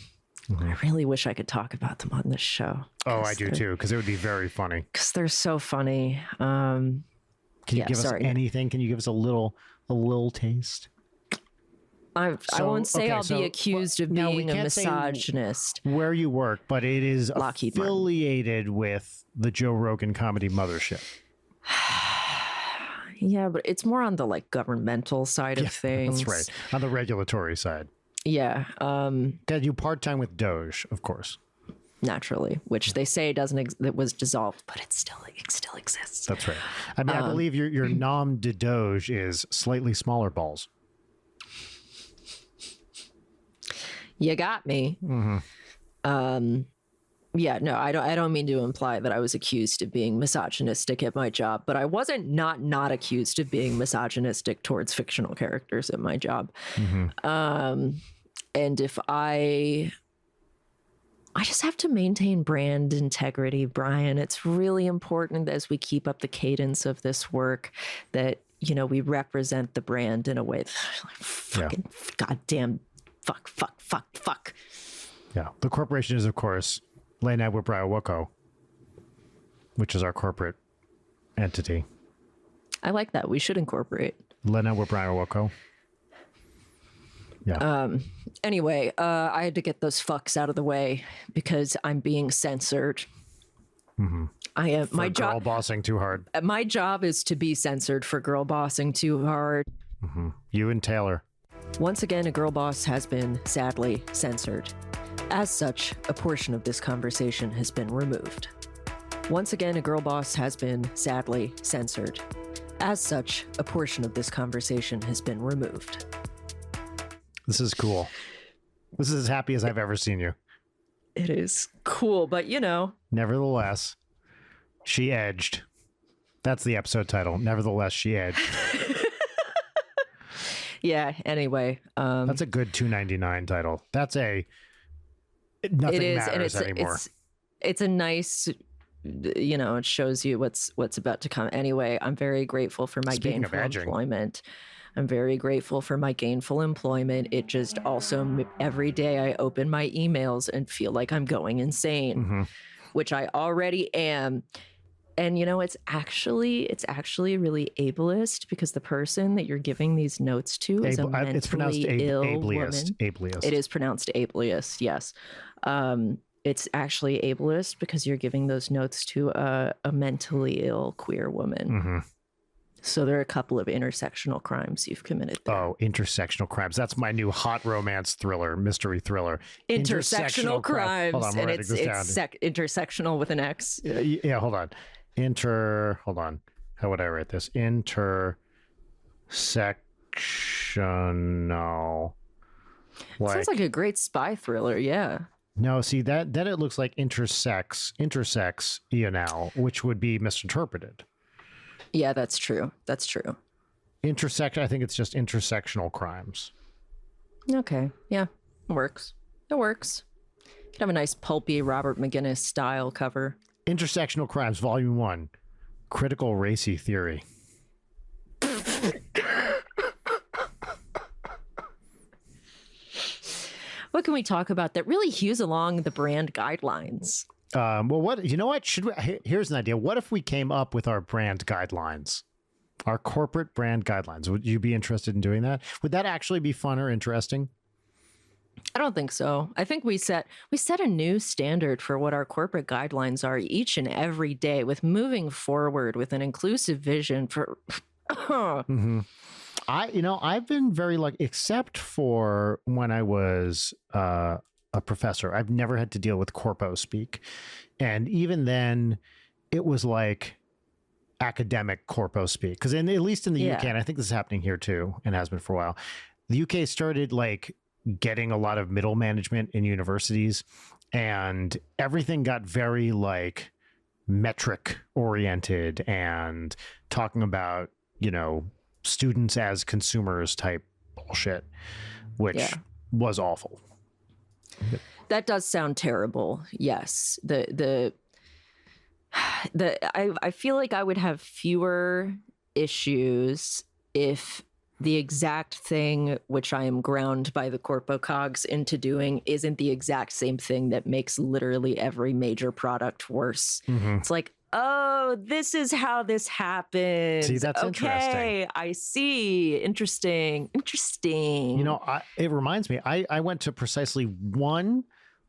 really wish I could talk about them on this show. Oh, I do too, because it would be very funny. Because they're so funny. Can you give us anything? Can you give us a little taste? I won't say I'll be accused of being a misogynist. Where you work, but it is affiliated with the Joe Rogan Comedy Mothership. Yeah, but it's more on the governmental side of things. That's right. On the regulatory side. Yeah. Got you part-time with Doge, of course. Naturally, which they say that was dissolved, but it still exists. That's right. I mean, I believe your nom de Doge is slightly smaller balls. You got me. Mm-hmm. Yeah, no, I don't mean to imply that I was accused of being misogynistic at my job, but I wasn't not accused of being misogynistic towards fictional characters at my job. Mm-hmm. And if I just have to maintain brand integrity, Brian. It's really important as we keep up the cadence of this work that, we represent the brand in a way that fucking goddamn fuck. Yeah. The corporation is, of course, Leighton Night with Brian Woko, which is our corporate entity. I like that. We should incorporate. Leighton Night with Brian Woko. Yeah. Anyway, I had to get those fucks out of the way because I'm being censored. Mm-hmm. I am my job. Girl bossing too hard. My job is to be censored for girl bossing too hard. Mm-hmm. You and Taylor. Once again, a girl boss has been sadly censored. As such, a portion of this conversation has been removed. Once again, a girl boss has been sadly censored. As such, a portion of this conversation has been removed. This is cool. This is as happy as I've ever seen you. It is cool, but Nevertheless, she edged. That's the episode title. Nevertheless, she edged. Yeah, anyway. That's a good $2.99 title. That's nothing it is, matters and anymore. It's a nice, it shows you what's about to come. Anyway, I'm very grateful for my gainful employment. I'm very grateful for my gainful employment. It just also, every day I open my emails and feel like I'm going insane, which I already am. And it's actually really ableist because the person that you're giving these notes to is a mentally ill woman. Ableist. It is pronounced ableist. Yes. It's actually ableist because you're giving those notes to a mentally ill queer woman. Mm-hmm. So there are a couple of intersectional crimes you've committed there. Oh, intersectional crimes. That's my new hot romance thriller, mystery thriller. Intersectional crimes. Hold on, and it's intersectional with an X. Yeah, hold on. Hold on. How would I write this? Intersectional. Sounds like a great spy thriller, yeah. No, see, then it looks like intersex, which would be misinterpreted. Yeah, that's true. I think it's just intersectional crimes. Okay. Yeah, it works. Could have a nice pulpy Robert McGinnis style cover. Intersectional Crimes, Volume 1, Critical Racy Theory. What can we talk about that really hews along the brand guidelines? Well, here's an idea. What if we came up with our brand guidelines? Our corporate brand guidelines. Would you be interested in doing that? Would that actually be fun or interesting? I don't think so. I think we set a new standard for what our corporate guidelines are each and every day, with moving forward with an inclusive vision for Mm-hmm. I've been very lucky, except for when I was a professor. I've never had to deal with corpo speak. And even then, it was like academic corpo speak. Because at least in the UK, and I think this is happening here too, and has been for a while, the UK started like getting a lot of middle management in universities, and everything got very like metric oriented and talking about, students as consumers type bullshit, which was awful. That does sound terrible. Yes. I feel like I would have fewer issues if the exact thing which I am ground by the corpo cogs into doing isn't the exact same thing that makes literally every major product worse. Mm-hmm. It's like, oh, this is how this happens. See, that's interesting. I see. Interesting. It reminds me, I went to precisely one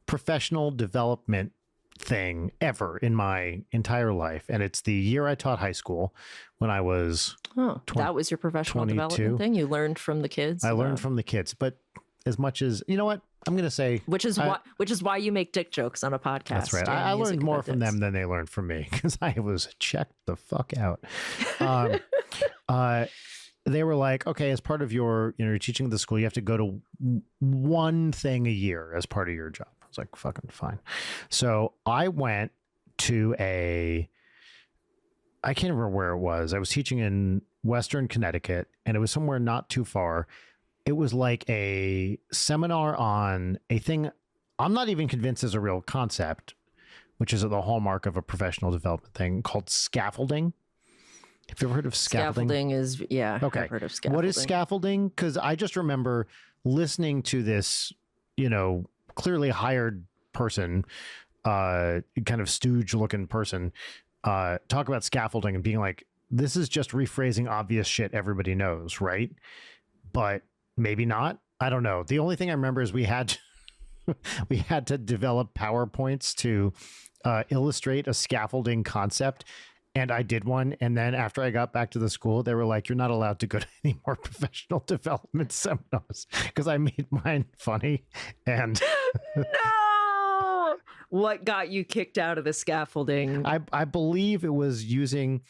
professional development thing ever in my entire life, and it's the year I taught high school when I was that was your professional 22. Development thing. You learned from the kids. I learned from the kids, but as much as what I'm gonna say, which is why you make dick jokes on a podcast. That's right. I learned more from them than they learned from me, because I was checked the fuck out. They were like, okay, as part of your you're teaching at the school, you have to go to one thing a year as part of your job. I was like, fucking fine. So I went to I can't remember where it was. I was teaching in Western Connecticut, and it was somewhere not too far. It was like a seminar on a thing I'm not even convinced is a real concept, which is the hallmark of a professional development thing, called scaffolding. Have you ever heard of scaffolding? Scaffolding is, okay. I've heard of scaffolding. What is scaffolding? Because I just remember listening to this, clearly hired person, kind of stooge-looking person, talk about scaffolding and being like, this is just rephrasing obvious shit everybody knows, right? But maybe not. I don't know. The only thing I remember is we had to develop PowerPoints to illustrate a scaffolding concept. And I did one. And then after I got back to the school, they were like, you're not allowed to go to any more professional development seminars, because I made mine funny. And no. What got you kicked out of the scaffolding? I believe it was using,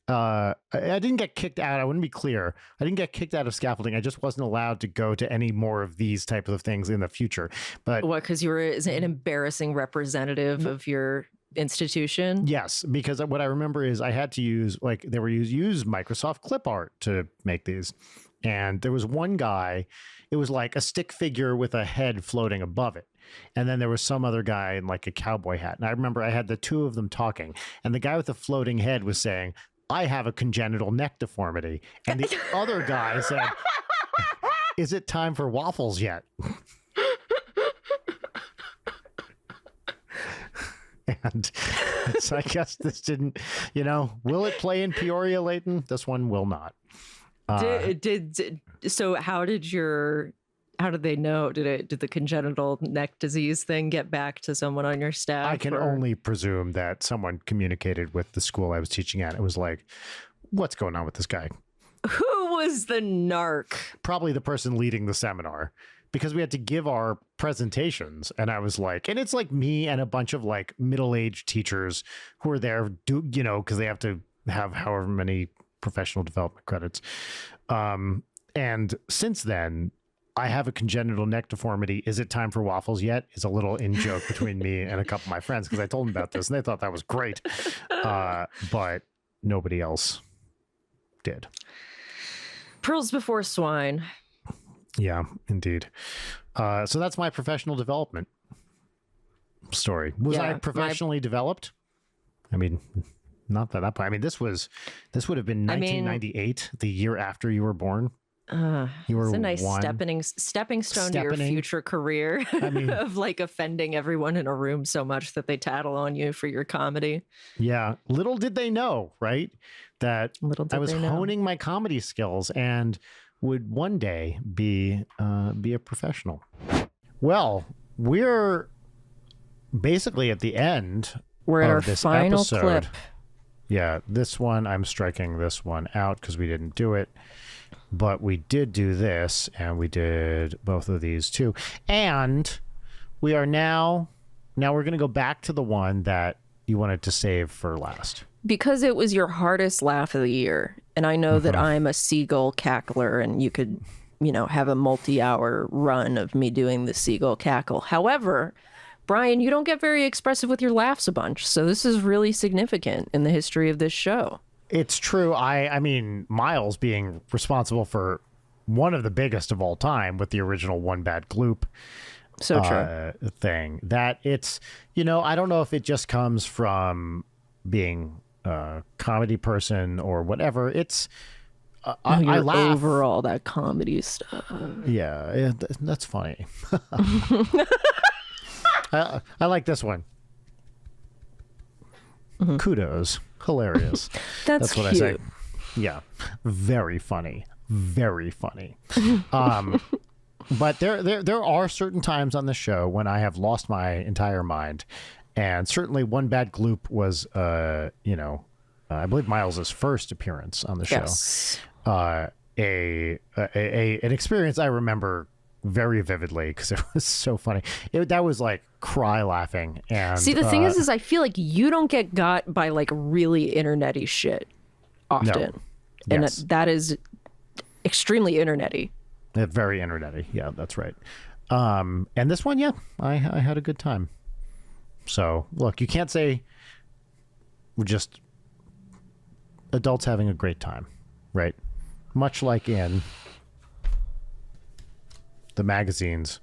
I didn't get kicked out. I wouldn't be clear. I didn't get kicked out of scaffolding. I just wasn't allowed to go to any more of these types of things in the future. But what, because you were an embarrassing representative of your institution? Yes, because what I remember is I had to use, they were use Microsoft clip art to make these. And there was one guy, it was like a stick figure with a head floating above it. And then there was some other guy in like a cowboy hat. And I remember I had the two of them talking. And the guy with the floating head was saying, I have a congenital neck deformity. And the other guy said, is it time for waffles yet? And so I guess this didn't, will it play in Peoria, Leighton? This one will not. So how did they know? Did the congenital neck disease thing get back to someone on your staff? I can only presume that someone communicated with the school I was teaching at. It was like, what's going on with this guy? Who was the narc? Probably the person leading the seminar, because we had to give our presentations. And I was like, and it's like me and a bunch of like middle-aged teachers who are there, because they have to have however many professional development credits. And since then, I have a congenital neck deformity. Is it time for waffles yet? Is a little in joke between me and a couple of my friends, because I told them about this and they thought that was great. But nobody else did. Pearls before swine. Yeah, indeed. So that's my professional development story. Was I professionally developed? I mean, not that point. I mean, this would have been 1998, the year after you were born. You were It's a nice one. stepping stone to your future career I mean, of like offending everyone in a room so much that they tattle on you for your comedy. yeah. Little did they know, right? That I was they know. honing my comedy skills and would one day be a professional. Well, we're basically at the end. We're at of our this final episode. clip. Yeah, this one, I'm striking this one out because we didn't do it. But we did do this, and we did both of these too. And we are now we're going to go back to the one that you wanted to save for last. Because it was your hardest laugh of the year. And I know that I'm a seagull cackler, and you could, have a multi-hour run of me doing the seagull cackle. However, Brian, you don't get very expressive with your laughs a bunch. So this is really significant in the history of this show. It's true. I mean, Miles being responsible for one of the biggest of all time with the original One Bad Gloop thing. That it's, I don't know if it just comes from being a comedy person or whatever. It's, I laugh. Over all that comedy stuff. Yeah, that's funny. I like this one. Kudos. Hilarious. That's what cute. I say. Yeah. Very funny. Very funny. But there are certain times on the show when I have lost my entire mind. And certainly One Bad Gloop was, I believe Miles' first appearance on the show. Yes. An experience I remember very vividly because it was so funny. That was like cry laughing. And see, the thing is I feel like you don't get got by like really internety shit often. No. And Yes. that is extremely internety. Very internety. Yeah, that's right. And this one, yeah, I had a good time. So look, you can't say we're just adults having a great time, right? Much like in the magazines,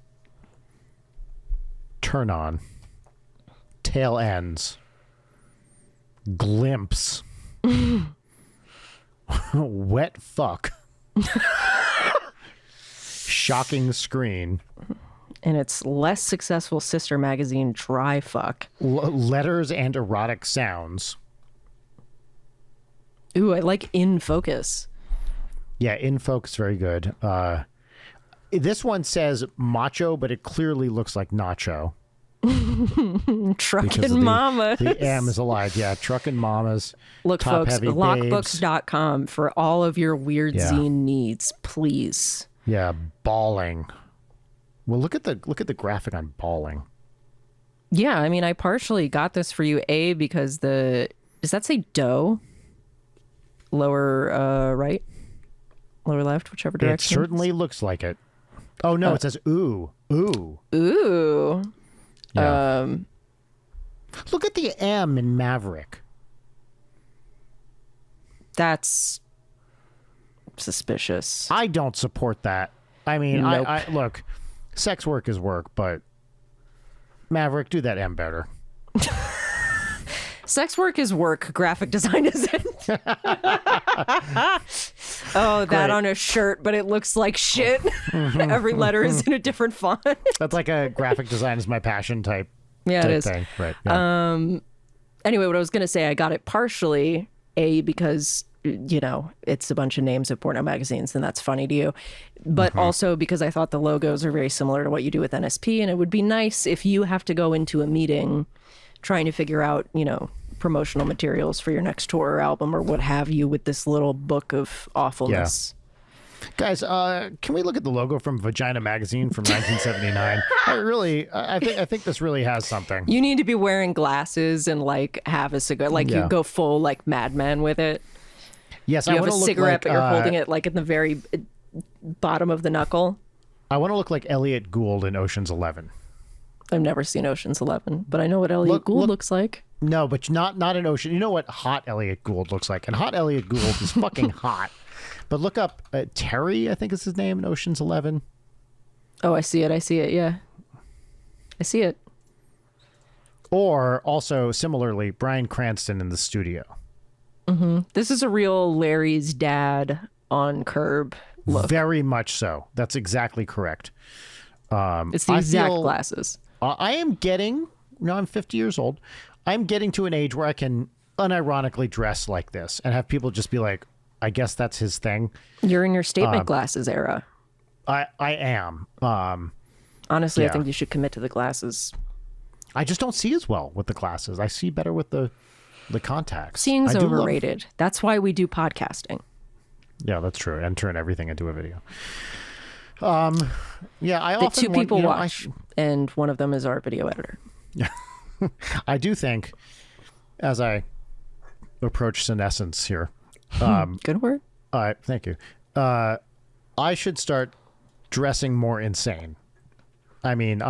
Turn On, Tail Ends, Glimpse, Wet Fuck, Shocking Screen, And its less successful sister magazine, Dry Fuck. Letters and Erotic Sounds. Ooh, I like In Focus. Yeah, In Focus, very good. This one says macho, but it clearly looks like nacho. Truckin' Mamas. The M is alive. Yeah, Truckin' Mamas. Look, Top folks, Heavy lockbooks.com for all of your weird Yeah. zine needs, please. Yeah, Bawling. Well, look at the graphic on Bawling. Yeah, I mean, I partially got this for you, A, because does that say dough? Lower right? Lower left, whichever It direction. certainly looks like it. Oh, no, it says ooh. Ooh. Ooh. Yeah. Look at the M in Maverick. That's suspicious. I don't support that. I mean, Nope. I look, sex work is work, but Maverick, do that M better. Sex work is work. Graphic design isn't. Oh, that Great. on a shirt, but it looks like shit. Every letter is in a different font. That's like a graphic design is my passion type. Yeah, type it is. Thing. Right. Yeah. Anyway, what I was going to say, I got it partially, A, because, it's a bunch of names of porno magazines, and that's funny to you. But also because I thought the logos are very similar to what you do with NSP, and it would be nice if you have to go into a meeting trying to figure out, promotional materials for your next tour or album or what have you with this little book of awfulness. Guys, can we look at the logo from Vagina Magazine from 1979? I think this really has something. You need to be wearing glasses and like have a cigar, like you go full like madman with it. Yes, You I have want a to look cigarette, like, but you're holding it like in the very bottom of the knuckle. I want to look like Elliot Gould in Ocean's 11. I've never seen Ocean's 11, but I know what Elliot Gould looks like. No, but not in Ocean. You know what hot Elliot Gould looks like, and hot Elliot Gould is fucking hot. But look up Terry, I think is his name, in Ocean's 11. Oh, I see it. Yeah, I see it. Or also similarly, Bryan Cranston in The Studio. This is a real Larry's dad on Curb look. Very much so. That's exactly correct. It's the exact glasses. I am getting, I'm 50 years old. I'm getting to an age where I can unironically dress like this and have people just be like, I guess that's his thing. You're in your statement glasses era. I am. Honestly, yeah. I think you should commit to the glasses. I just don't see as well with the glasses. I see better with the contacts. Seeing's overrated. That's why we do podcasting. Yeah, that's true. And turn everything into a video. Yeah, I the often two people watch, and one of them is our video editor. Yeah, I do think, as I approach senescence here, good word. Thank you. I should start dressing more insane. I mean,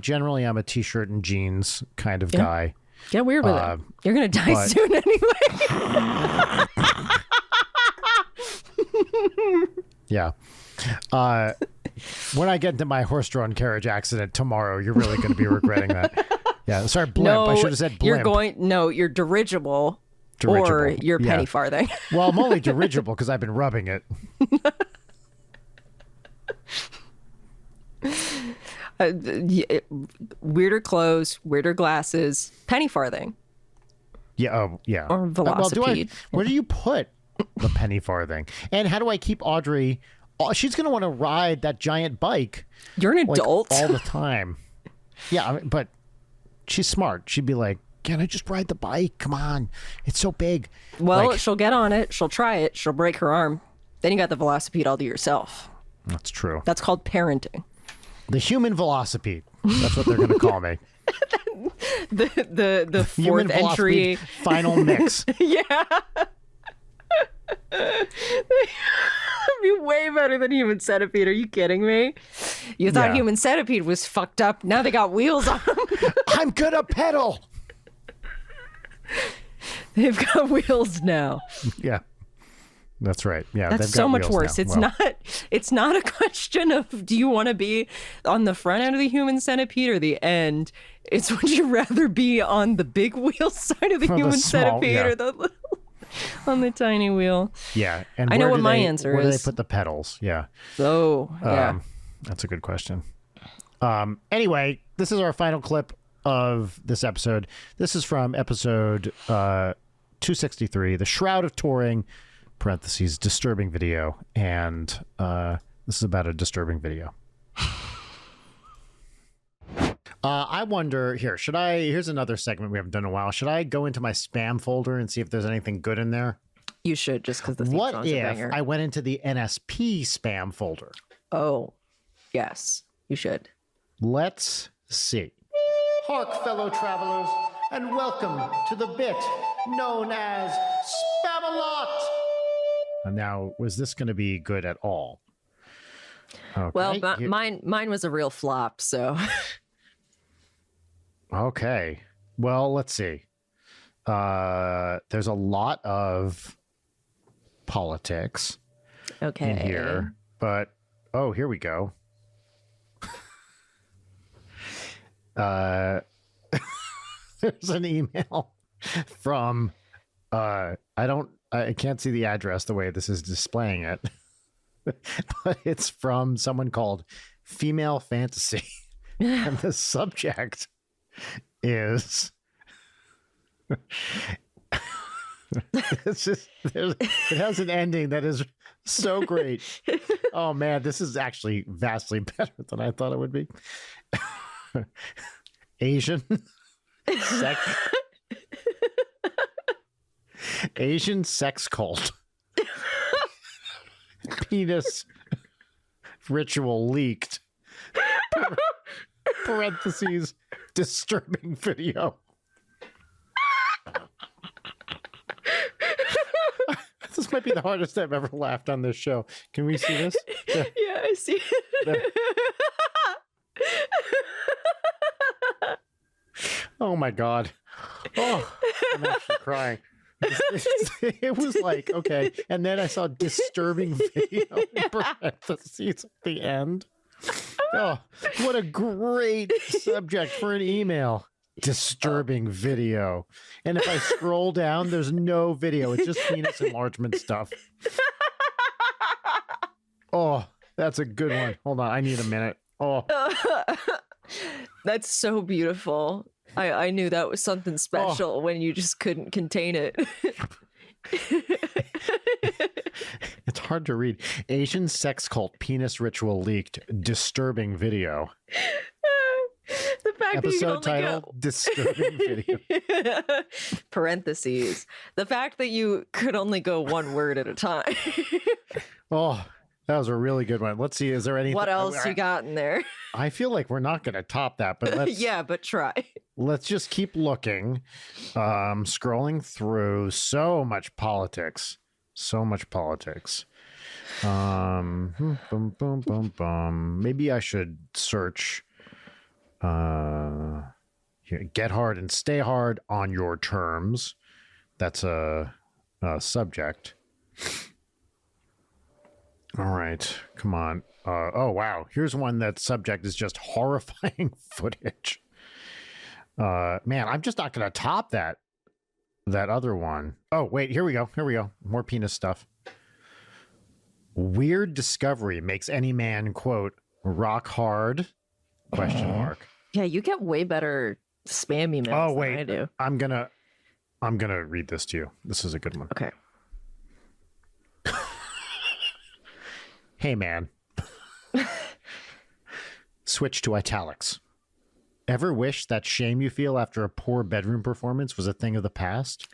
generally I'm a t-shirt and jeans kind of guy. Get weird with it. You're gonna die soon anyway. Yeah. When I get into my horse-drawn carriage accident tomorrow, you're really going to be regretting that. Yeah. Sorry, blimp. No, I should have said blimp. You're dirigible. Or your penny farthing. Well, I'm only dirigible because I've been rubbing it. Weirder clothes, weirder glasses, penny farthing. Yeah. Oh, yeah. Or velocipede. Where do you put the penny farthing? And how do I keep Audrey? She's going to want to ride that giant bike. You're an adult all the time. Yeah, but she's smart. She'd be like, "Can I just ride the bike? Come on, it's so big." Well, she'll get on it. She'll try it. She'll break her arm. Then you got the velocipede all to yourself. That's true. That's called parenting. The human velocipede. That's what they're going to call me. the fourth entry final mix. Yeah. That'd be way better than Human Centipede. Are you kidding me? You thought Human Centipede was fucked up. Now they got wheels on them. I'm gonna pedal. They've got wheels now. Yeah. That's right. Yeah, that's so much worse. It's not a question of do you want to be on the front end of the Human Centipede or the end. It's would you rather be on the big wheel side of the Human Centipede or the little on the tiny wheel? Yeah, and I know what my answer is. Where do they put the pedals? Yeah. Oh, yeah. That's a good question. Anyway, this is our final clip of this episode. This is from episode 263, The Shroud of Touring. Parentheses, disturbing video, and this is about a disturbing video. I wonder, here's another segment we haven't done in a while. Should I go into my spam folder and see if there's anything good in there? You should, just because the theme song's a banger. What if I went into the NSP spam folder? Oh, yes, you should. Let's see. Hark, fellow travelers, and welcome to the bit known as Spam-A-Lot. Now, was this going to be good at all? Okay. Well, mine was a real flop, so. Okay. Well, let's see. There's a lot of politics in here, but here we go. There's an email from I can't see the address the way this is displaying it, but it's from someone called Female Fantasy. And the subject is it has an ending that is so great. Oh man, this is actually vastly better than I thought it would be. Asian sex cult. Penis ritual leaked. Parentheses, disturbing video. This might be the hardest I've ever laughed on this show. Can we see this? Yeah, I see it. Oh my God. Oh, I'm actually crying. It was like, okay. And then I saw disturbing video in parentheses at the end. Oh, what a great subject for an email. Disturbing video. And if I scroll down, there's no video. It's just penis enlargement stuff. Oh, that's a good one. Hold on, I need a minute. Oh, That's so beautiful. I knew that was something special when you just couldn't contain it. it's hard to read. Asian sex cult penis ritual leaked. Disturbing video. The fact Episode that you title, disturbing video. Parentheses. The fact that you could only go one word at a time. Oh, that was a really good one. Let's see. Is there anything? What else you got in there? I feel like we're not going to top that, but let's. Yeah, but try. Let's just keep looking. Scrolling through. So much politics. So much politics. Boom, boom, boom, boom. Maybe I should search. Get hard and stay hard on your terms. That's a subject. All right, come on. Oh, wow. Here's one that subject is just horrifying footage. Man, I'm just not going to top that other one. Oh, wait, here we go. More penis stuff. Weird discovery makes any man, quote, rock hard, question mark. Yeah, you get way better spam emails Oh, wait. than I do. I'm gonna read this to you. This is a good one. Okay. Hey, man. Switch to italics. Ever wish that shame you feel after a poor bedroom performance was a thing of the past?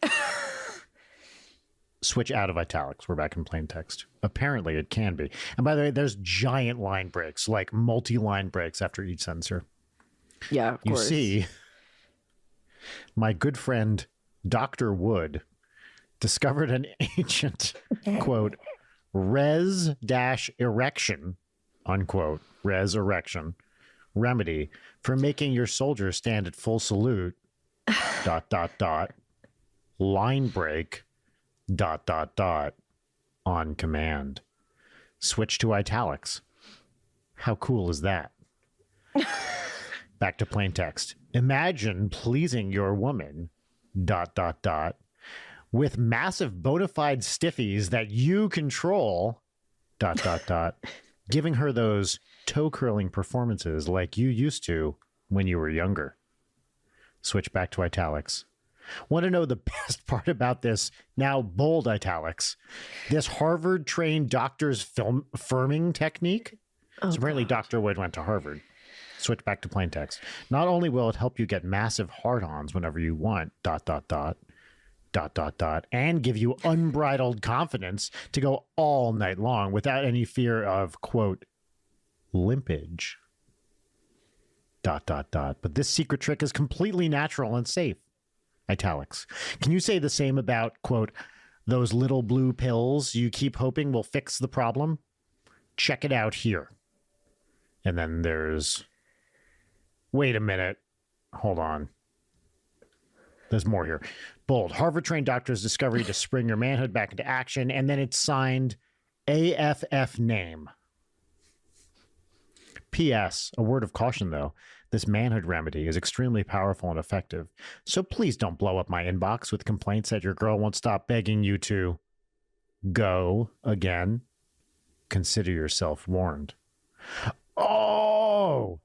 Switch out of italics. We're back in plain text. Apparently, it can be. And by the way, there's giant line breaks, like multi-line breaks after each sentence here. Yeah, of course. You see, my good friend Dr. Wood discovered an ancient, quote, res-erection, unquote, res-erection remedy for making your soldiers stand at full salute, ... line break, ... on command. Switch to italics. How cool is that? Back to plain text. Imagine pleasing your woman, ... with massive bona fide stiffies that you control, ... giving her those toe curling performances like you used to when you were younger. Switch back to italics. Want to know the best part about this? Now bold italics. This Harvard trained doctor's firming technique. So apparently Dr. Wood went to Harvard. Switch back to plain text. Not only will it help you get massive hard-ons whenever you want, ... and give you unbridled confidence to go all night long without any fear of, quote, limpage, ... But this secret trick is completely natural and safe. Italics. Can you say the same about, quote, those little blue pills you keep hoping will fix the problem? Check it out here. And then there's... Wait a minute. Hold on. There's more here. Bold. Harvard-trained doctor's discovery to spring your manhood back into action. And then it's signed AFF name. P.S. A word of caution, though. This manhood remedy is extremely powerful and effective. So please don't blow up my inbox with complaints that your girl won't stop begging you to go again. Consider yourself warned. Oh!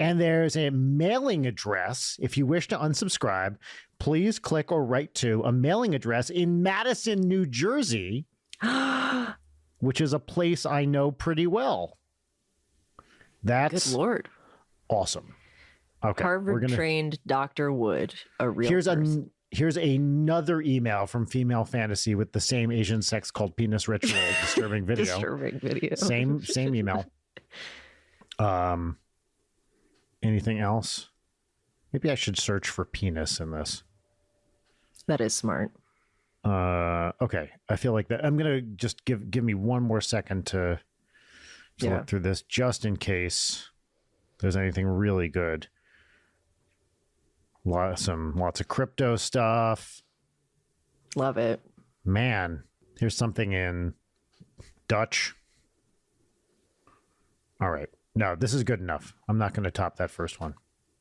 And there's a mailing address. If you wish to unsubscribe, please click or write to a mailing address in Madison, New Jersey, which is a place I know pretty well. That's good Lord. Awesome. Okay. Harvard-trained Dr. Wood, a real person. Here's another email from Female Fantasy with the same Asian sex called penis ritual disturbing video. Disturbing video. Same email. Anything else? Maybe I should search for penis in this. That is smart. Okay. I feel like that. I'm gonna just give me one more second to look through this, just in case there's anything really good. Lots of crypto stuff. Love it. Man, here's something in Dutch. All right. No, this is good enough. I'm not going to top that first one.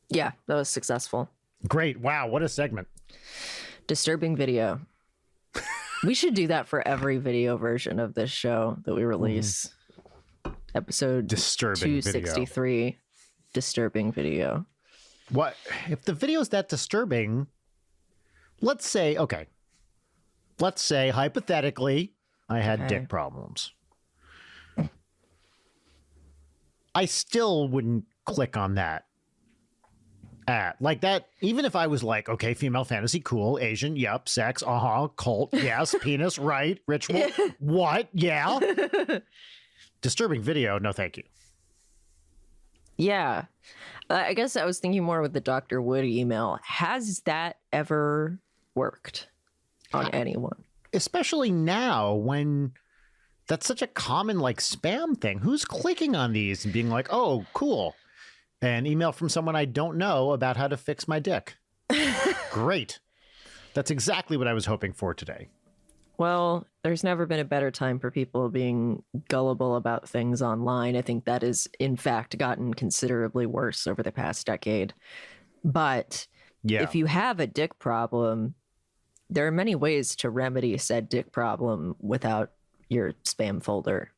Yeah, that was successful. Great. Wow, what a segment. Disturbing video. We should do that for every video version of this show that we release. Episode disturbing 263. Disturbing video. What if the video's that disturbing? Let's say hypothetically I had dick problems. I still wouldn't click on that ad like that, even if I was like, okay, female fantasy, cool, Asian, yep, sex, cult, yes, penis, right, ritual, what, yeah. Disturbing video, no thank you. Yeah. I guess I was thinking more with the Dr. Wood email. Has that ever worked on anyone? Especially now when that's such a common like spam thing. Who's clicking on these and being like, oh, cool. An email from someone I don't know about how to fix my dick. Great. That's exactly what I was hoping for today. Well, there's never been a better time for people being gullible about things online. I think that has, in fact, gotten considerably worse over the past decade. But if you have a dick problem, there are many ways to remedy said dick problem without your spam folder.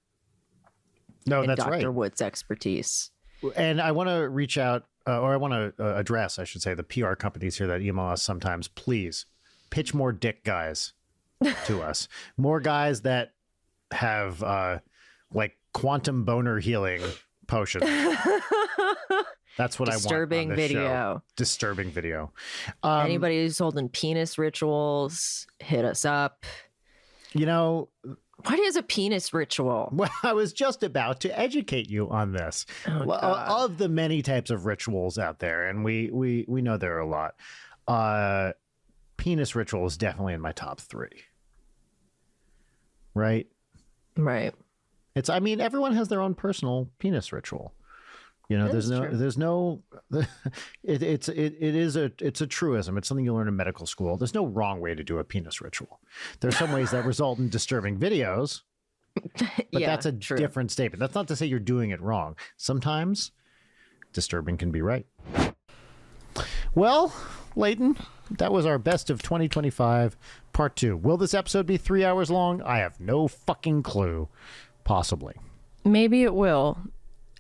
No, and that's Dr. right. Dr. Wood's expertise. And I want to reach out, or I want to address, I should say, the PR companies here that email us sometimes. Please pitch more dick guys to us. More guys that have like quantum boner healing potions. That's what Disturbing I want on this video. show. Disturbing video. Anybody who's holding penis rituals, hit us up. You know, what is a penis ritual? Well, I was just about to educate you on this. Of the many types of rituals out there, and we know there are a lot. Penis ritual is definitely in my top 3. Right? Right. I mean, everyone has their own personal penis ritual. You know, there's no it's a truism. It's something you learn in medical school. There's no wrong way to do a penis ritual. There's some ways that result in disturbing videos, but that's a different statement. That's not to say you're doing it wrong. Sometimes disturbing can be right. Well, Leighton, that was our best of 2025 part 2. Will this episode be 3 hours long? I have no fucking clue. Possibly. Maybe it will.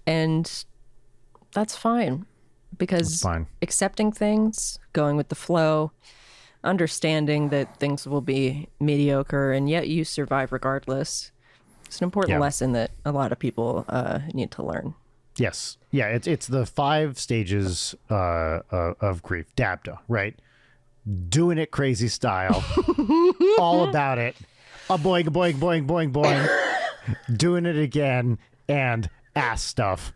And that's fine, because accepting things, going with the flow, understanding that things will be mediocre and yet you survive regardless. It's an important lesson that a lot of people need to learn. Yes. Yeah, it's the 5 stages of grief. DABDA, right? Doing it crazy style. All about it. A boing, boing, boing, boing, boing. Doing it again, and ass stuff.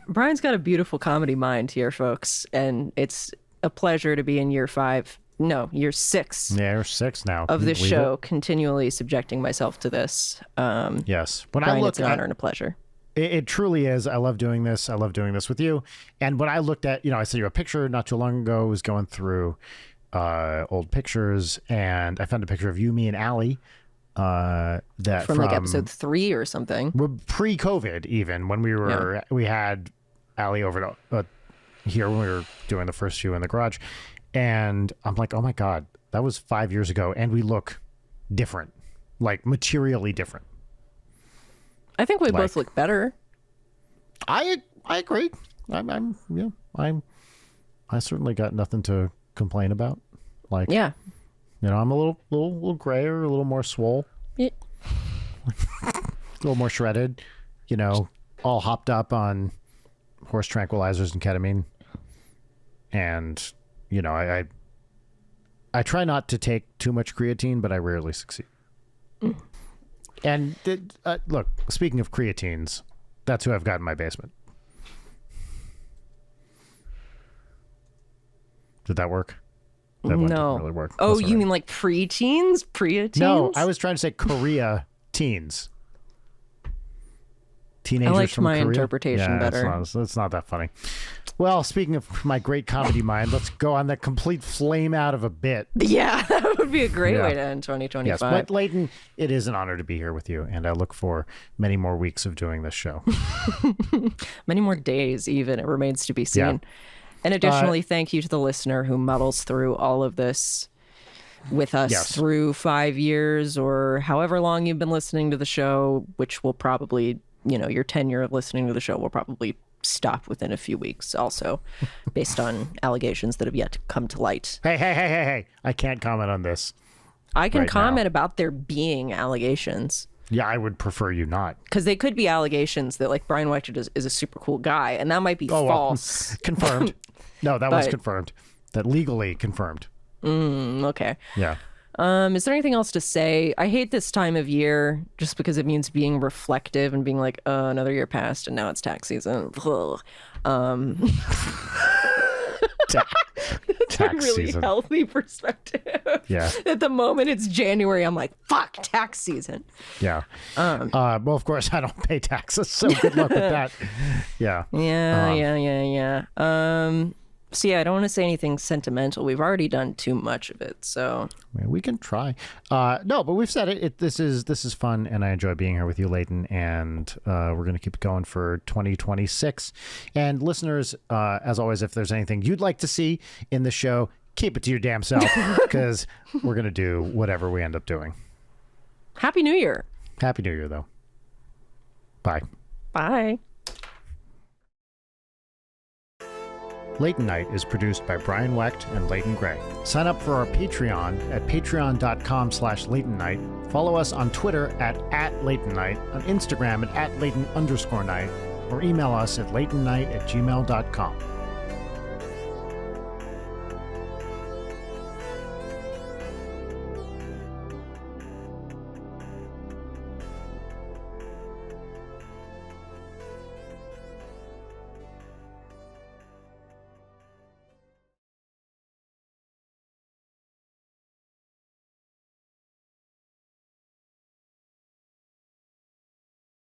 Brian's got a beautiful comedy mind here, folks, and it's a pleasure to be in year 6. Yeah, you're 6 now. Of this show, continually subjecting myself to this. Yes. When Brian, I look, it's an honor and a pleasure. It truly is. I love doing this. I love doing this with you. And when I looked at, I sent you a picture not too long ago. I was going through old pictures, and I found a picture of you, me, and Allie. That from like episode 3 or something. Pre-COVID, even when we had Allie over to, here when we were doing the first few in the garage, and I'm like, oh my god, that was 5 years ago, and we look different, like materially different. I think we both look better. I agree. I certainly got nothing to complain about. Like, I'm a little grayer, a little more swole, a little more shredded, all hopped up on horse tranquilizers and ketamine. And, I try not to take too much creatine, but I rarely succeed. And look, speaking of creatines, that's who I've got in my basement. Did that work? That one didn't really work. Oh, you mean like pre-teens? Pre-teens? No, I was trying to say Korea teens. Teenagers I liked from my Korea. interpretation better. It's not that funny. Well, speaking of my great comedy mind, let's go on that complete flame out of a bit. Yeah, that would be a great way to end 2025. Yes, but Leighton, it is an honor to be here with you, and I look for many more weeks of doing this show. Many more days, even. It remains to be seen. Yeah. And additionally, thank you to the listener who muddles through all of this with us Yes. through 5 years or however long you've been listening to the show, which will probably, your tenure of listening to the show will probably stop within a few weeks also, based on allegations that have yet to come to light. Hey. I can't comment on this. I can right comment now. about there being allegations. Yeah, I would prefer you not. Because they could be allegations that, like, Brian Weichert is a super cool guy, and that might be false. Well, confirmed. No, that was But- confirmed. That legally confirmed. Okay. Yeah. Is there anything else to say? I hate this time of year just because it means being reflective and being like, another year passed and now it's tax season. Ugh. Tax Really season. healthy perspective. Yeah. At the moment it's January, I'm like, fuck, tax season. Yeah. Well, of course, I don't pay taxes, so good luck with that. Yeah. Yeah. So yeah, I don't want to say anything sentimental. We've already done too much of it, so We can try. No, but we've said it. This is fun, and I enjoy being here with you, Leighton. And we're going to keep it going for 2026. And listeners, as always, if there's anything you'd like to see in the show, keep it to your damn self, because we're going to do whatever we end up doing. Happy New Year. Happy New Year, though. Bye. Bye. Leighton Night is produced by Brian Wecht and Leighton Gray. Sign up for our Patreon at patreon.com/Leighton Night. Follow us on Twitter at Leighton Night, on Instagram at Leighton_Night, or email us at leightonnight@gmail.com.